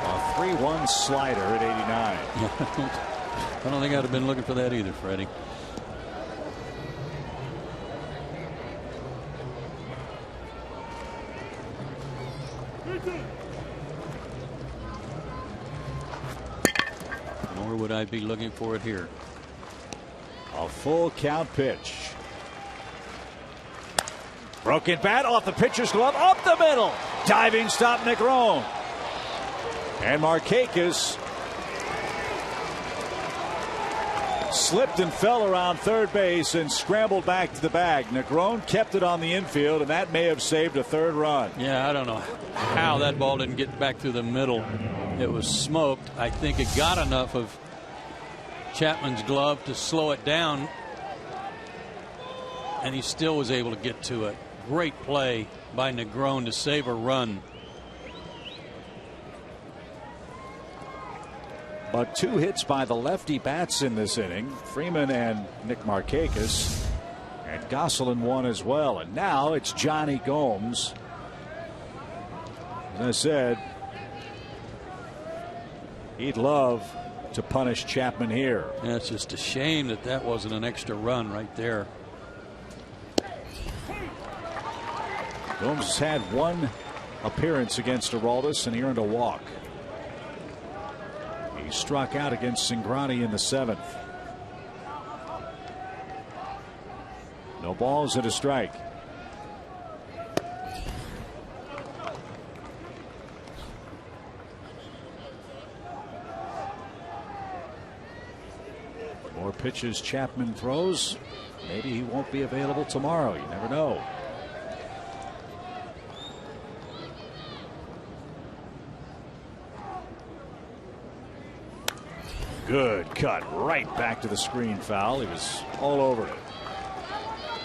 A 3-1 slider at 89. I don't think I'd have been looking for that either, Freddie. Nor would I be looking for it here. A full count pitch. Broken bat off the pitcher's glove, up the middle. Diving stop, Negron. And Markakis slipped and fell around third base and scrambled back to the bag. Negron kept it on the infield, and that may have saved a 3rd run. Yeah, I don't know how that ball didn't get back through the middle. It was smoked. I think it got enough of Chapman's glove to slow it down, and he still was able to get to it. Great play by Negron to save a run. But 2 hits by the lefty bats in this inning, Freeman and Nick Markakis, and Gosselin 1 as well. And now it's Johnny Gomes. As I said, he'd love to punish Chapman here. Yeah, it's just a shame that that wasn't an extra run right there. Gomes has had 1 appearance against Aroldis, and he earned a walk. He struck out against Cingrani in the 7th. No balls and a strike. More pitches Chapman throws. Maybe he won't be available tomorrow. You never know. Good cut right back to the screen foul. He was all over it.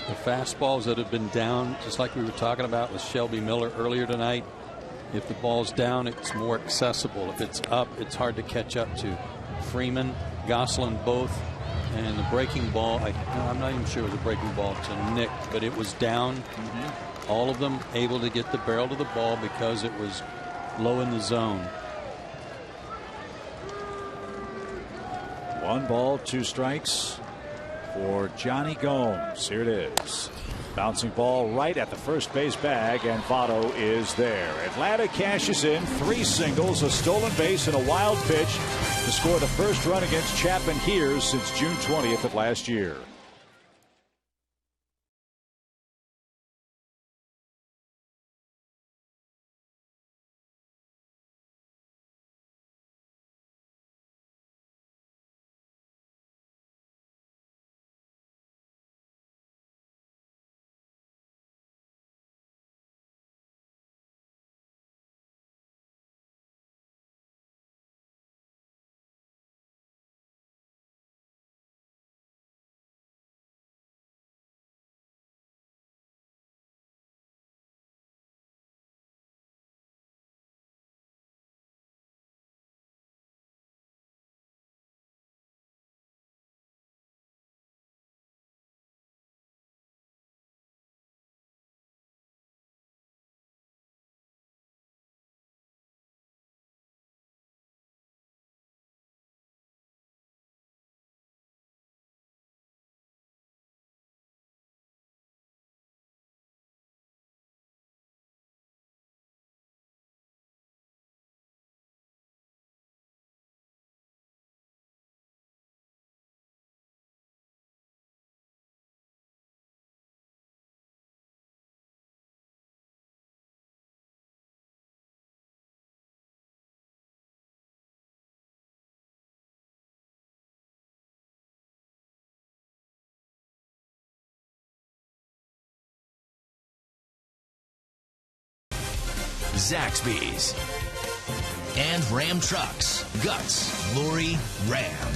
The fastballs that have been down, just like we were talking about with Shelby Miller earlier tonight, if the ball's down, it's more accessible. If it's up, it's hard to catch up to. Freeman, Gosselin both, and the breaking ball, I'm not even sure it was a breaking ball to Nick, but it was down. All of them able to get the barrel to the ball because it was low in the zone. 1 ball, 2 strikes for Johnny Gomes. Here it is. Bouncing ball right at the first base bag, and Votto is there. Atlanta cashes in 3 singles, a stolen base, and a wild pitch to score the first run against Chapman here since June 20th of last year. Zaxby's. And Ram Trucks, Guts, Lori, Ram.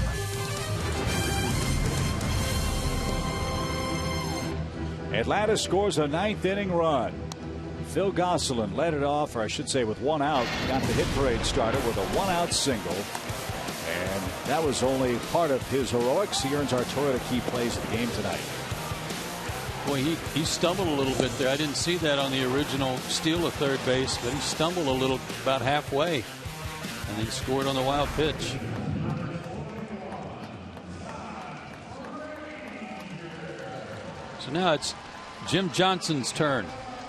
Atlanta scores a ninth inning run. Phil Gosselin led it off, or I should say with one out, got the hit parade started with a one-out single. And that was only part of his heroics. He earns our Toyota Key Plays of the game tonight. Boy, he stumbled a little bit there. I didn't see that on the original steal of third base, but he stumbled a little about halfway. And then scored on the wild pitch. So now it's Jim Johnson's turn.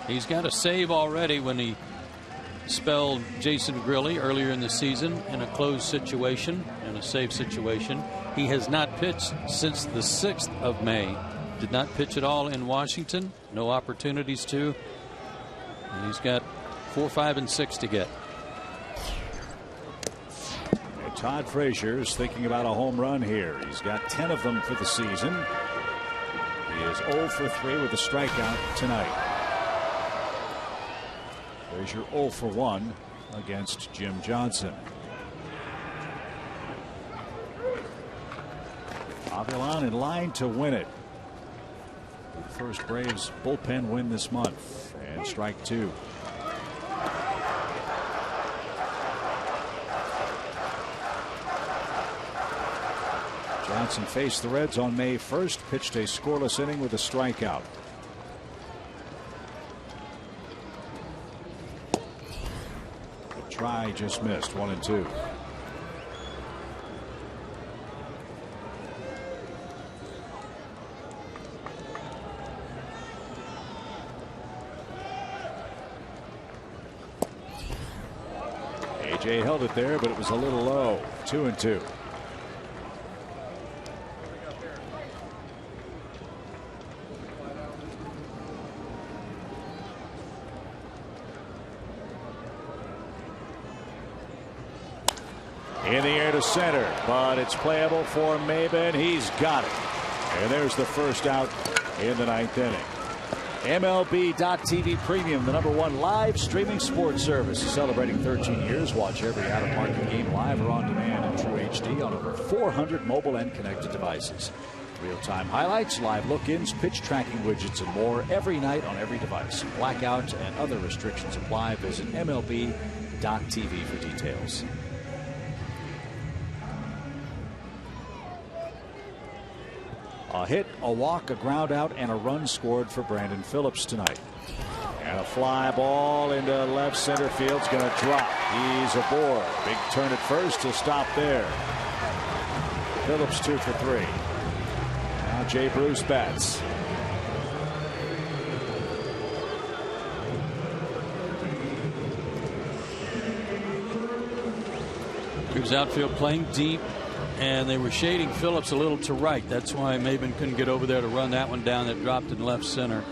He's got a save already when he spelled Jason Grilli earlier in the season in a closed situation, in a safe situation. He has not pitched since the 6th of May. Did not pitch at all in Washington. No opportunities to. And he's got 4, 5, and 6 to get. And Todd Frazier is thinking about a home run here. He's got 10 of them for the season. He is 0 for 3 with a strikeout tonight. Frazier 0 for 1 against Jim Johnson. Avilan in line to win it. The first Braves bullpen win this month. And strike 2. Johnson faced the Reds on May 1st, pitched a scoreless inning with a strikeout. The try just missed, 1 and 2. AJ held it there, but it was a little low. 2 and 2. In the air to center, but it's playable for Maben. He's got it. And there's the first out in the 9th inning. MLB.TV Premium, the #1 live streaming sports service, is celebrating 13 years. Watch every out-of-market game live or on demand in True HD on over 400 mobile and connected devices. Real-time highlights, live look-ins, pitch tracking widgets, and more every night on every device. Blackout and other restrictions apply. Visit MLB.TV for details. A hit, a walk, a ground out, and a run scored for Brandon Phillips tonight. And a fly ball into left center field's going to drop. He's aboard. Big turn at first to stop there. Phillips 2 for 3. Now Jay Bruce bats. Braves outfield playing deep. And they were shading Phillips a little to right. That's why Maben couldn't get over there to run that one down that dropped in left center.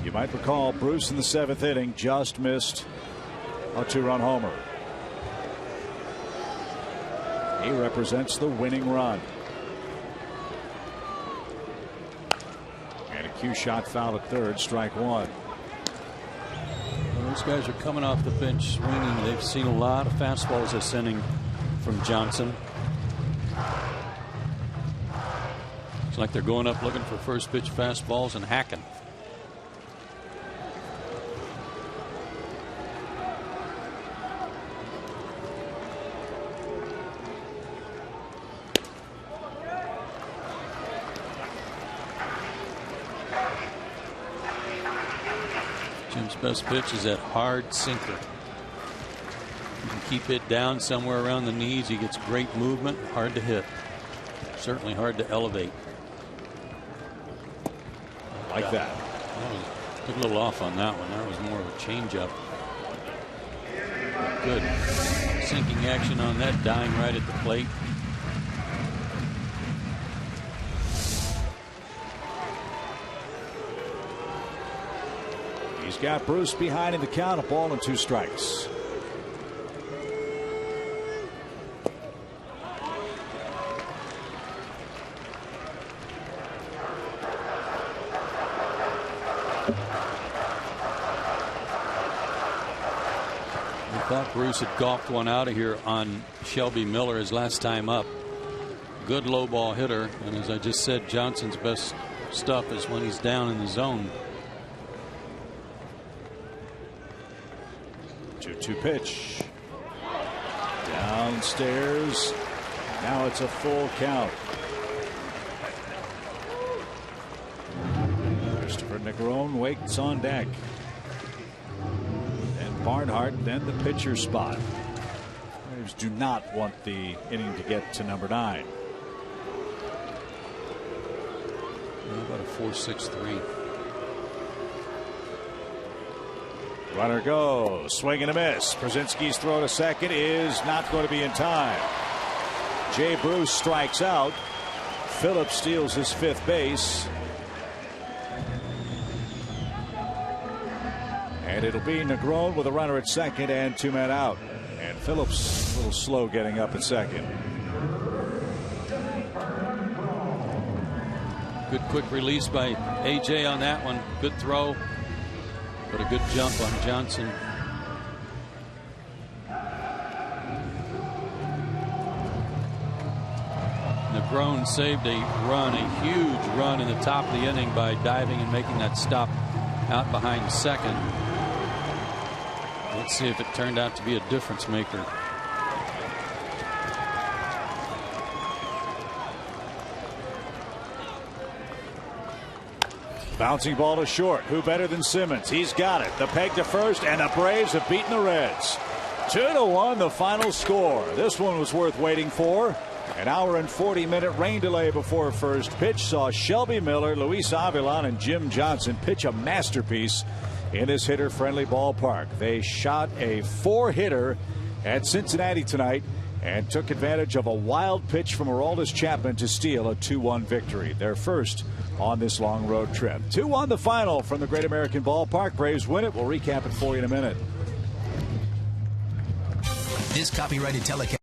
You might recall Bruce in the 7th inning just missed a 2-run homer. He represents the winning run. And a cue shot foul at third, strike 1. Well, those guys are coming off the bench swinging. They've seen a lot of fastballs this inning from Johnson. It's like they're going up looking for first pitch fastballs and hacking. Jim's best pitch is that hard sinker. You can keep it down somewhere around the knees. He gets great movement. Hard to hit. Certainly hard to elevate. Like that. Took a little off on that one. That was more of a changeup. Good sinking action on that, dying right at the plate. He's got Bruce behind in the count, a ball and 2 strikes. thought Bruce had golfed one out of here on Shelby Miller his last time up. Good low ball hitter, and as I just said, Johnson's best stuff is when he's down in the zone. 2-2 pitch. Downstairs. Now it's a full count. Christopher Negron waits on deck. And Barnhart then the pitcher spot. Braves do not want the inning to get to number 9. How about a 4.63? Runner goes. Swing and a miss. Brzezinski's throw to second is not going to be in time. Jay Bruce strikes out. Phillips steals his 5th base. And it'll be Negron with a runner at second and 2 men out. And Phillips a little slow getting up at second. Good quick release by AJ on that one. Good throw, but a good jump on Johnson. Negron saved a run, a huge run in the top of the inning by diving and making that stop out behind second. Let's see if it turned out to be a difference maker. Bouncing ball to short. Who better than Simmons? He's got it. The peg to first, and the Braves have beaten the Reds. 2-1 the final score. This one was worth waiting for. An hour and 40-minute rain delay before first pitch saw Shelby Miller, Luis Avilan, and Jim Johnson pitch a masterpiece in this hitter-friendly ballpark. They shot a 4-hitter at Cincinnati tonight and took advantage of a wild pitch from Aroldis Chapman to steal a 2-1 victory. Their first on this long road trip. 2-1 the final from the Great American Ballpark. Braves win it. We'll recap it for you in a minute. This copyrighted telecast